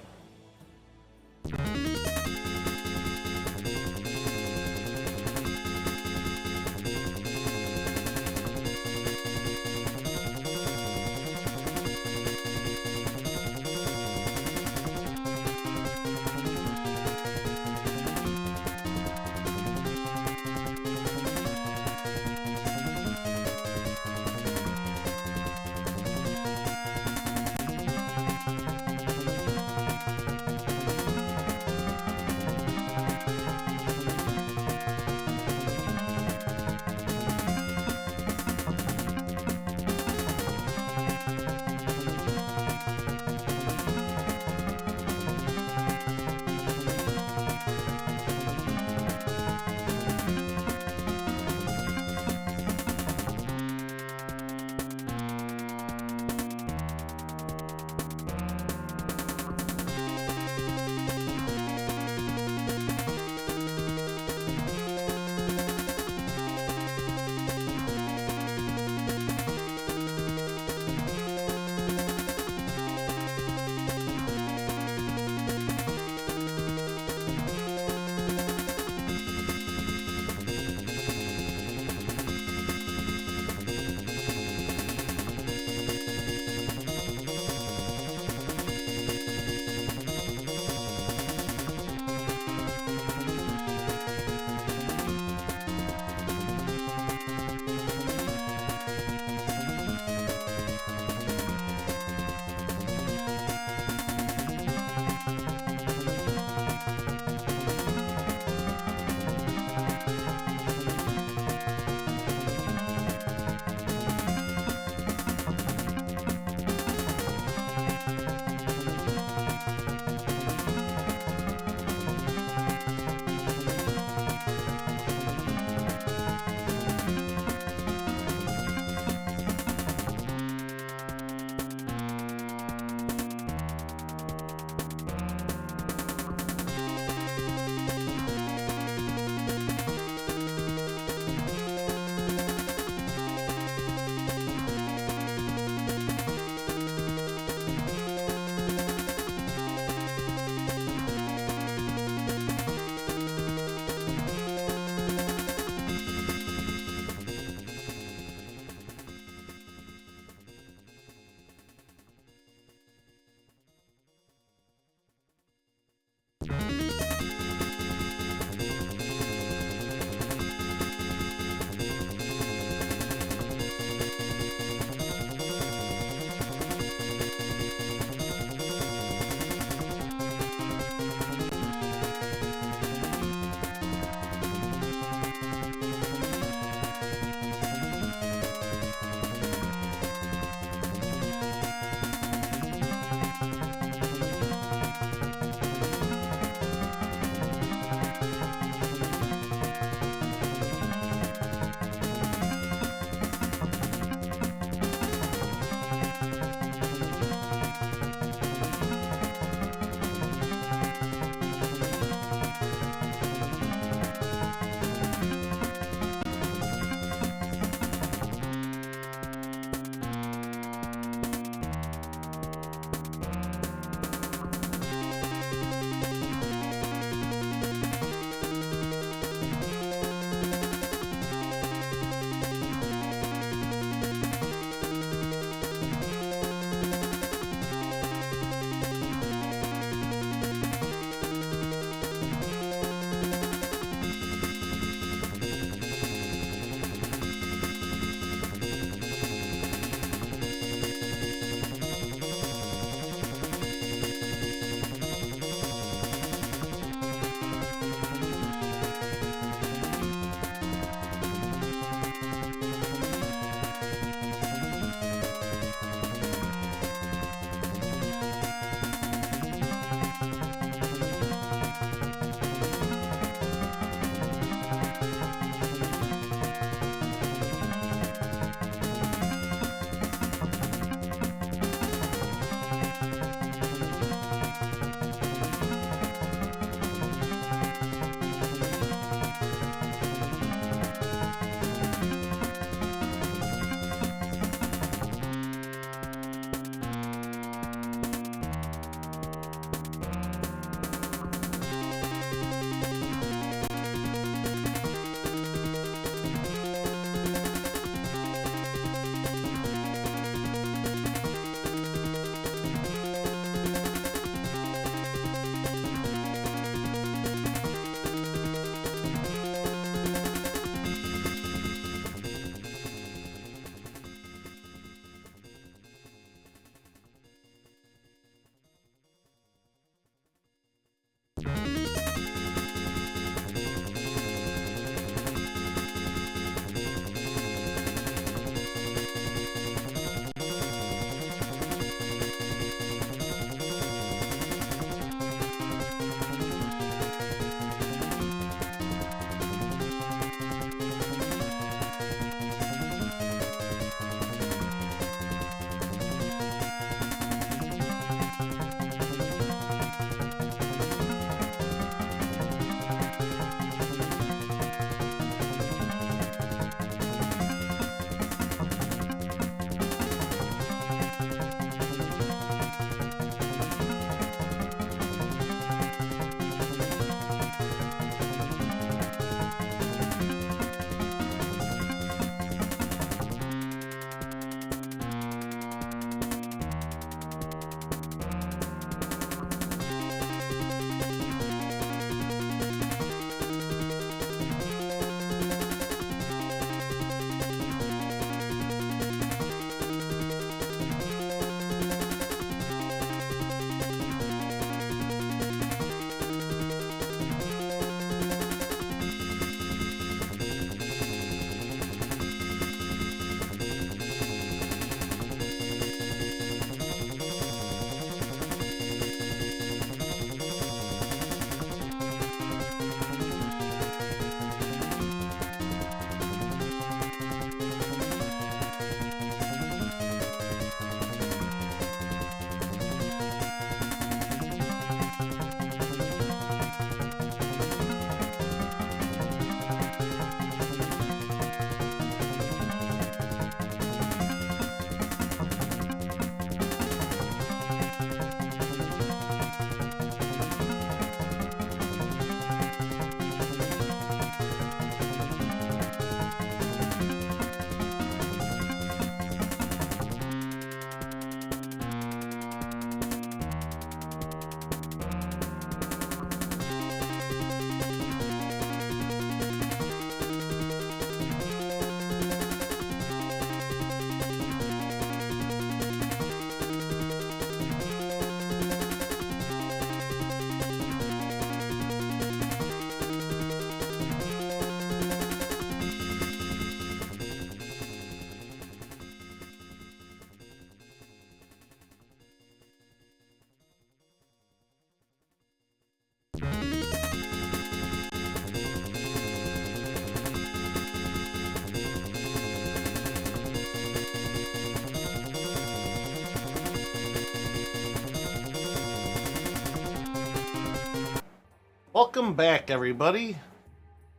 Welcome back, everybody.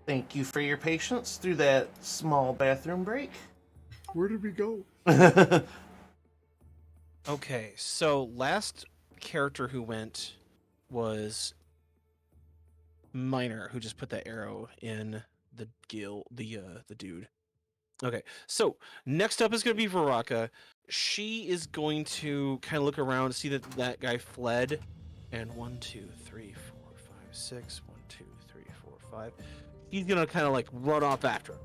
Thank you for your patience through that small bathroom break. Where did we go? Okay, so last character who went was Miner, who just put that arrow in the dude. Okay, so next up is going to be Varaka. She is going to kind of look around, see that that guy fled, and 1, 2, 3, 4, 5, 6. 1, 2, 3, 4, 5. He's gonna kind of like run off after him.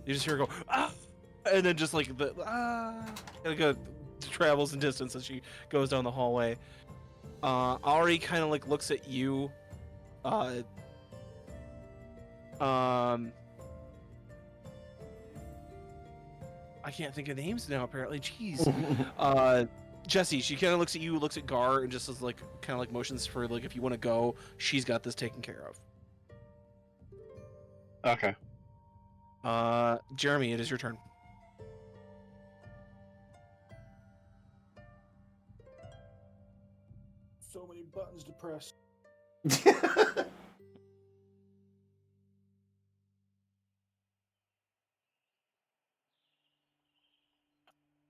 You just hear her go ah, and then just like the and it travels in distance as she goes down the hallway. Ari kind of like looks at you. I can't think of names now. Apparently, jeez. Jesse, she kind of looks at you, looks at Gar, and just is like kind of like motions for like if you want to go, she's got this taken care of. Okay. Jeremy, it is your turn. So many buttons to press.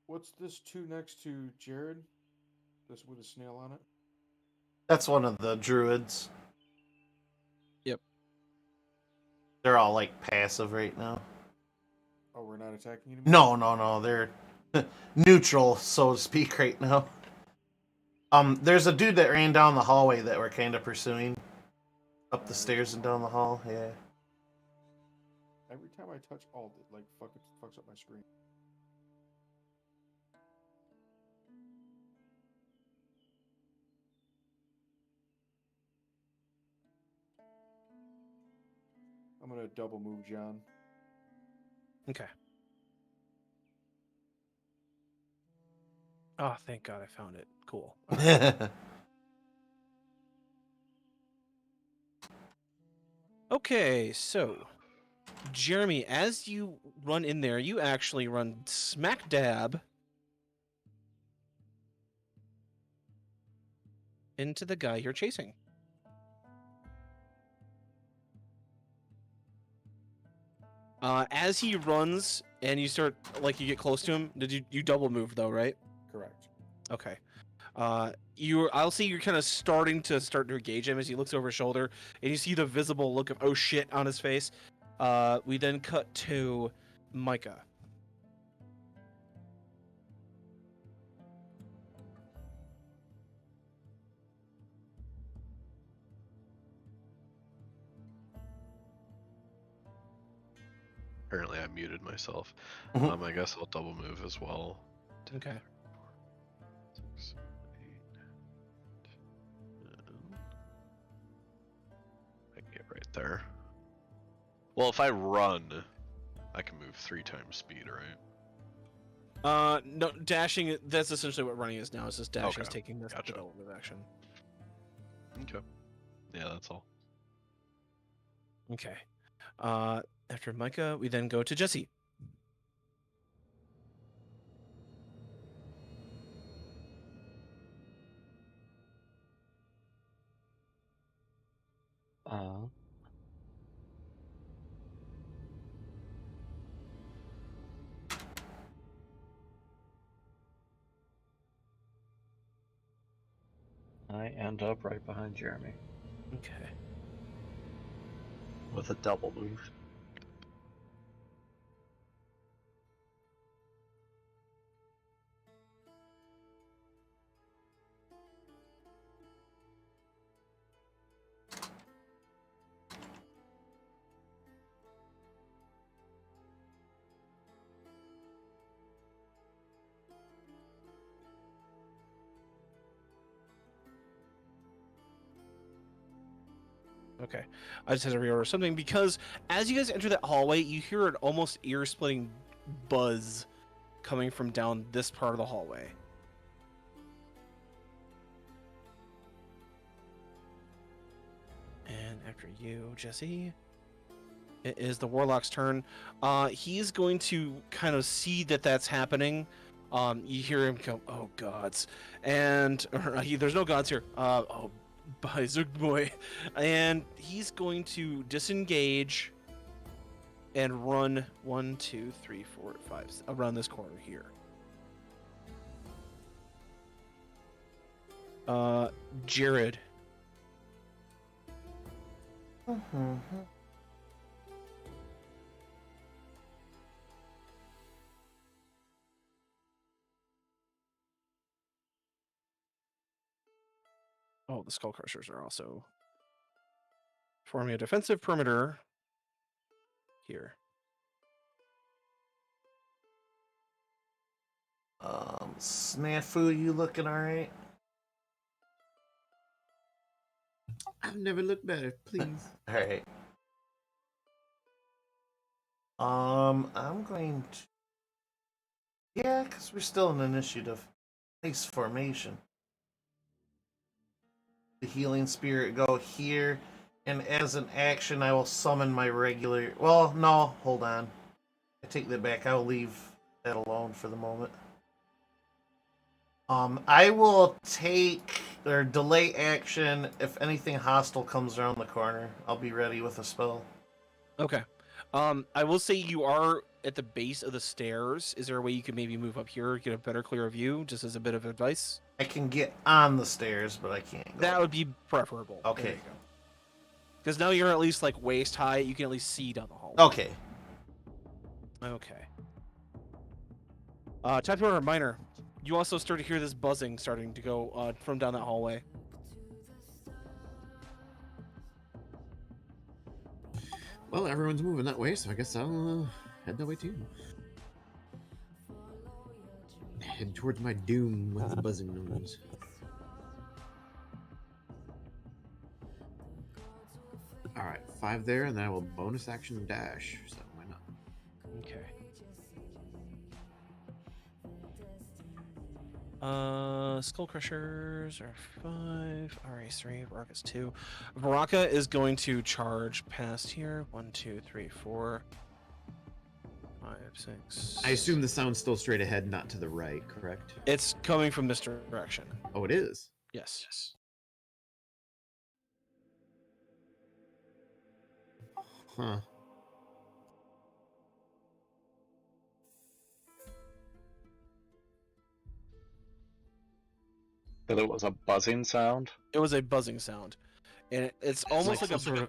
What's this 2 next to Jared? This with a snail on it? That's one of the druids. Yep. They're all like passive right now. Oh, we're not attacking anymore? No. They're neutral, so to speak, right now. There's a dude that ran down the hallway that we're kind of pursuing. Up the stairs and down the hall, yeah. Every time I touch Alt, it like fucks up my screen. I'm gonna double move John. Okay. Oh, thank God I found it. Cool. Okay, so Jeremy, as you run in there, you actually run smack dab into the guy you're chasing. As he runs and you start like you get close to him, did you double move though, right? Correct. Okay. I'll see you're kind of starting to engage him as he looks over his shoulder, and you see the visible look of oh shit on his face. We then cut to Micah. Apparently, I muted myself. Mhm. I guess I'll double move as well. Okay. 6, 8, 10. I can get right there. Well, if I run, I can move 3 times speed, right? No, dashing. That's essentially what running is now. It's just dashing is Okay, taking this gotcha. development action. Okay. Yeah, that's all. Okay. After Micah, we then go to Jesse. I end up right behind Jeremy Okay. with a double move. Okay. I just had to reorder something because as you guys enter that hallway, you hear an almost ear-splitting buzz coming from down this part of the hallway. And after you, Jesse, it is the Warlock's turn. He's going to kind of see that that's happening. You hear him go, "Oh gods," and there's no gods here. Oh, by Zugboy, and he's going to disengage and run 1, 2, 3, 4, 5 around this corner here. Jared. Oh, the Skull Crushers are also forming a defensive perimeter here. Snafu, you looking all right? I've never looked better, please. All right. I'm going to. Yeah, because we're still in initiative. Nice formation. The healing spirit go here, and as an action, I will summon my regular. Well, no, hold on. I take that back. I'll leave that alone for the moment. I will take or delay action if anything hostile comes around the corner. I'll be ready with a spell. Okay. I will say you are at the base of the stairs. Is there a way you could maybe move up here, get a better, clearer view, just as a bit of advice? I can get on the stairs, but I can't go. That would be preferable. Okay. Because now you're at least like waist high. You can at least see down the hallway. Okay. Okay. Time to reminder. You also start to hear this buzzing starting to go from down that hallway. Well, everyone's moving that way, so I guess I'll head that way too. Head towards my doom with the buzzing noise. Alright, 5 there, and then I will bonus action dash. So why not? Okay. Skull Crushers are 5. RA's 3. Baraka's 2. Baraka is going to charge past here. 1, 2, 3, 4, 5, 6. I assume the sound's still straight ahead, not to the right, correct? It's coming from this direction. Oh, it is? Yes. Huh. But it was a buzzing sound. It was a buzzing sound, and it's almost like a some sort of...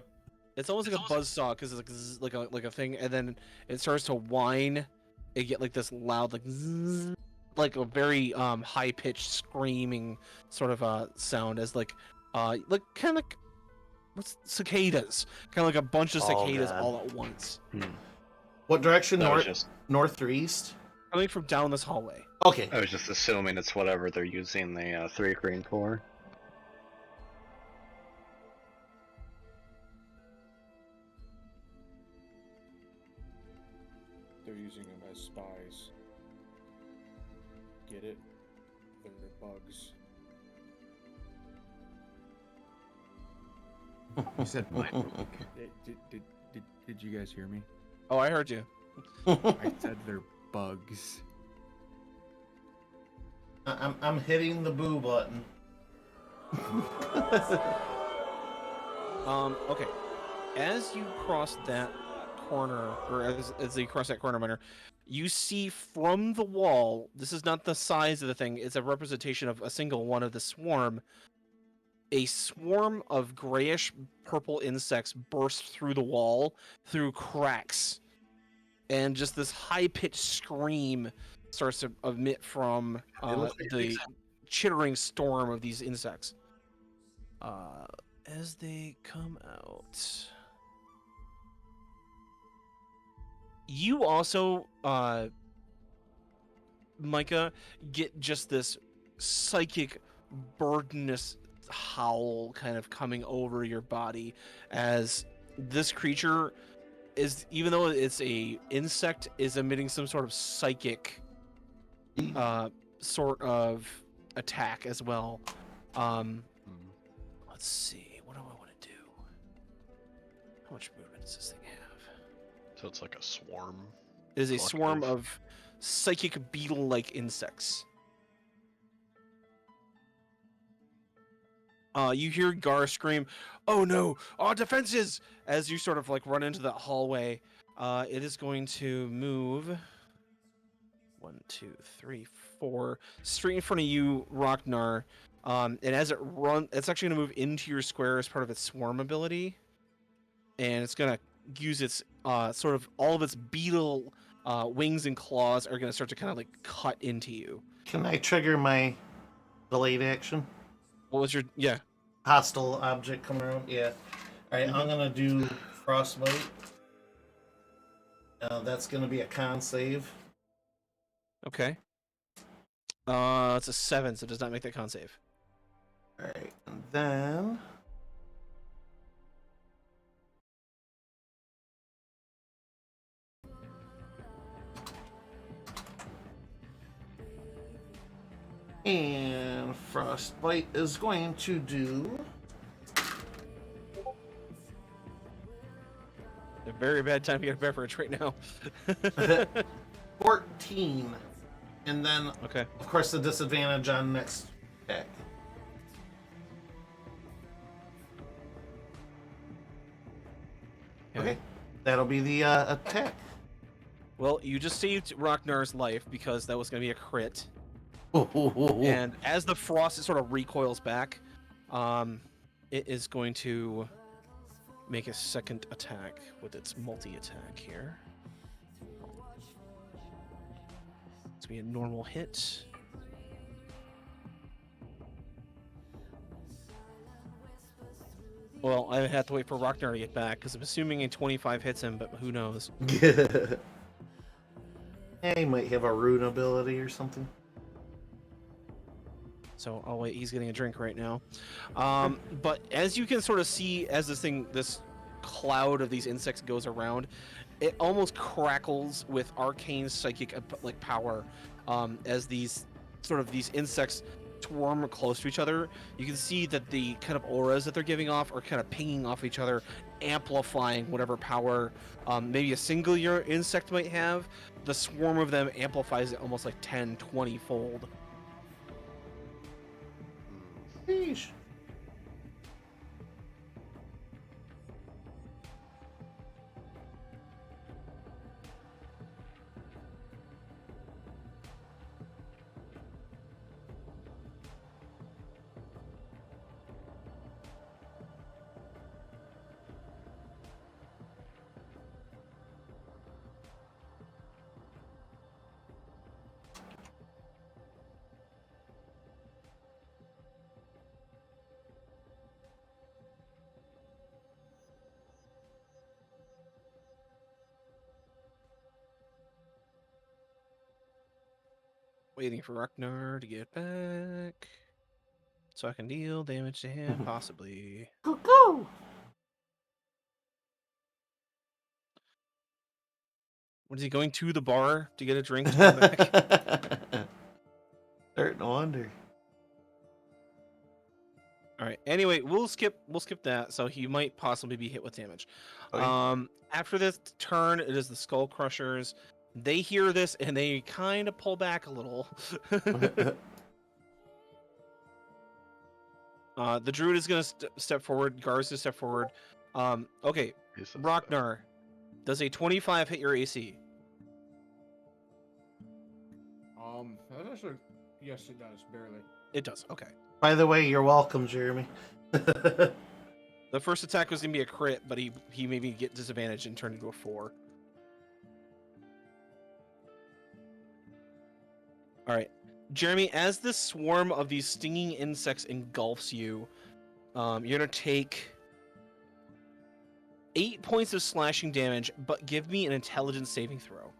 it's almost like a buzzsaw because it's like zzz, like a thing, and then it starts to whine. It get like this loud like zzz, like a very high pitched screaming sort of sound as like kind of like what's cicadas, kind of like a bunch of cicadas God. all at once What direction? I was North, just, north or east? coming from down this hallway. Okay. I was just assuming it's whatever they're using the 3 green for. They're using them as spies. Get it? They're bugs. You said what? Did you guys hear me? Oh, I heard you. I said they're bugs. I'm hitting the boo button. Okay. As you cross that corner, or as you cross that corner, Minor, you see from the wall. This is not the size of the thing; it's a representation of a single one of the swarm. A swarm of grayish purple insects burst through the wall, through cracks, and just this high-pitched scream starts to emit from the chittering storm of these insects. As they come out, you also, Micah, get just this psychic, burdenous howl kind of coming over your body as this creature is, even though it's a insect, is emitting some sort of psychic sort of attack as well. Let's see, what do I want to do? How much movement does this thing have? So it's like a swarm. It is a swarm Collective. of psychic beetle-like insects. You hear Gar scream, "Oh no, our defenses!" As you sort of like run into that hallway. It is going to move 1, 2, 3, 4 straight in front of you, Rocknar. And as it's actually going to move into your square as part of its swarm ability, and it's going to use its sort of all of its beetle wings and claws are going to start to kind of like cut into you. Can I trigger my delayed action? What was your Hostile object coming around? Yeah. Alright, I'm gonna do Frostbite. That's gonna be a con save. Okay. It's a 7, so it does not make that con save. Alright, and then. And Frostbite is going to do. A very bad time to get a beverage right now. 14. And then, Okay. of course, the disadvantage on next attack. Okay. That'll be the attack. Well, you just saved Rocknar's life because that was going to be a crit. And And as the frost sort of recoils back, it is going to make a second attack with its multi-attack here. It's going to be a normal hit. Well, I have to wait for Rocknar to get back, because I'm assuming a 25 hits him, but who knows? yeah, he might have a rune ability or something. So I'll wait. He's getting a drink right now. But as you can sort of see, as this cloud of these insects goes around, it almost crackles with arcane psychic like power. As these insects swarm close to each other, you can see that the kind of auras that they're giving off are kind of pinging off each other, amplifying whatever power maybe a single insect might have. The swarm of them amplifies it almost like 10, 20 fold. Sheesh. Waiting for Ragnar to get back so I can deal damage to him, possibly. Cuckoo! What is he going to the bar to get a drink to come back? Starting to wonder. All right. Anyway, we'll skip that. So he might possibly be hit with damage. Okay. After this turn, it is the Skull Crushers. They hear this and they kind of pull back a little. The Druid is going to step forward. Gar's going to step forward. Okay. He says, Ragnar, does a 25 hit your AC? That's actually, yes, it does, barely. It does. Okay. By the way, you're welcome, Jeremy. The first attack was going to be a crit, but he maybe get disadvantage and turn into a 4. All right. Jeremy, as this swarm of these stinging insects engulfs you, you're going to take 8 points of slashing damage, but give me an intelligence saving throw.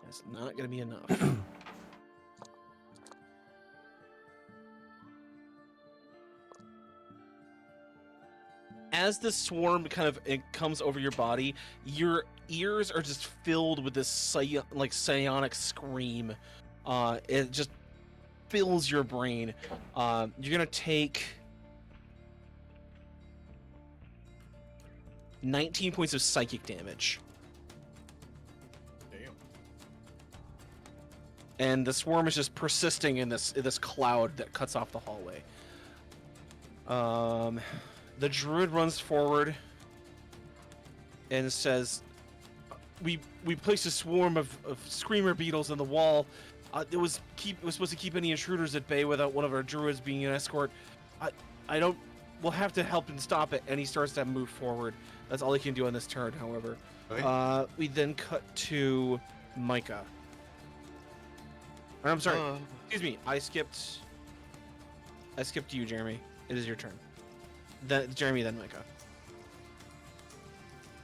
That's not going to be enough. As the swarm kind of it comes over your body, your ears are just filled with this psionic scream. It just fills your brain. You're gonna take 19 points of psychic damage. Damn. and the swarm is just persisting in this cloud that cuts off the hallway. The druid runs forward and says, "We placed a swarm of screamer beetles in the wall. It was supposed to keep any intruders at bay without one of our druids being an escort. I don't. We'll have to help and stop it." And he starts to move forward. That's all he can do on this turn, however. Okay. We then cut to Micah. Or, I'm sorry. Excuse me. I skipped you, Jeremy. It is your turn. Jeremy, then Micah.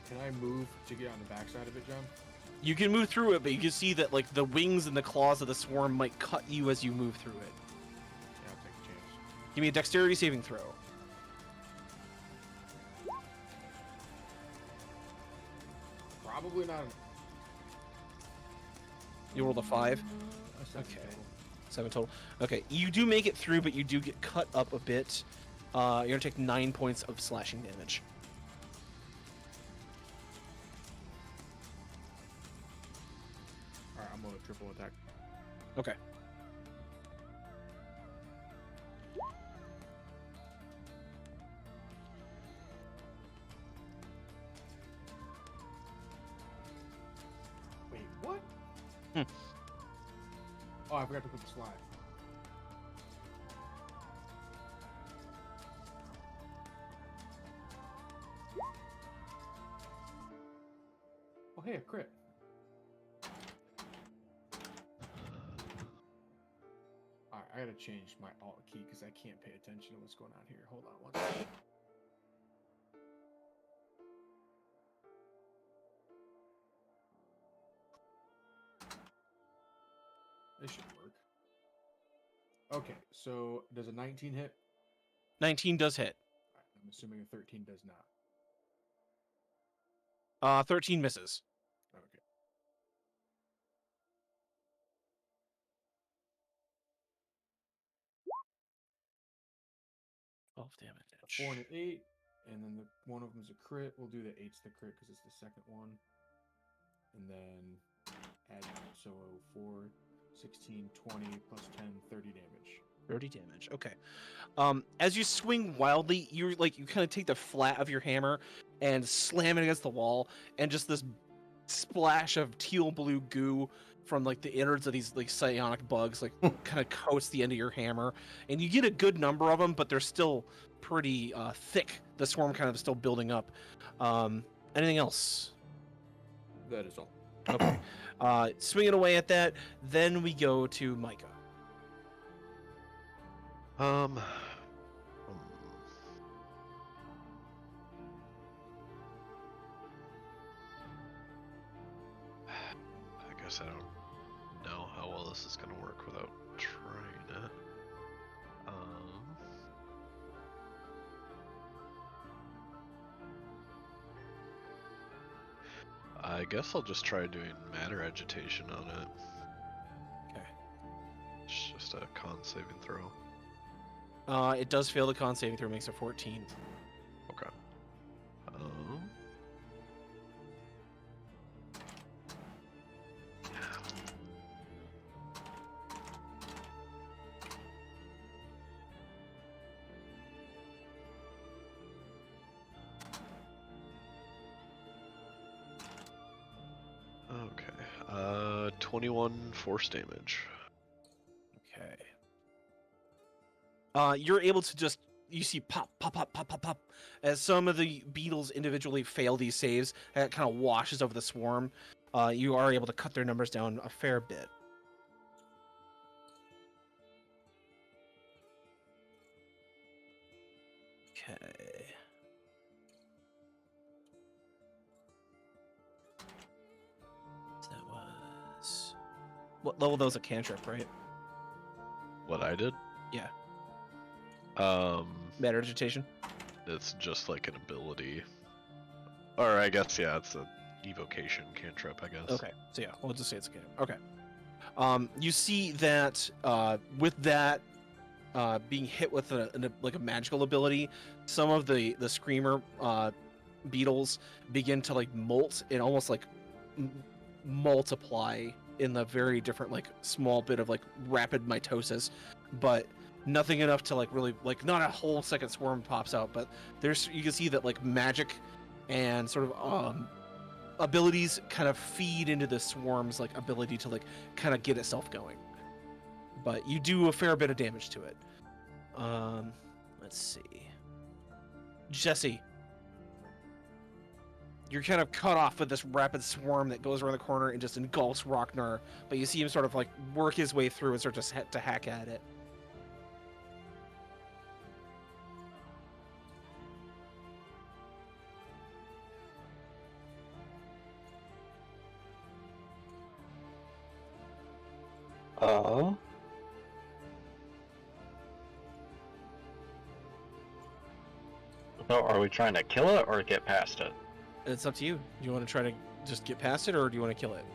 Can I move to get on the backside of it, John? You can move through it, but you can see that like the wings and the claws of the swarm might cut you as you move through it. Yeah, I'll take a chance. Give me a dexterity saving throw. Probably not. You rolled a 5. A 7 Okay. total. 7 total. Okay, you do make it through, but you do get cut up a bit. You're gonna take 9 points of slashing damage. All right, I'm gonna triple attack. Okay. Wait, what? Hmm. Oh, I forgot to put the slide. Oh, hey, a crit. Alright, I gotta change my alt key because I can't pay attention to what's going on here. Hold on one second. This should work. Okay, so does a 19 hit? 19 does hit. Alright, I'm assuming a 13 does not. 13 misses. Okay. Oh, damage. A 4 and an 8, and then the one of them's a crit. We'll do the 8's the crit because it's the second one. And then add, so 4, 16, 20, plus 10, 30 damage. 30 damage. Okay. As you swing wildly, you kind of take the flat of your hammer and slam it against the wall, and just this splash of teal blue goo from like the innards of these like psionic bugs like kind of coats the end of your hammer, and you get a good number of them, but they're still pretty thick. The swarm kind of still building up. Anything else? That is all. Okay. Swinging away at that, then we go to Micah. I guess I don't know how well this is gonna work without trying it. I guess I'll just try doing matter agitation on it. Okay. It's just a con saving throw. It does fail the con saving throw, makes it 14. Okay. Okay. 21 force damage. Okay. You're able to just, you see pop, pop, pop, pop, pop, pop, as some of the beetles individually fail these saves, and it kind of washes over the swarm. You are able to cut their numbers down a fair bit. Okay. So that was... What level? That was a cantrip, right? What I did? Yeah. Matter agitation? It's just like an ability. Or I guess, yeah, it's a evocation cantrip, I guess. Okay, so yeah, we'll just say it's a cantrip. Okay. You see that with that being hit with like a magical ability, some of the screamer beetles begin to like molt and almost like multiply in the very different like small bit of like rapid mitosis, but nothing enough to like really like not a whole second swarm pops out, but there's you can see that like magic and sort of abilities kind of feed into the swarm's like ability to like kind of get itself going. But you do a fair bit of damage to it. Let's see. Jesse, you're kind of cut off with this rapid swarm that goes around the corner and just engulfs Ragnar, but you see him sort of like work his way through and start to hack at it. So are we trying to kill it or get past it? It's up to you. Do you want to try to just get past it, or do you want to kill it?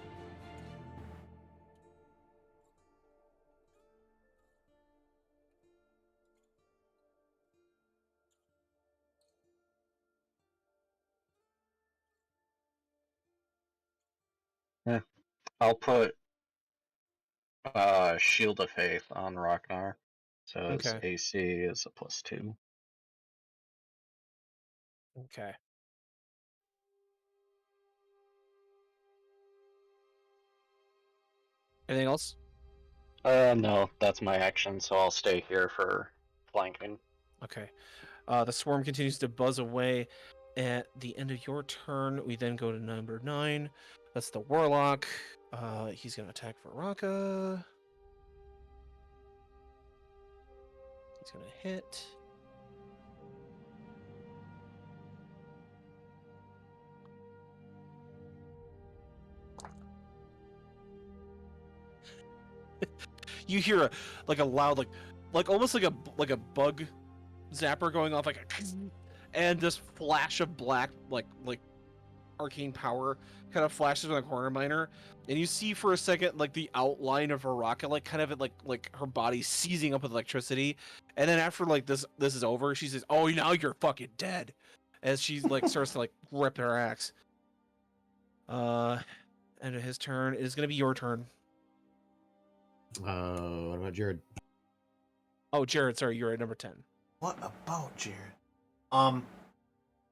I'll put Shield of Faith on Ragnar. So his Okay. AC is a +2. Okay. Anything else? No, that's my action, so I'll stay here for flanking. Okay. The swarm continues to buzz away. At the end of your turn, we then go to number 9. That's the warlock. He's gonna attack Varaka. He's gonna hit. You hear a loud like almost like a bug zapper going off like a, and this flash of black like arcane power kind of flashes on the corner miner, and you see for a second like the outline of Varaka like kind of like her body seizing up with electricity, and then after like this is over, she says, "Oh, now you're fucking dead," as she like starts to like rip her axe. End of his turn. It is gonna be your turn. What about Jared? Oh, Jared, sorry, you're at number 10. What about Jared?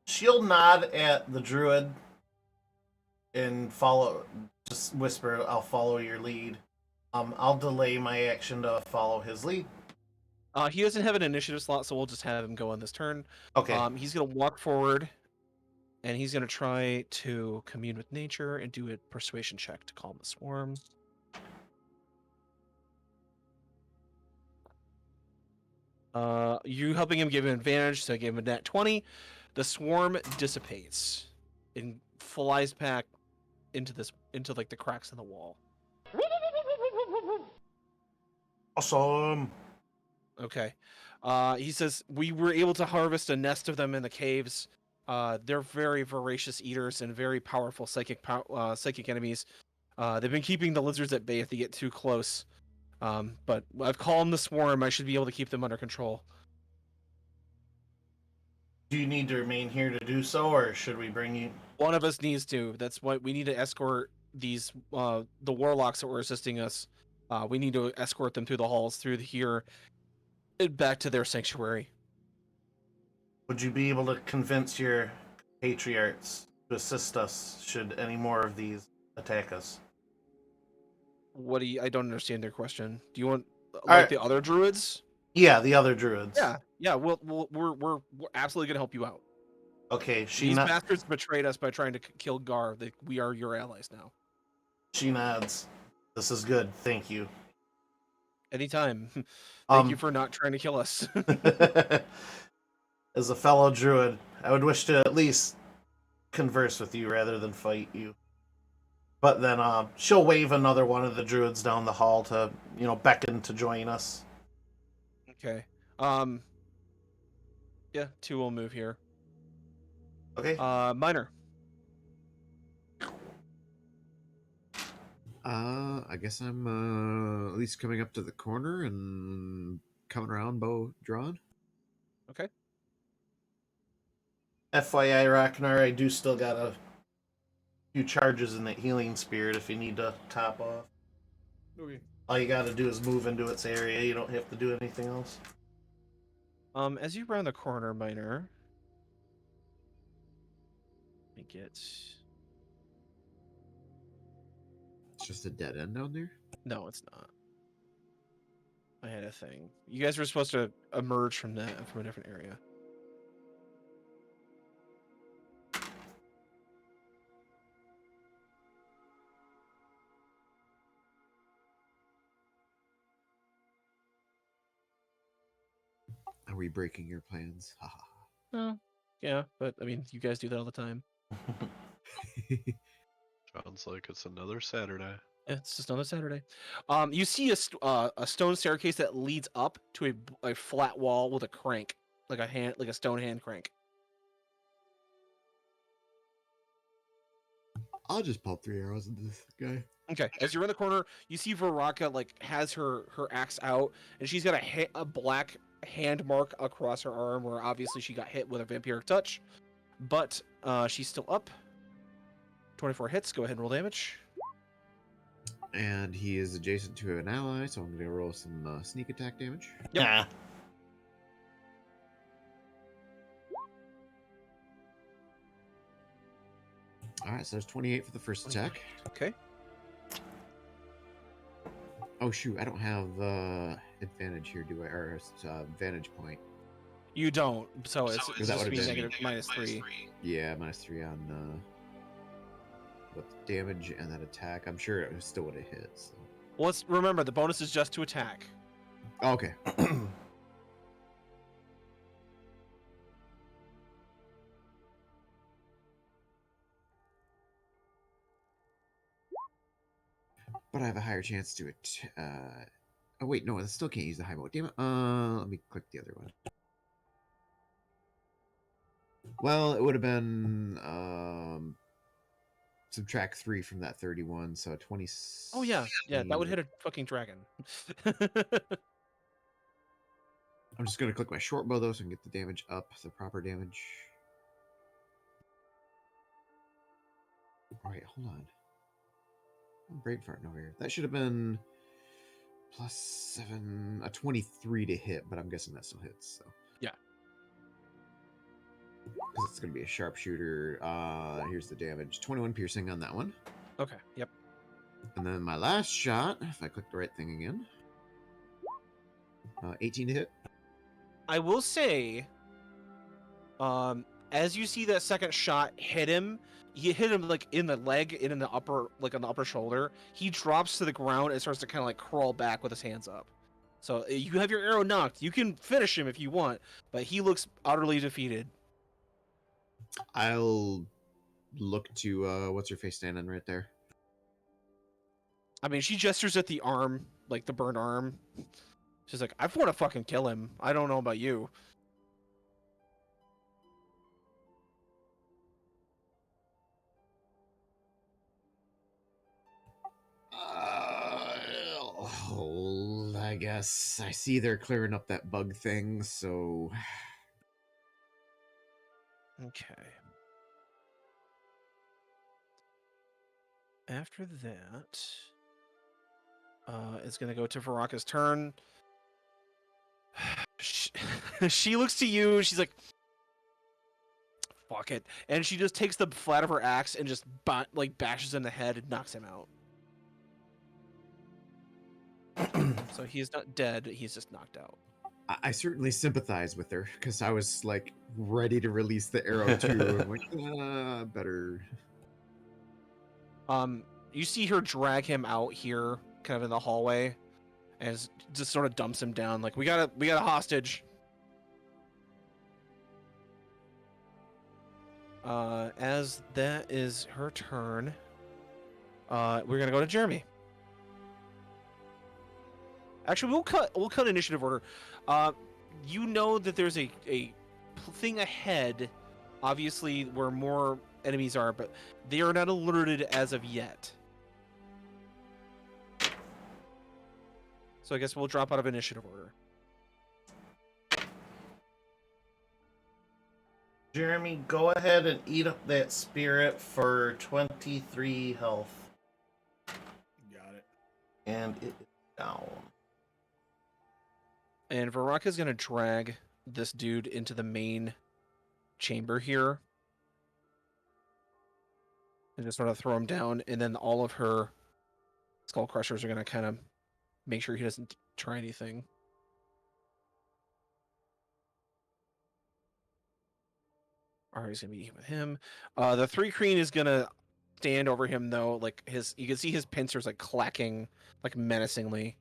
She'll nod at the druid and follow. Just whisper, "I'll follow your lead." I'll delay my action to follow his lead. He doesn't have an initiative slot, so we'll just have him go on this turn. Okay. He's gonna walk forward, and he's gonna try to commune with nature and do a persuasion check to calm the swarm. You helping him give him advantage, so I gave him a nat 20. The swarm dissipates and flies back into like the cracks in the wall. Awesome. Okay. He says we were able to harvest a nest of them in the caves. They're very voracious eaters and very powerful psychic enemies. They've been keeping the lizards at bay if they get too close. But I've calmed the swarm. I should be able to keep them under control. Do you need to remain here to do so, or should we bring you? One of us needs to. That's why we need to escort these the warlocks that were assisting us. We need to escort them through the halls, through here, and back to their sanctuary. Would you be able to convince your patriarchs to assist us should any more of these attack us? What do you? I don't understand their question. Do you want right. the other druids? Yeah, the other druids. Yeah. We're absolutely gonna help you out. Okay, These bastards betrayed us by trying to kill Gar. We are your allies now. She nods. This is good. Thank you. Anytime. Thank you for not trying to kill us. As a fellow druid, I would wish to at least converse with you rather than fight you. But then she'll wave another one of the druids down the hall to, beckon to join us. Okay. Yeah, 2 will move here. Okay. Minor. I guess I'm at least coming up to the corner and coming around, bow drawn. Okay. FYI, Ragnar, I do still got a few charges in that healing spirit if you need to top off. Okay. All you gotta do is move into its area. You don't have to do anything else. As you round the corner, Miner. Let me get. It's just a dead end down there. No, it's not. I had a thing. You guys were supposed to emerge from that from a different area. Are we breaking your plans? Ha ha. No. Yeah, but I mean, you guys do that all the time. Sounds like it's another Saturday. Yeah, it's just another Saturday. You see a stone staircase that leads up to a flat wall with a crank, like a stone hand crank. I'll just pop 3 arrows into this guy. Okay, as you're in the corner, you see Veraka has her axe out, and she's got a black hand mark across her arm, where obviously she got hit with a vampiric touch, but she's still up. 24 hits. Go ahead and roll damage. And he is adjacent to an ally, so I'm going to roll some sneak attack damage. Yep. Nah. Alright, so there's 28 for the first attack. Okay. Oh shoot, I don't have advantage here, do I? Or vantage point. You don't, so it's that just would've be been negative -3. Yeah, -3 on with damage and that attack. I'm sure it still would have hit. So. Well, remember the bonus is just to attack. Oh, okay. But I have a higher chance to it. Oh wait, no, I still can't use the high mode. Damn it. Let me click the other one. Well, it would have been subtract 3 from that 31, so 20. Oh yeah, that would hit a fucking dragon. I'm just gonna click my short bow though, so I can get the damage up, the proper damage. All right, hold on. I'm brain farting over here. That should have been +7, a 23 to hit, but I'm guessing that still hits. So Yeah. because it's gonna be a sharpshooter. Here's the damage: 21 piercing on that one. Okay. Yep. And then my last shot, if I click the right thing again, 18 to hit. I will say, as you see that second shot hit him, you hit him like in the leg and in the upper, like on the upper shoulder. He drops to the ground and starts to kind of like crawl back with his hands up. So you have your arrow knocked. You can finish him if you want, but he looks utterly defeated. I'll look to what's her face standing right there. I mean, she gestures at the arm, like the burned arm. She's like, I want to fucking kill him. I don't know about you. Hold, I guess. I see they're clearing up that bug thing, so. Okay. After that, it's gonna go to Veraka's turn. She looks to you. She's like, "Fuck it," and she just takes the flat of her axe and just bashes him in the head and knocks him out. So he's not dead. He's just knocked out. I certainly sympathize with her because I was like ready to release the arrow too. I'm like, better. You see her drag him out here, kind of in the hallway, and just sort of dumps him down. Like, we got a hostage. As that is her turn, we're gonna go to Jeremy. Actually, we'll cut initiative order. You know that there's a thing ahead, obviously where more enemies are, but they are not alerted as of yet. So I guess we'll drop out of initiative order. Jeremy, go ahead and eat up that spirit for 23 health. Got it. And it is down. And Veraka's gonna drag this dude into the main chamber here. And just sort of throw him down, and then all of her skull crushers are gonna kind of make sure he doesn't try anything. Ari's gonna be with him. The 3 Kreen is gonna stand over him though, like you can see his pincers like clacking like menacingly.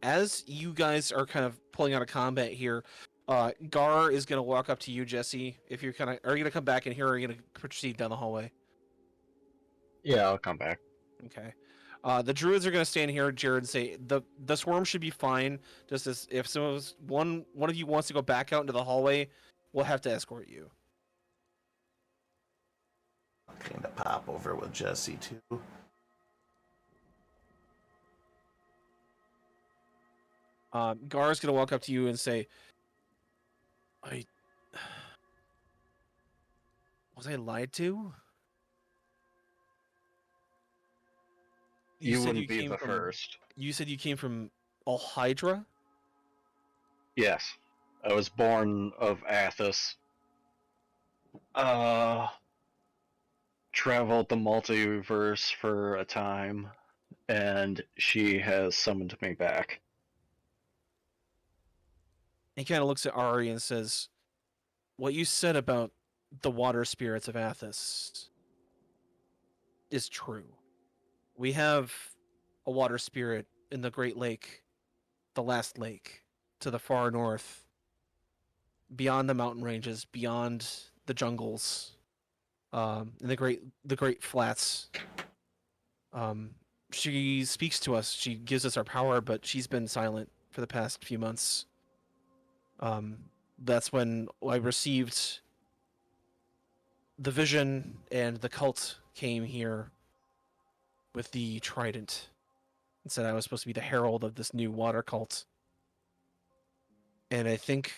As you guys are kind of pulling out of combat here, Gar is gonna walk up to you, Jesse. If you're are you gonna come back in here, or are you gonna proceed down the hallway? Yeah, I'll come back. Okay. The druids are gonna stand here, Jared, and say the swarm should be fine. Just as if one of you wants to go back out into the hallway, we'll have to escort you. I'll kind of pop over with Jesse too. Gar's gonna walk up to you and say, Was I lied to? You said wouldn't be came the from- first. You said you came from Alhydra? Yes. I was born of Athos. Traveled the multiverse for a time, and she has summoned me back. He kind of looks at Ari and says, what you said about the water spirits of Athos is true. We have a water spirit in the Great Lake, the last lake, to the far north, beyond the mountain ranges, beyond the jungles, in the great flats. She speaks to us. She gives us our power, but she's been silent for the past few months. That's when I received the vision, and the cult came here with the trident and said I was supposed to be the herald of this new water cult. And I think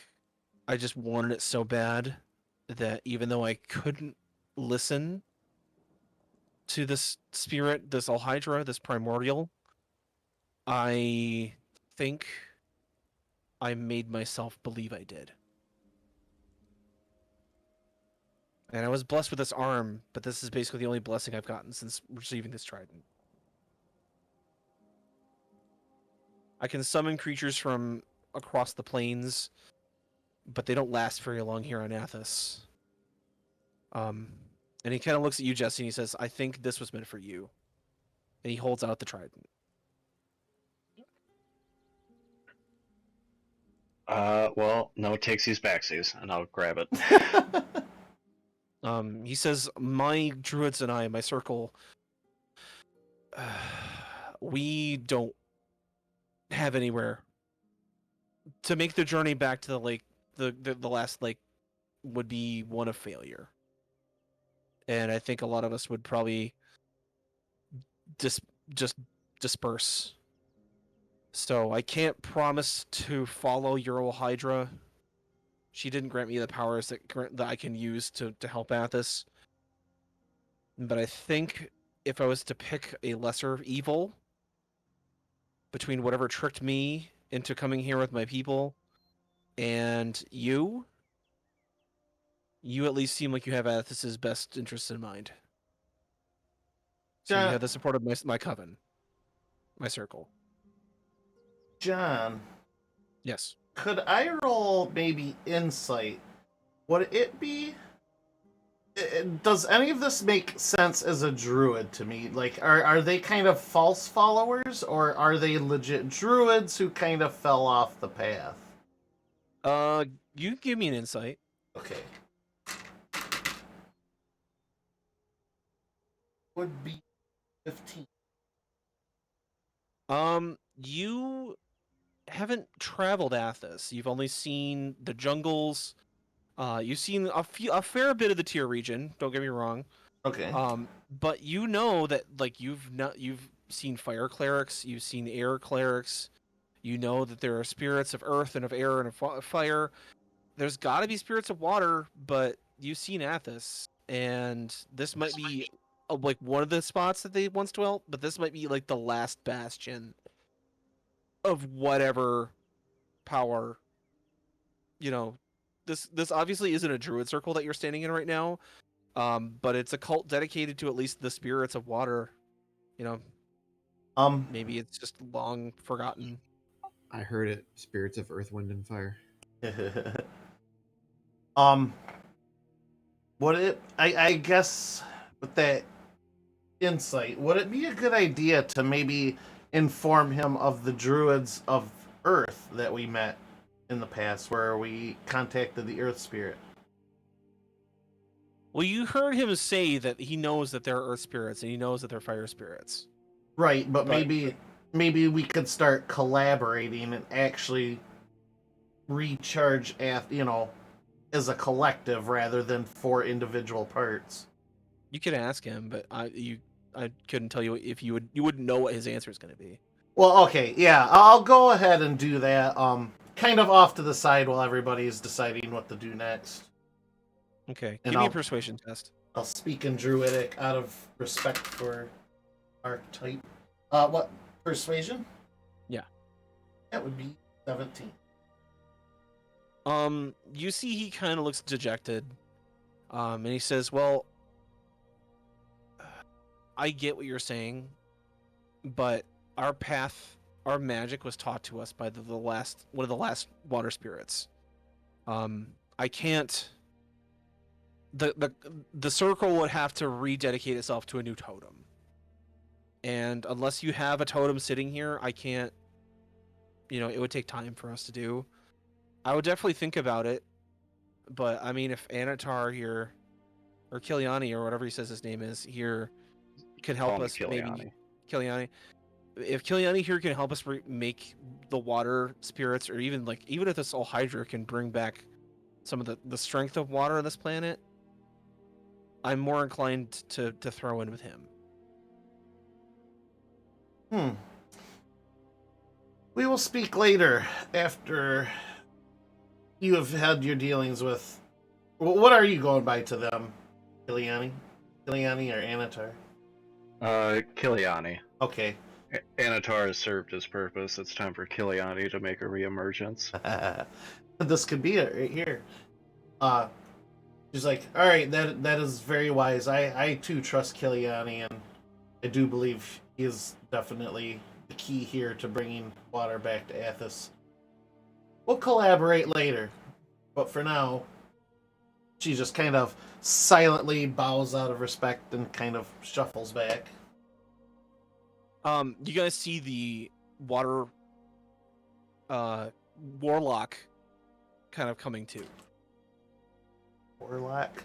I just wanted it so bad that even though I couldn't listen to this spirit, this Alhydra, this primordial, I think I made myself believe I did. And I was blessed with this arm, but this is basically the only blessing I've gotten since receiving this trident. I can summon creatures from across the plains, but they don't last very long here on Athos. And he kind of looks at you, Jesse, and he says, I think this was meant for you. And he holds out the trident. Well, no takesies backsies, and I'll grab it. He says, my druids and I, my circle, we don't have anywhere to make the journey back to the lake. The last lake would be one of failure. And I think a lot of us would probably just disperse. So I can't promise to follow Euro Hydra. She didn't grant me the powers that I can use to help Athos. But I think if I was to pick a lesser evil between whatever tricked me into coming here with my people and you at least seem like you have Athos's best interests in mind. So you have the support of my coven, my circle. John, Yes. could I roll maybe insight? Would it be... Does any of this make sense as a druid to me? Like, are they kind of false followers, or are they legit druids who kind of fell off the path? You give me an insight. Okay. Would be 15. You haven't traveled Athos. You've only seen the jungles. You've seen a fair bit of the Tier region. Don't get me wrong. Okay. But you know that you've seen fire clerics. You've seen air clerics. You know that there are spirits of earth and of air and of fire. there's got to be spirits of water, but you've seen Athos, and this might be like one of the spots that they once dwelt, but this might be like the last bastion of whatever power. You know, this obviously isn't a druid circle that you're standing in right now, but it's a cult dedicated to at least the spirits of water. You know, maybe it's just long forgotten. I heard it. Spirits of earth, wind, and fire. I guess with that insight, would it be a good idea to maybe inform him of the druids of Earth that we met in the past, where we contacted the Earth Spirit? Well, you heard him say that he knows that they're earth spirits and he knows that they're fire spirits. Right, but maybe we could start collaborating and actually recharge as a collective rather than for individual parts. You could ask him, but I couldn't tell you if you wouldn't know what his answer is going to be. Well, okay, yeah, I'll go ahead and do that. Kind of off to the side while everybody is deciding what to do next. Okay, And give me a I'll- persuasion test. I'll speak in Druidic out of respect for archetype. What persuasion? Yeah. That would be 17. You see he kind of looks dejected. And he says, "Well, I get what you're saying, but our magic was taught to us by one of the last water spirits. I can't. The circle would have to rededicate itself to a new totem, and unless you have a totem sitting here, I can't. It would take time for us to do. I would definitely think about it, but I mean, if Anatar here, or Kiliani, or whatever he says his name is here, could help Call me us, Kiliani. maybe Kiliani. If Kiliani here can help us make the water spirits, or even if this all Hydra can bring back some of the strength of water on this planet, I'm more inclined to throw in with him. We will speak later after you have had your dealings with. What are you going by to them, Kiliani? Kiliani or Anatar? Kiliani. Okay. Anatar has served his purpose. It's time for Kiliani to make a reemergence. This could be it right here. She's like, all right, that is very wise. I too trust Kiliani, and I do believe he is definitely the key here to bringing water back to Athos. We'll collaborate later, but for now, she just kind of silently bows out of respect and kind of shuffles back. You guys see the water warlock kind of coming too. Warlock.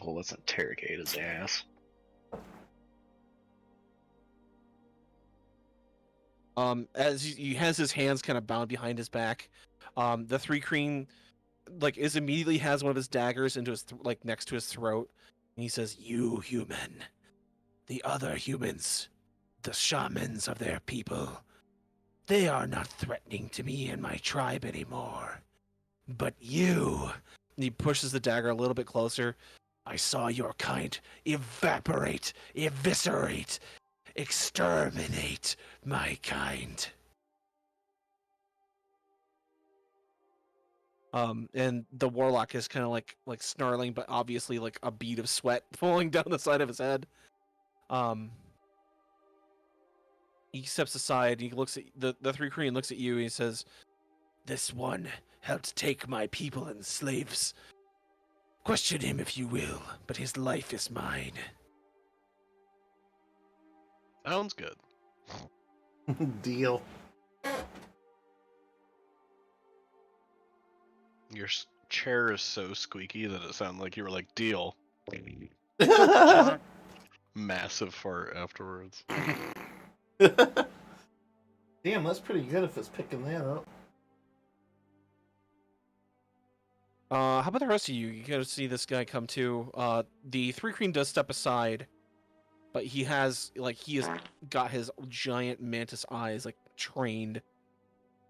Well, let's interrogate his ass. As he has his hands kind of bound behind his back, the Three Crane immediately has one of his daggers into his next to his throat, and he says, "You human, the other humans, the shamans of their people, they are not threatening to me and my tribe anymore. But you," and he pushes the dagger a little bit closer, "I saw your kind evaporate, eviscerate, exterminate my kind." And the warlock is kind of like snarling, but obviously like a bead of sweat falling down the side of his head. He steps aside. He looks at the Three Korean looks at you, and he says, "This one helped take my people and slaves. Question him if you will, but his life is mine." Sounds good. Deal. Your chair is so squeaky that it sounded like you were like, "Deal." Massive fart afterwards. Damn, that's pretty good if it's picking that up. How about the rest of you? You gotta see this guy come too. The Three Queen does step aside, but he has got his giant mantis eyes trained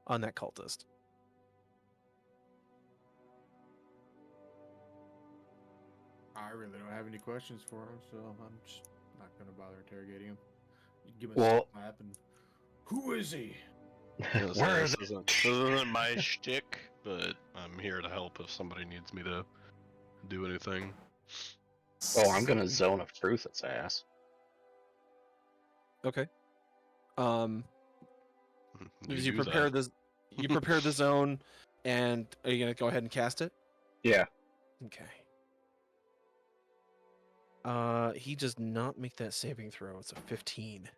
on that cultist. I really don't have any questions for him, so I'm just not gonna bother interrogating him. You give me Well- a map and who is he? Where is this isn't my shtick, but I'm here to help if somebody needs me to do anything. Oh, I'm gonna zone of truth its ass. Okay. You You do prepare that. this. You prepare the zone, and are you gonna go ahead and cast it? Yeah. Okay. He does not make that saving throw. It's a 15.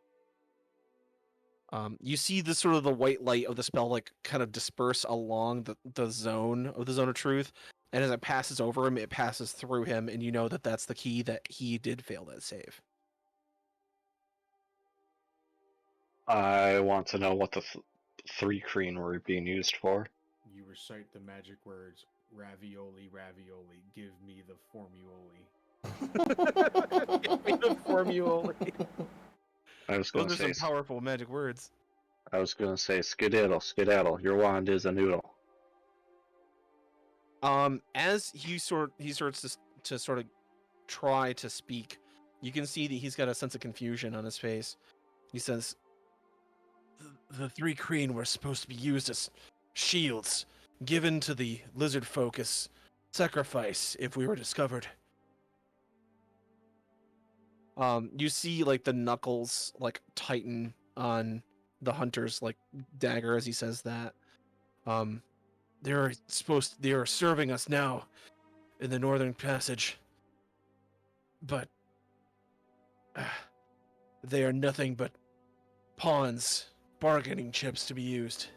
You see the sort of the white light of the spell like kind of disperse along the zone of truth, and as it passes over him, it passes through him, and you know that that's the key that he did fail that save. I want to know what the 3 Kreen were being used for. You recite the magic words, ravioli, ravioli, give me the formuoli. Give me the formula. I was gonna Those are say, some powerful magic words. skedaddle, skedaddle. Your wand is a noodle. As he starts to sort of try to speak, you can see that he's got a sense of confusion on his face. He says, "The 3 Kreen were supposed to be used as shields, given to the lizard folk as sacrifice if we were discovered." You see like the knuckles like tighten on the hunter's like dagger as he says that. They are serving us now in the Northern Passage, but they are nothing but pawns, bargaining chips to be used.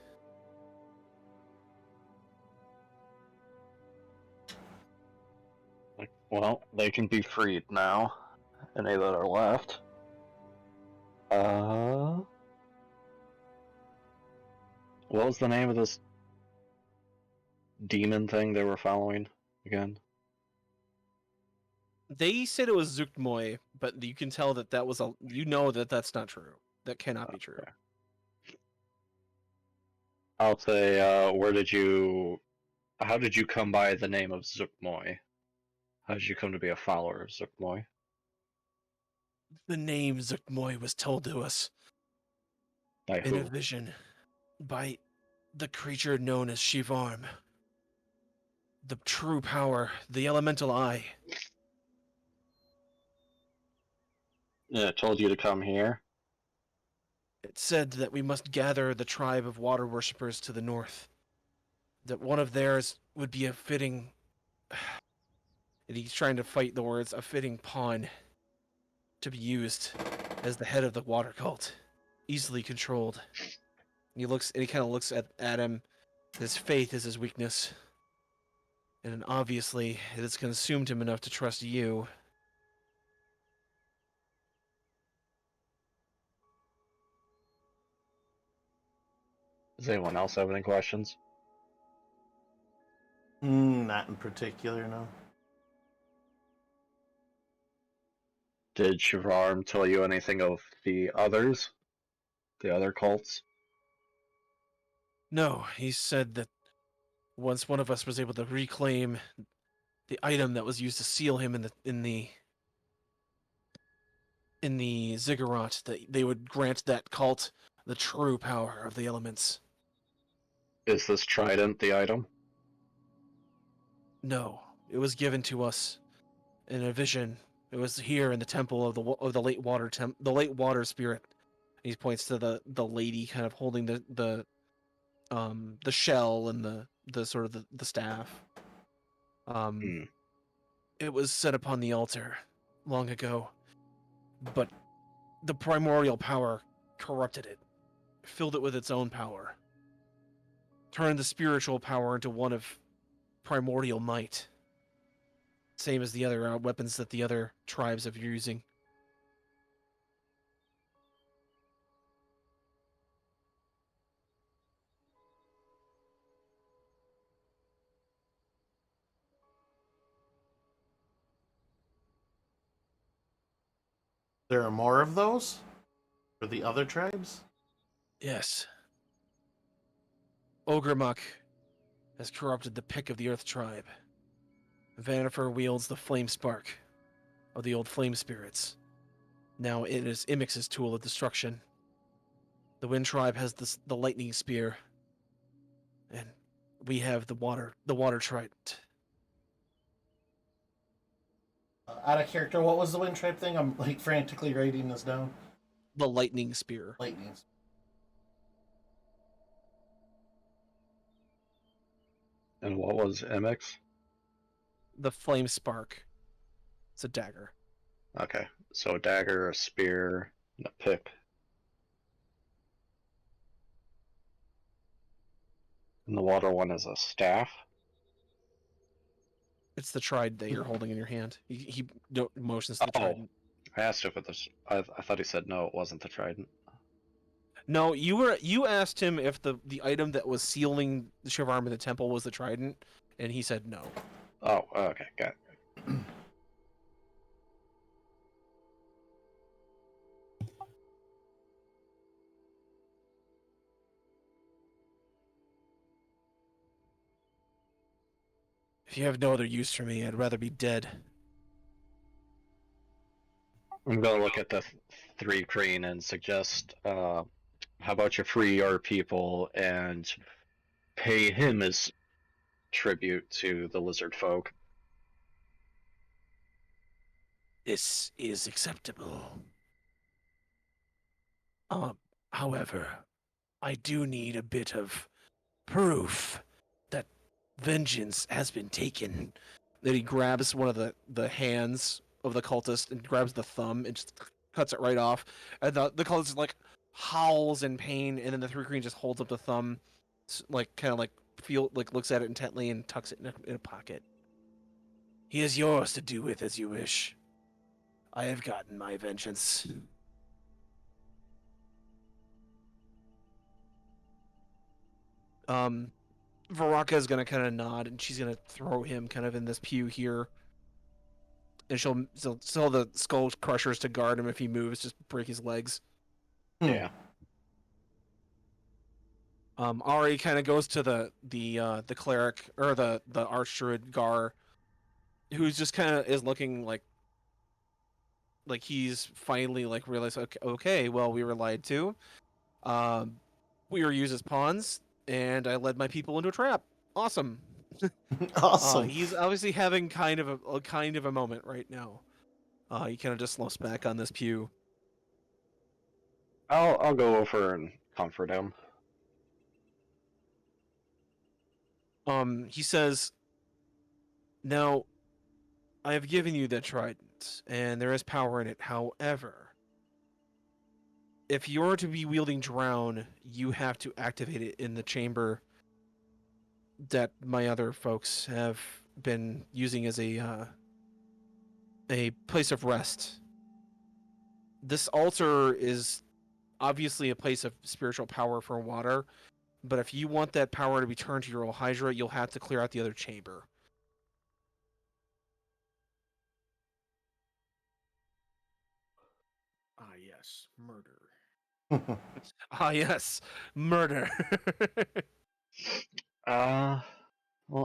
Well, they can be freed now. Any that are left. What was the name of this demon thing they were following again? They said it was Zuktmoy, but you can tell that was that's not true. That cannot be true. Okay. I'll say, how did you come by the name of Zuktmoy? How did you come to be a follower of Zuktmoy? The name Zuktmoy was told to us By in a who? vision by the creature known as Shivarm. The true power, the elemental eye. Yeah, it told you to come here. It said that we must gather the tribe of water worshippers to the north. That one of theirs would be a fitting... And he's trying to fight the words, a fitting pawn to be used as the head of the water cult. Easily controlled. He kind of looks at him. His faith is his weakness. And obviously, it has consumed him enough to trust you. Does anyone else have any questions? Not in particular, no. Did Shivarm tell you anything of the others? The other cults? No, he said that once one of us was able to reclaim the item that was used to seal him in the ziggurat, that they would grant that cult the true power of the elements. Is this trident the item? No, it was given to us in a vision. It was here in the temple of the late water spirit. He points to the lady kind of holding the shell and the sort of the staff. It was set upon the altar long ago, but the primordial power corrupted it, filled it with its own power, turned the spiritual power into one of primordial might, same as the other weapons that the other tribes are using. There are more of those? For the other tribes? Yes. Ogremuk has corrupted the pick of the Earth Tribe. Vanifer wields the flame spark of the old flame spirits. Now it is Imix's tool of destruction. The Wind Tribe has the lightning spear, and we have the water trident. Out of character, what was the wind tribe thing? I'm like frantically writing this down. The lightning spear. Lightnings. And what was MX? The flame spark. It's a dagger. Okay, so a dagger, a spear, and a pick. And the water one is a staff. It's the trident that you're holding in your hand. He motions to the Oh. trident. I asked if it was. I thought he said no, it wasn't the trident. No, you asked him if the item that was sealing the shiv arm of the temple was the trident, and he said no. Oh, okay, got it. If you have no other use for me, I'd rather be dead. I'm gonna look at the three crane and suggest, how about you free our people and pay him as tribute to the lizard folk? This is acceptable. However, I do need a bit of proof that vengeance has been taken. Then he grabs one of the hands of the cultist and grabs the thumb and just cuts it right off. And the cultist like howls in pain, and then the three green just holds up the thumb, like kind of like looks at it intently and tucks it in a pocket. He is yours to do with as you wish. I have gotten my vengeance. Varaka is gonna kind of nod, and she's gonna throw him kind of in this pew here, and she'll tell the skull crushers to guard him if he moves, just break his legs. Yeah. Ari kind of goes to the cleric or the archdruid Gar, who's just kind of is looking like he's finally like realized, okay, well, we were lied to. We were used as pawns, and I led my people into a trap. Awesome. Awesome. He's obviously having kind of a moment right now. He kind of just slumps back on this pew. I'll go over and comfort him. He says, "Now, I have given you the trident, and there is power in it. However, if you're to be wielding Drown, you have to activate it in the chamber that my other folks have been using as a place of rest. This altar is obviously a place of spiritual power for water, but if you want that power to be turned to your old Hydra, you'll have to clear out the other chamber." Ah, yes, murder. Ah, yes, murder. Well,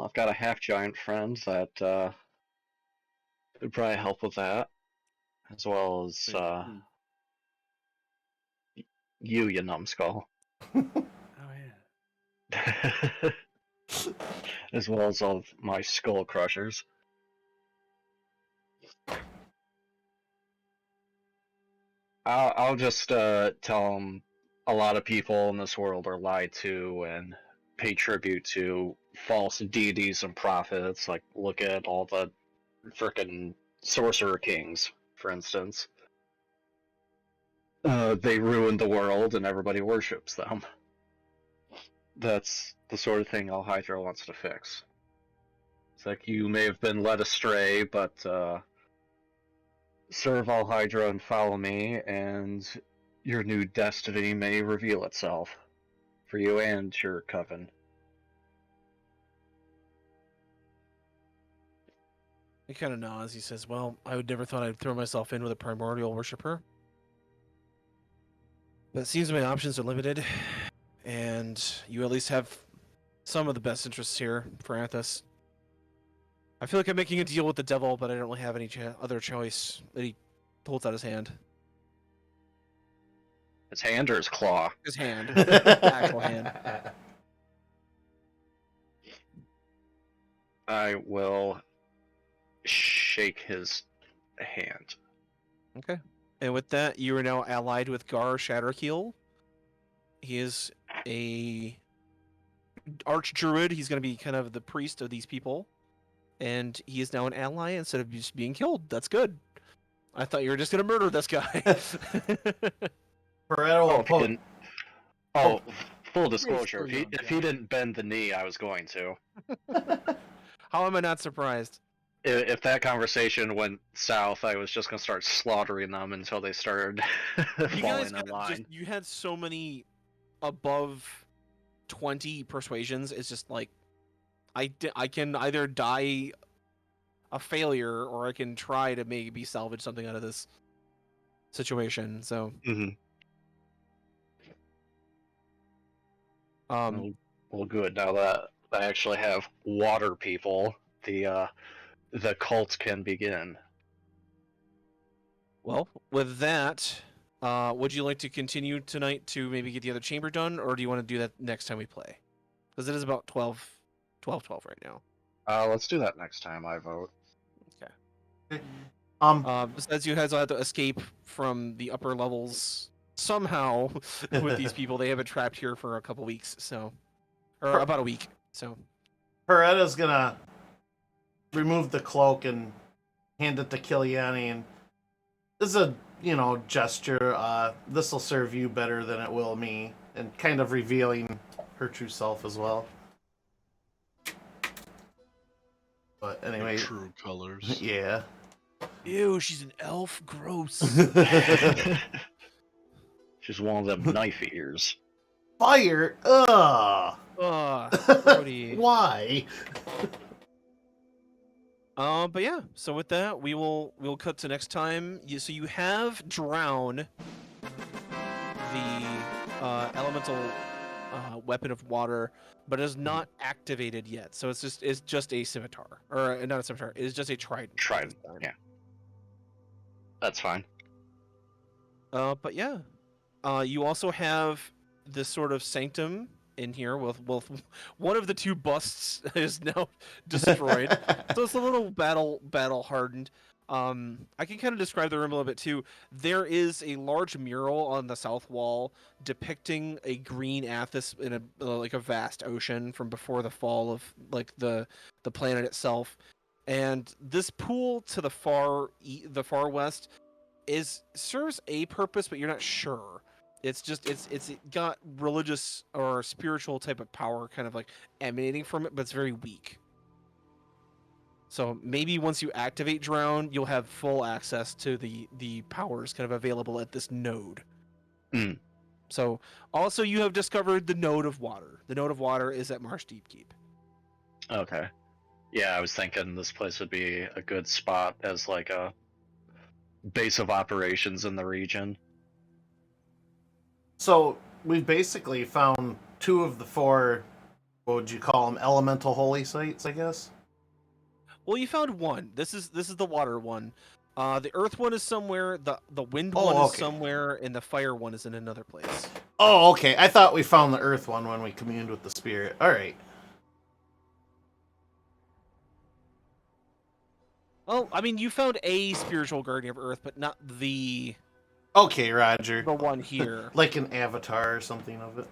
I've got a half giant friend that would probably help with that, as well as you numbskull. Oh yeah. As well as all of my skull crushers. I'll just tell them a lot of people in this world are lied to and pay tribute to false deities and prophets. Like, look at all the frickin' sorcerer kings, for instance. They ruined the world and everybody worships them. That's the sort of thing Al Hydra wants to fix. It's like, you may have been led astray, but serve Al Hydra and follow me, and your new destiny may reveal itself for you and your coven. He kind of nods. He says, "Well, I would never thought I'd throw myself in with a primordial worshiper, but it seems my options are limited, and you at least have some of the best interests here for Athos. I feel like I'm making a deal with the devil, but I don't really have any other choice. That he holds out his hand. His hand or his claw? His hand. Actual hand. I will shake his hand. Okay. And with that, you are now allied with Gar Shatterkeel. He is a archdruid. He's going to be kind of the priest of these people. And he is now an ally instead of just being killed. That's good. I thought you were just going to murder this guy. Pareto will If he poke. didn't... Oh, full disclosure. still young, If he didn't bend the knee, I was going to. How am I not surprised? If that conversation went south, I was just gonna start slaughtering them until they started You guys falling in line. you had so many above 20 persuasions. It's just like I can either die a failure or I can try to maybe salvage something out of this situation. So Mm-hmm. Well, good. Now that I actually have water people, the cult can begin. well, with that, would you like to continue tonight to maybe get the other chamber done, or do you want to do that next time we play? Because it is about 12 right now. Let's do that next time. I vote. Besides, you guys will have to escape from the upper levels somehow with these people. They have it trapped here for a couple weeks, so, or about a week. So, Pareta's gonna remove the cloak and hand it to Kiliani, and this is a gesture. This will serve you better than it will me, and kind of revealing her true self as well. But anyway, True colors. yeah. ew, she's an elf. Gross. She's one of them knife ears. Fire! Ugh. Brody. Why? But yeah. So with that, we'll cut to next time. So you have drown, the elemental weapon of water, but it is not activated yet. So it's just a scimitar, or not a scimitar. It's just a trident. Trident. Yeah. That's fine. But yeah. You also have this sort of sanctum in here with one of the two busts is now destroyed. So it's a little battle hardened. I can kind of describe the room a little bit too. There is a large mural on the south wall depicting a green Athos in a vast ocean from before the fall of the planet itself. And this pool to the far west serves a purpose, but you're not sure. It's got religious or spiritual type of power kind of like emanating from it, but it's very weak. So maybe once you activate Drown, you'll have full access to the powers kind of available at this node. Mm. So also you have discovered the Node of Water. The Node of Water is at Marsh Deep Keep. Okay. Yeah, I was thinking this place would be a good spot as like a base of operations in the region. So we've basically found 2 of the 4. What would you call them? Elemental holy sites, I guess. Well, you found one. This is the water one. The earth one is somewhere. The wind Oh, one is okay. somewhere, and the fire one is in another place. Oh, okay. I thought we found the earth one when we communed with the spirit. All right. Well, I mean, you found a spiritual guardian of Earth, but not the Okay, Roger. one here. Like an avatar or something of it.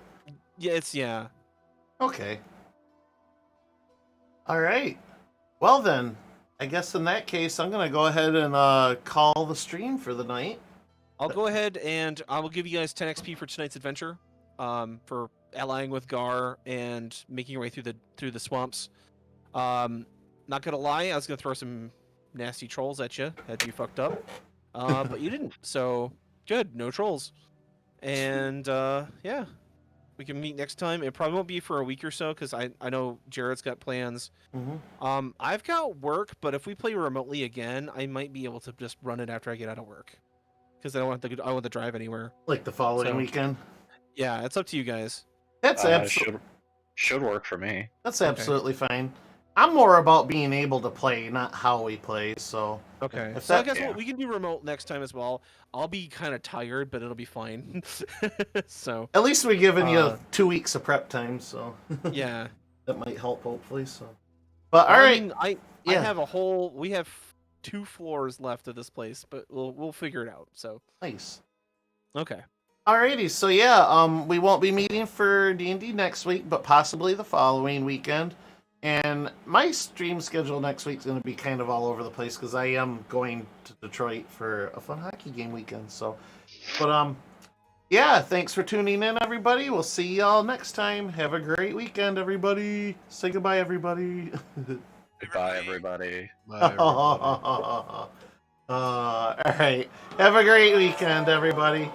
Yeah. Okay. All right. Well then, I guess in that case, I'm gonna go ahead and call the stream for the night. I'll go ahead and I will give you guys 10 XP for tonight's adventure. For allying with Gar and making your way through the swamps. Not gonna lie, I was gonna throw some nasty trolls at you had you fucked up, but you didn't. So good, no trolls. And yeah, we can meet next time. It probably won't be for a week or so because I know Jared's got plans. Mm-hmm. I've got work, but if we play remotely again, I might be able to just run it after I get out of work because I don't want to drive anywhere. Like the following So- weekend. Yeah, it's up to you guys. That's absolutely. Should work for me. That's absolutely fine. I'm more about being able to play, not how we play. So Okay. If So I that- guess yeah. what we can do remote next time as well. I'll be kind of tired, but it'll be fine. So at least we're giving you Uh, 2 weeks of prep time, so yeah. that might help hopefully. So, but Well, all I right, mean, I Yeah. have we have 2 floors left of this place, but we'll figure it out. So nice. okay. Alrighty, so yeah, we won't be meeting for D&D next week, but possibly the following weekend. And my stream schedule next week's going to be kind of all over the place because I am going to Detroit for a fun hockey game weekend. So, but yeah, thanks for tuning in, everybody. We'll see y'all next time. Have a great weekend, everybody. Say goodbye, everybody. Goodbye, everybody. Bye, everybody. All right, have a great weekend, everybody.